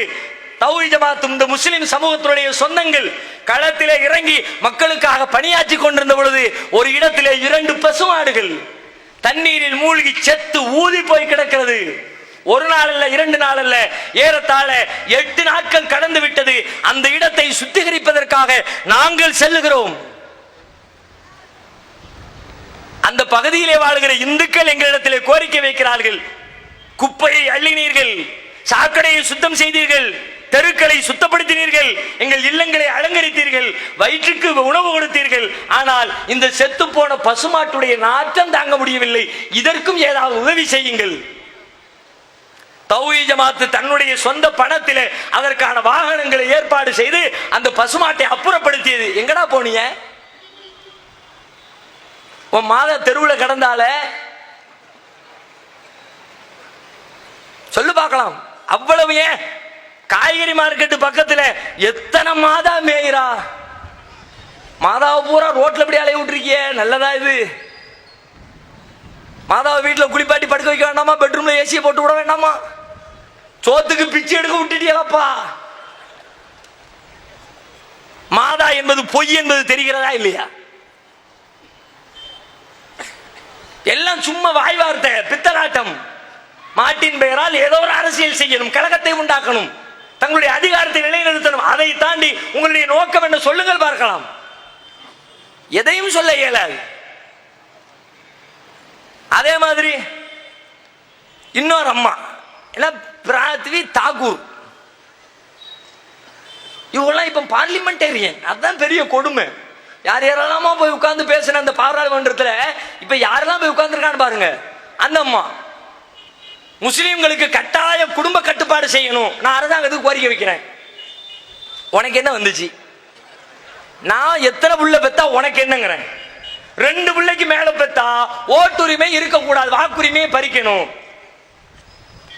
Speaker 3: தௌஹீத் ஜமாத்தும் இந்த முஸ்லிம் சமூகத்தினுடைய சொந்தங்கள் களத்திலே இறங்கி மக்களுக்காக பணியாற்றி கொண்டிருந்த பொழுது ஒரு இடத்திலே 2 பசுமாடுகள் தண்ணீரில் மூழ்கி செத்து ஊதி போய் கிடக்கிறது. 1 நாள் அல்ல, 2 நாள் அல்ல, ஏறத்தாழ 8 நாட்கள் கடந்து விட்டது. அந்த இடத்தை சுத்திகரிப்பதற்காக நாங்கள் செல்லுகிறோம். அந்த பகுதியிலே வாழ்கிற இந்துக்கள் எங்களிடத்திலே கோரிக்கை வைக்கிறார்கள். குப்பையை அள்ளினீர்கள், சாக்கடையை சுத்தம் செய்தீர்கள், தெருக்களை சுத்தப்படுத்தினீர்கள், எங்கள் இல்லங்களை அலங்கரித்தீர்கள், வயிற்றுக்கு உணவு கொடுத்தீர்கள். ஆனால் இந்த செத்து போன பசுமாட்டுடைய நாற்றம் தாங்க முடியவில்லை. இதற்கும் ஏதாவது உதவி செய்யுங்கள். தௌஹீத் ஜமாத் தன்னுடைய சொந்த பணத்திலே அதற்கான வாகனங்களை ஏற்பாடு செய்து அந்த பசுமாட்டை அப்புறப்படுத்தியது. எங்கடா போனீங்க? உன் மாதா தெருவில் கடந்தால சொல்லு பார்க்கலாம். அவ்வளவு ஏன் காய்கறி மார்க்கெட்டு பக்கத்துல எத்தனை மாதா மேயிரா? மாதாவை பூரா ரோட்ல இப்படி அலைய விட்டுருக்கிய, நல்லதா இது? மாதாவை வீட்டில் குளிப்பாட்டி படுக்க வைக்க வேண்டாமா? பெட்ரூம்ல ஏசியை போட்டு விட வேண்டாமா? சோத்துக்கு பிச்சை எடுக்க விட்டுட்டியலப்பா. மாதா என்பது பொய் என்பது தெரிகிறதா இல்லையா? எல்லாம் சும்மா வாய் வார்த்தை, பித்தலாட்டம். மாட்டின் பெயரால் ஏதோ ஒரு அரசியல் செய்யணும், கழகத்தை உண்டாக்கணும், தங்களுடைய அதிகாரத்தை நிலைநிறுத்தணும். அதை தாண்டி உங்களுடைய நோக்கம் என்ன சொல்லுங்கள் பார்க்கலாம். எதையும் சொல்ல இயலாது. அதே மாதிரி இன்னொரு அம்மா என்ன பிராத்வி தாக்கூர், இவங்கெல்லாம் இப்ப பார்லிமெண்டேரியன். அதுதான் பெரிய கொடுமை. யார் யாரெல்லாமா போய் உட்கார்ந்து பேசுன அந்த பாராளுமன்றத்தில் இப்ப யாரெல்லாம் போய் உட்கார்ந்துருக்கான்னு பாருங்க. அந்த அம்மா முஸ்லிம்களுக்கு கட்டாய குடும்ப கட்டுப்பாடு செய்யணும், நான் அரசாங்கத்துக்கு கோரிக்கை வைக்கிறேன். உனக்கு என்ன வந்துச்சு? நான் எத்தனை புள்ள பெத்தா உனக்கு என்னங்கிறேன். 2 பிள்ளைக்கு மேல பெத்தா ஓட்டுரிமை இருக்கக்கூடாது, வாக்குரிமையை பறிக்கணும்.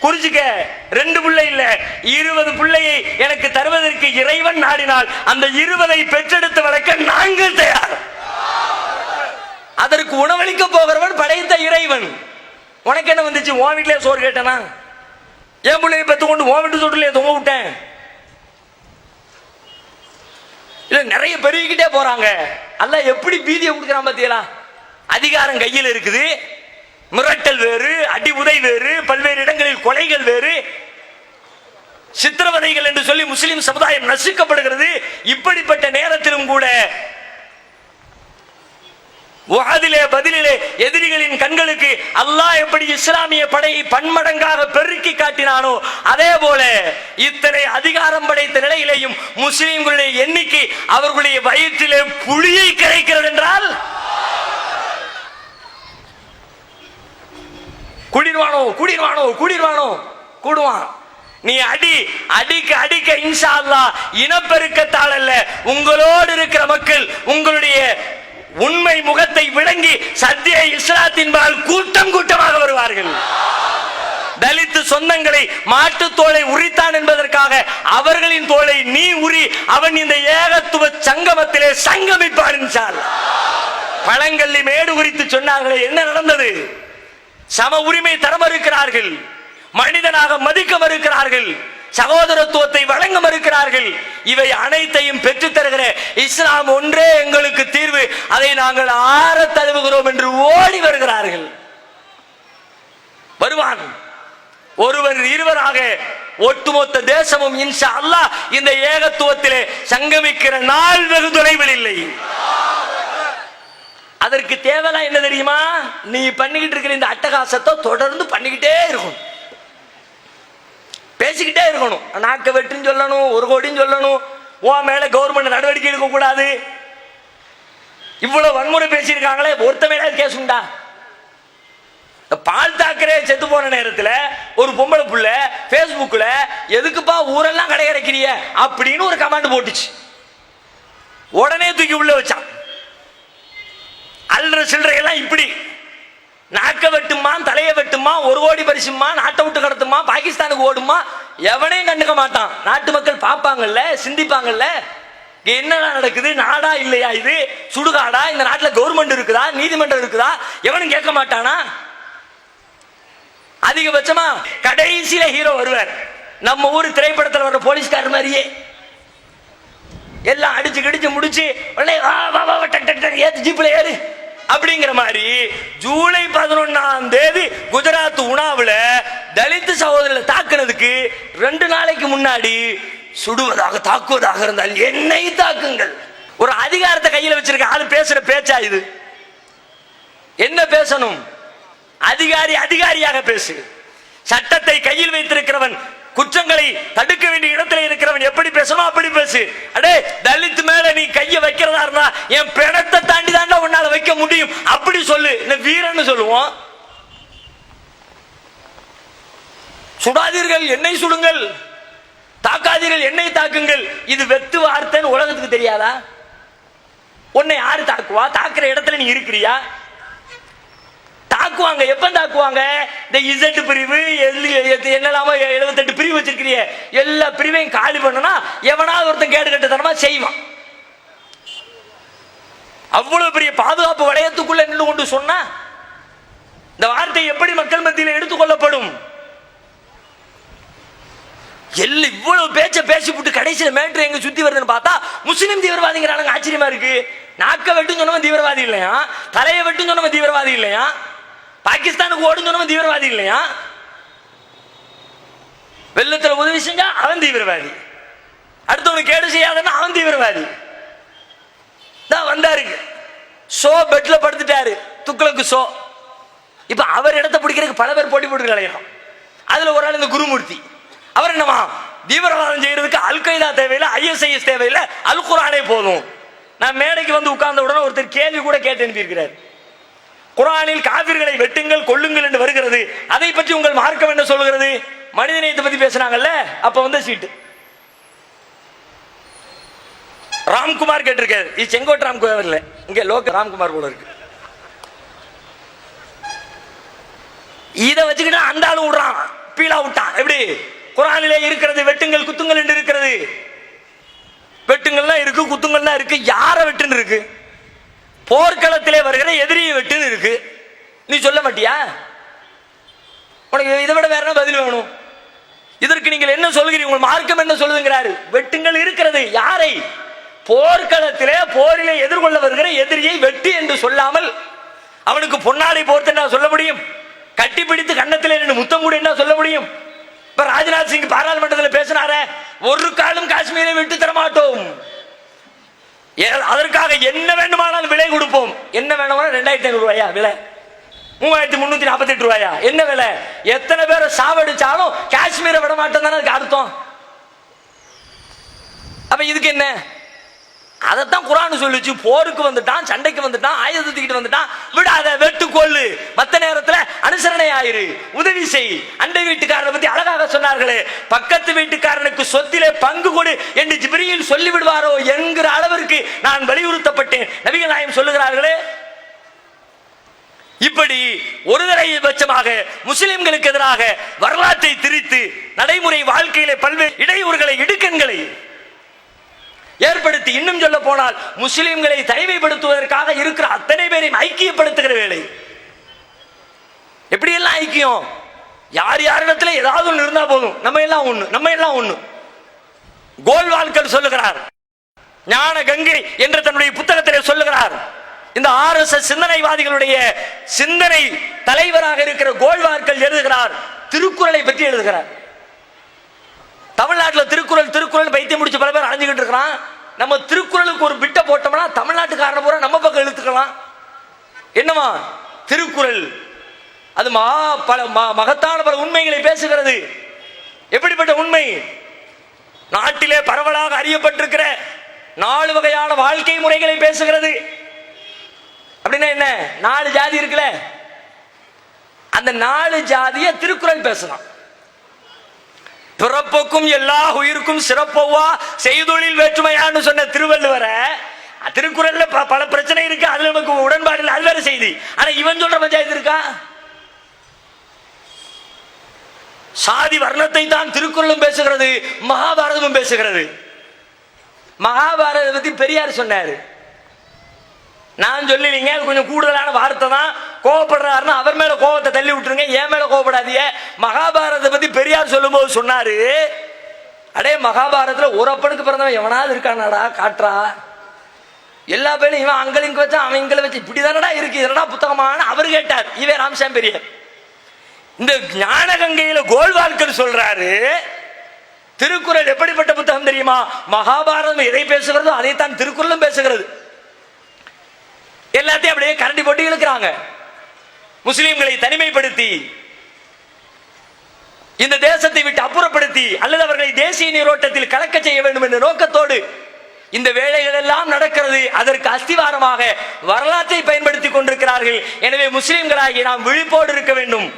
Speaker 3: குறிச்சுக்க, 2 பிள்ளை இல்ல 20 பிள்ளையை எனக்கு தருவதற்கு இறைவன் நாடினால் அந்த 20ஐ பெற்றெடுத்து வளர்க்க நாங்கள் தயார். அதற்கு உணவளிக்க போகிறவன் படைத்த இறைவன். உனக்கு என்ன வந்துச்சு? உன் வீட்டிலே சோறு கேட்டனா? என் பிள்ளையை பெற்று கொண்டு உன் வீட்டு சோற்றுலையே தொங்க விட்டேன். இல்ல நிறைய பெருகிக்கிட்டே போறாங்க. அல்ல எப்படி பீதியை கொடுக்குறான் பாத்தீங்களா? அதிகாரம் கையில் இருக்குது, மிரட்டல் வேறு, அடி உதை வேறு, பல்வேறு இடங்களில் கொலைகள் வேறு, சித்திரவதைகள் என்று சொல்லி முஸ்லிம் சமுதாயம் நசுக்கப்படுகிறது. இப்படிப்பட்ட நேரத்திலும் கூட உஹதிலே பதிலிலே எதிரிகளின் கண்களுக்கு அல்லாஹ் எப்படி இஸ்லாமிய படையை பன்மடங்காக பெருக்கி காட்டினானோ அதே போல இத்தனை அதிகாரம் படைத்த நிலையிலேயும் முஸ்லிம்களுடைய எண்ணிக்கை அவர்களுடைய வயிற்றிலே புளியை கரைக்கிறது என்றால் கூடிடுவானோ கூடுவான். நீ அடிக்க அடிக்க இன்ஷா அல்லாஹ் இனப்பெருக்கத்தால் அல்ல, உங்களோடு இருக்கிற மக்கள் உங்களுடைய உண்மை முகத்தை விளங்கி சத்திய இஸ்லாத்தின்பால் கூட்டம் கூட்டமாக வருவார்கள். தலித்து சொந்தங்களை மாட்டு தோலை உரித்தான் என்பதற்காக அவர்களின் தோலை நீ உரி, அவன் இந்த ஏகத்துவ சங்கமத்திலே சங்கமிப்பான் இன்ஷா அல்லாஹ். பழங்கல்லி மேடு குறித்து சொன்னார்களே, என்ன நடந்தது? சம உரிமை தர மறுக்கிறார்கள், மனிதனாக மதிக்க மறுக்கிறார்கள், சகோதரத்துவத்தை வழங்க மறுக்கிறார்கள். இவை அனைத்தையும் பெற்றுத் தருகிற இஸ்லாம் ஒன்றே எங்களுக்கு தீர்வு, அதை நாங்கள் ஆற தழுவுகிறோம் என்று ஓடி வருகிறார்கள். வருவான் ஒருவர் இருவராக ஒட்டுமொத்த தேசமும் இன்ஷா அல்லாஹ் இந்த ஏகத்துவத்திலே சங்கமிக்கிற நாள் வெகு தொலைவில் இல்லை. அதற்கு தேவைலாம் என்ன தெரியுமா? நீ பண்ணிக்கிட்டு இருக்கிற இந்த அட்டகாசத்தை தொடர்ந்து பண்ணிக்கிட்டே இருக்கணும், பேசிக்கிட்டே இருக்கணும். நாக்க வெட்டுன்னு சொல்லணும், ஒரு கோடின்னு சொல்லணும், உன் மேல கவர்மெண்ட் நடவடிக்கை எடுக்க கூடாது. இவ்வளவு வன்முறை பேசியிருக்காங்களே, ஒருத்த மேல கேஸ் உண்டா? பால் தாக்கரே செத்து போன நேரத்தில் ஒரு பொம்பளை புள்ள பேஸ்புக்ல எதுக்குப்பா ஊரெல்லாம் கடை கிடைக்கிறிய அப்படின்னு ஒரு கமெண்ட் போட்டுச்சு. உடனே தூக்கி உள்ள வச்சான். அல்ற சில்லறையெல்லாம் இப்படி நாக்க வெட்டுமா, தலையை வெட்டுமா, ஒரு கோடி பரிசுமா, நாட்டை விட்டு கடத்துமா, பாகிஸ்தானுக்கு ஓடுமா, எவனையும் கண்டுக்க மாட்டான். நாட்டு மக்கள் பார்ப்பாங்கல்ல, சிந்திப்பாங்கல்ல, என்னடா நடக்குது, நாடா இல்லையா இது, சுடுகாடா, இந்த நாட்டில் கவர்மெண்ட் இருக்குதா, நீதிமன்றம் இருக்குதா, எவனும் கேட்க மாட்டானா? அதிகபட்சமா கடைசியில ஹீரோ வருவார். நம்ம ஊர் திரைப்படத்தில் வர்ற போலீஸ்காரர் மாதிரியே எல்லாம் அடிச்சு கிடிச்சு முடிச்சு ஏத்து ஜீப்ல ஏறு அப்படிங்கிற மாதிரி ஜூலை 11 குஜராத் உணாவுல தலித் சகோதரர்களை தாக்குனதுக்கு 2 நாளைக்கு முன்னாடி சுடுவதாக தாக்குவதாக இருந்தால் என்னை தாக்குங்கள். ஒரு அதிகாரத்தை கையில் வச்சிருக்க ஆளு பேசுற பேச்சா இது? என்ன பேசணும்? அதிகாரியாக பேசு. சட்டத்தை கையில் வைத்திருக்கிறவன், குற்றங்களை தடுக்க வேண்டிய இடத்துல இருக்கிறவன் எப்படி பேசணும் அப்படி பேசு. அடே, தலித் மேல நீ கைய வைக்கிறதா இருந்தா என் பிணத்தை தாண்டி தாண்டா உன்னால வைக்க முடியும் அப்படி சொல்லு. இந்த வீரன்னு சொல்லுவோம். சுடாதீர்கள், என்னை சுடுங்கள், தாக்காதீர்கள், என்னை தாக்குங்கள். இது வெத்து வார்த்தைன்னு உலகத்துக்கு தெரியாதா? உன்னை யாரு தாக்குவா? தாக்குற இடத்துல நீ இருக்கிறியா? தாக்குவாங்க. எப்ப தாக்குவாங்க? இந்த இசட் பிரிவு என்னெல்லாமோ 78 பிரிவு வச்சிருக்கிறிய, எல்லா பிரிவையும் காலி பண்ணனா எவனாவது ஒருத்தன் கேடு கட்டுத்தனமா செய்வான். அவ்வளவு பெரிய பாதுகாப்பு வளையத்துக்குள்ள நின்று கொண்டு சொன்னா இந்த வார்த்தை எப்படி மக்கள் மத்தியில் எடுத்துக்கொள்ளப்படும்? இவ்வளவு பேச்ச பேசிவிட்டு கடைசியில் மேட்ரு எங்க சுத்தி வருதுன்னு பார்த்தா முஸ்லிம் தீவிரவாதிங்கிறானுங்க. ஆச்சரியமா இருக்கு. நாக்க வெட்டுன்னு சொன்னவன் தீவிரவாதி இல்லையா? தலையை வெட்டுன்னு சொன்னவன் தீவிரவாதி இல்லையா? பாகிஸ்தானுக்கு ஓடுன்னு சொன்னவன் தீவிரவாதி இல்லையா? வெள்ளத்துல உதவி செஞ்சா அவன் தீவிரவாதி, அடுத்தவனுக்கு கேடு செய்யாதன்னா அவன் தீவிரவாதி. தான் வந்தாரு, ஷோ பெட்ல படுத்துட்டாரு, துக்ளக்கு ஷோ. இப்ப அவர் இடத்தை பிடிக்கிறதுக்கு பல பேர் போட்டி போட்டு விளையாடும். அதுல ஒரு ஆள் இந்த குருமூர்த்தி, அவர் என்னமா தீவிரவாதம் செய்யறதுக்கு அல் கைதா தேவையில்லை, ISIS தேவையில்லை, அல் குர்ஆனே போதும். நான் மேடைக்கு வந்து உட்கார்ந்த உடனே ஒருத்தர் கேள்வி கூட கேட்டு அனுப்பியிருக்கிறார். குர்ஆனில் காபிர்களை வெட்டுங்கள் கொல்லுங்கள் என்று வருகிறது, அதை பற்றி உங்கள் மார்க்கம் என்ன சொல்கிறது? மனிதநேயத்தை பத்தி பேசினாங்கல்ல, அப்ப வந்து சீட்டு ராம்குமார் கேட்டிருக்காரு. இது செங்கோட்டு ராம்குமார் இல்ல, இங்க லோக்க ராம்குமார் போல இருக்கு. இதை வச்சுக்கிட்டு அந்த ஆளு விடுறான், பீலா விட்டான். எப்படி? குர்ஆனிலே இருக்கிறது வெட்டுங்கள் குத்துங்கள் என்று இருக்கிறது. வெட்டுங்கள்னா இருக்கு, குத்துங்கள்னா இருக்கு. யார வெட்டுன்னு இருக்கு? போர்க்களத்திலே வருகிற எதிரியை வெட்டுன்னு இருக்கு. நீ சொல்ல மாட்டியா? உனக்கு இதை விட வேற என்ன பதில் வேணும்? இதற்கு நீங்கள் என்ன சொல்கிறீங்க? உங்கள் மார்க்கம் என்ன சொல்லுங்கிறாரு? வெட்டுங்கள் இருக்கிறது. யாரை? போர்க்களத்திலே போரிலே எதிர்கொள்ள வருகிற எதிரியை வெட்டு என்று சொல்லாமல் அவனுக்கு பொன்னாடை போர்த்து என்ன சொல்ல முடியும்? கட்டி பிடித்து கன்னத்திலே நின்று முத்தம் கூட என்ன சொல்ல முடியும்? இப்ப ராஜ்நாத் சிங் பாராளுமன்றத்தில் பேசினாரே, ஒரு காலம் காஷ்மீரை விட்டு தர மாட்டோம், அதற்காக என்ன வேண்டுமானாலும் விலை கொடுப்போம். என்ன வேணுமானா 2500 ரூபாயா விலை, 3348 ரூபாயா என்ன விலை? எத்தனை பேரை சாவடிச்சாலும் காஷ்மீரை விட மாட்டோம் தானே அதுக்கு அர்த்தம். அப்ப இதுக்கு என்ன? அதைத்தான் குர்ஆன் சொல்லிச்சு. போருக்கு வந்துட்டான், சண்டைக்கு வந்துட்டான், ஆயுதத்துக்கிட்டு வந்துட்டான், விடாத, வெட்டு கொள்ளு. மத்த நேரத்தில் அனுசரணை ஆயிரு, உதவி செய், அண்டை வீட்டுக்காரரை பத்தி அழகா அழகாக சொன்னார்களே, பக்கத்து வீட்டுக்காரனுக்கு சொத்திலே பங்கு கொடு என்று ஜிப்ரீல் சொல்லிவிடுவாரோ என்கிற அளவிற்கு நான் வலியுறுத்தப்பட்டேன். நபிகள் நாயகம் சொல்லுகிறார்களே, இப்படி ஒரு தரைபட்சமாக முஸ்லிம்களுக்கு எதிராக வரலாற்றை திரித்து நடைமுறை வாழ்க்கையிலே பல்வேறு இடையூறுகளை இடுக்கண்களை ஏற்படுத்தி, இன்னும் சொல்ல போனால் முஸ்லிம்களை தனிமைப்படுத்துவதற்காக இருக்கிற அத்தனை பேரையும் ஐக்கியப்படுத்துகிற வேலை. எப்படி எல்லாம் ஐக்கியம்? யார் யாரிடத்துல ஏதாவது ஒன்று இருந்தா போதும், நம்ம எல்லாம் ஒண்ணு. கோல்வால்கர் சொல்லுகிறார், ஞான கங்கை என்ற தன்னுடைய புத்தகத்திலே சொல்லுகிறார், இந்த RSS சிந்தனைவாதிகளுடைய சிந்தனை தலைவராக இருக்கிற கோல்வால்கர் எழுதுகிறார், திருக்குறளை பற்றி எழுதுகிறார். தமிழ்நாட்டில் திருக்குறள் பைத்தியம் முடிச்சு பல பேர் அலைஞ்சுக்கிட்டு இருக்கிறான். நம்ம திருக்குறளுக்கு ஒரு பிட்ட போட்டோம்னா தமிழ்நாட்டுக்காரன பூரா நம்ம பக்கம் இழுத்துக்கலாம். என்னமா திருக்குறள்? அது மகத்தான பல உண்மைகளை பேசுகிறது. எப்படிப்பட்ட உண்மை? நாட்டிலே பரவலாக அறியப்பட்டிருக்கிற 4 வகையான வாழ்க்கை முறைகளை பேசுகிறது. அப்படின்னா என்ன? 4 ஜாதி இருக்குல்ல, அந்த 4 ஜாதிய திருக்குறள் பேசலாம். பிறப்புக்கும் எல்லா உயிருக்கும் சிறப்போவா செய்தொழில் வேற்றுமையான்னு சொன்ன திருவள்ளுவரை திருக்குறள்ல பல பிரச்சனை இருக்கு, அதுல நமக்கு உடன்பாடு இல்லை, அது வேற செய்தி. ஆனா இவன் சொல்ற பஞ்சாயத்து இருக்கா? சாதி வர்ணத்தை தான் திருக்குறளும் பேசுகிறது, மகாபாரதமும் பேசுகிறது. மகாபாரத பத்தி பெரியார் சொன்னாரு, நான் சொல்லலீங்க, அது கொஞ்சம் கூடுதலான வார்த்தை தான். கோவப்படுறாருன்னா அவர் மேல கோவத்தை தள்ளி விட்டுருங்க, என் மேல கோவப்படாதீங்க. மகாபாரதத்தை பத்தி பெரியார் சொல்லும் போது சொன்னாரு, அடே மகாபாரதத்துல ஒரு அப்பனுக்கு பிறந்தவன் எவனாவது இருக்கானாடா காட்டுறா, எல்லா பேரும் இவன் அங்கலிங்க வச்சா அவன் இங்களை வச்சு இப்படிதானடா இருக்கு, இதனடா புத்தகமான அவர் கேட்டார். இவே ராமசாமி பெரியார். இந்த ஞான கங்கையில கோல்வால்கர் சொல்றாரு, திருக்குறள் எப்படிப்பட்ட புத்தகம் தெரியுமா? மகாபாரதம் எதை பேசுகிறதோ அதைத்தான் திருக்குறளும் பேசுகிறது. எல்லாத்தையும் அப்படியே கரண்டி போட்டு இழுக்கிறாங்க. முஸ்லிம்களை தனிமைப்படுத்தி, இந்த தேசத்தை விட்டு அப்புறப்படுத்தி, அல்லது அவர்களை தேசிய நீரோட்டத்தில் கலக்க செய்ய வேண்டும் என்ற நோக்கத்தோடு இந்த வேலைகள் எல்லாம் நடக்கிறது. அதற்கு அஸ்திவாரமாக வரலாற்றை பயன்படுத்தி கொண்டிருக்கிறார்கள். எனவே முஸ்லிம்களாகி நாம் விழிப்போடு இருக்க வேண்டும்.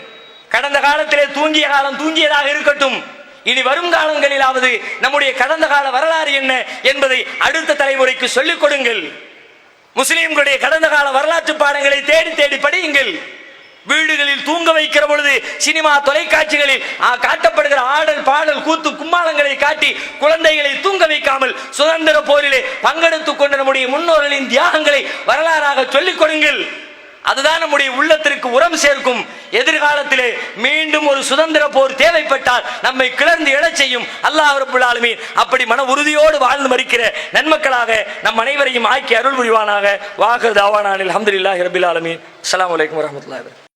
Speaker 3: கடந்த காலத்திலே தூங்கிய காலம் தூங்கியதாக இருக்கட்டும். இனி வரும் காலங்களிலாவது நம்முடைய கடந்த கால வரலாறு என்ன என்பதை அடுத்த தலைமுறைக்கு சொல்லிக் கொடுங்கள். முஸ்லிம்களுடைய கடந்த கால வரலாற்று பாடங்களை தேடி தேடி படியுங்கள். வீடுகளில் தூங்க வைக்கிற பொழுது சினிமா தொலைக்காட்சிகளில் காட்டப்படுகிற ஆடல் பாடல் கூத்து கும்மாளங்களை காட்டி குழந்தைகளை தூங்க வைக்காமல் சுதந்திர போரிலே பங்கெடுத்துக் கொண்ட நம்முடைய முன்னோர்களின் தியாகங்களை வரலாறாக சொல்லிக் கொடுங்கள். அதுதான் நம்முடைய உள்ளத்திற்கு உரம் சேர்க்கும். எதிர்காலத்திலே மீண்டும் ஒரு சுதந்திர போர் தேவைப்பட்டால் நம்மை கிளர்ந்து எழச் செய்யும். அல்லாஹ் ரப்பல் ஆலமீன் அப்படி மன உறுதியோடு வாழ்ந்து மரிக்கிற நன்மக்களாக நம் அனைவரையும் ஆக்கி அருள் புரிவானாக. வாஹிர் தாவானா அல்ஹம்துலில்லாஹி ரப்பில் ஆலமீன். அஸ்ஸலாமு அலைக்கும் வரஹ்மத்துல்லாஹி.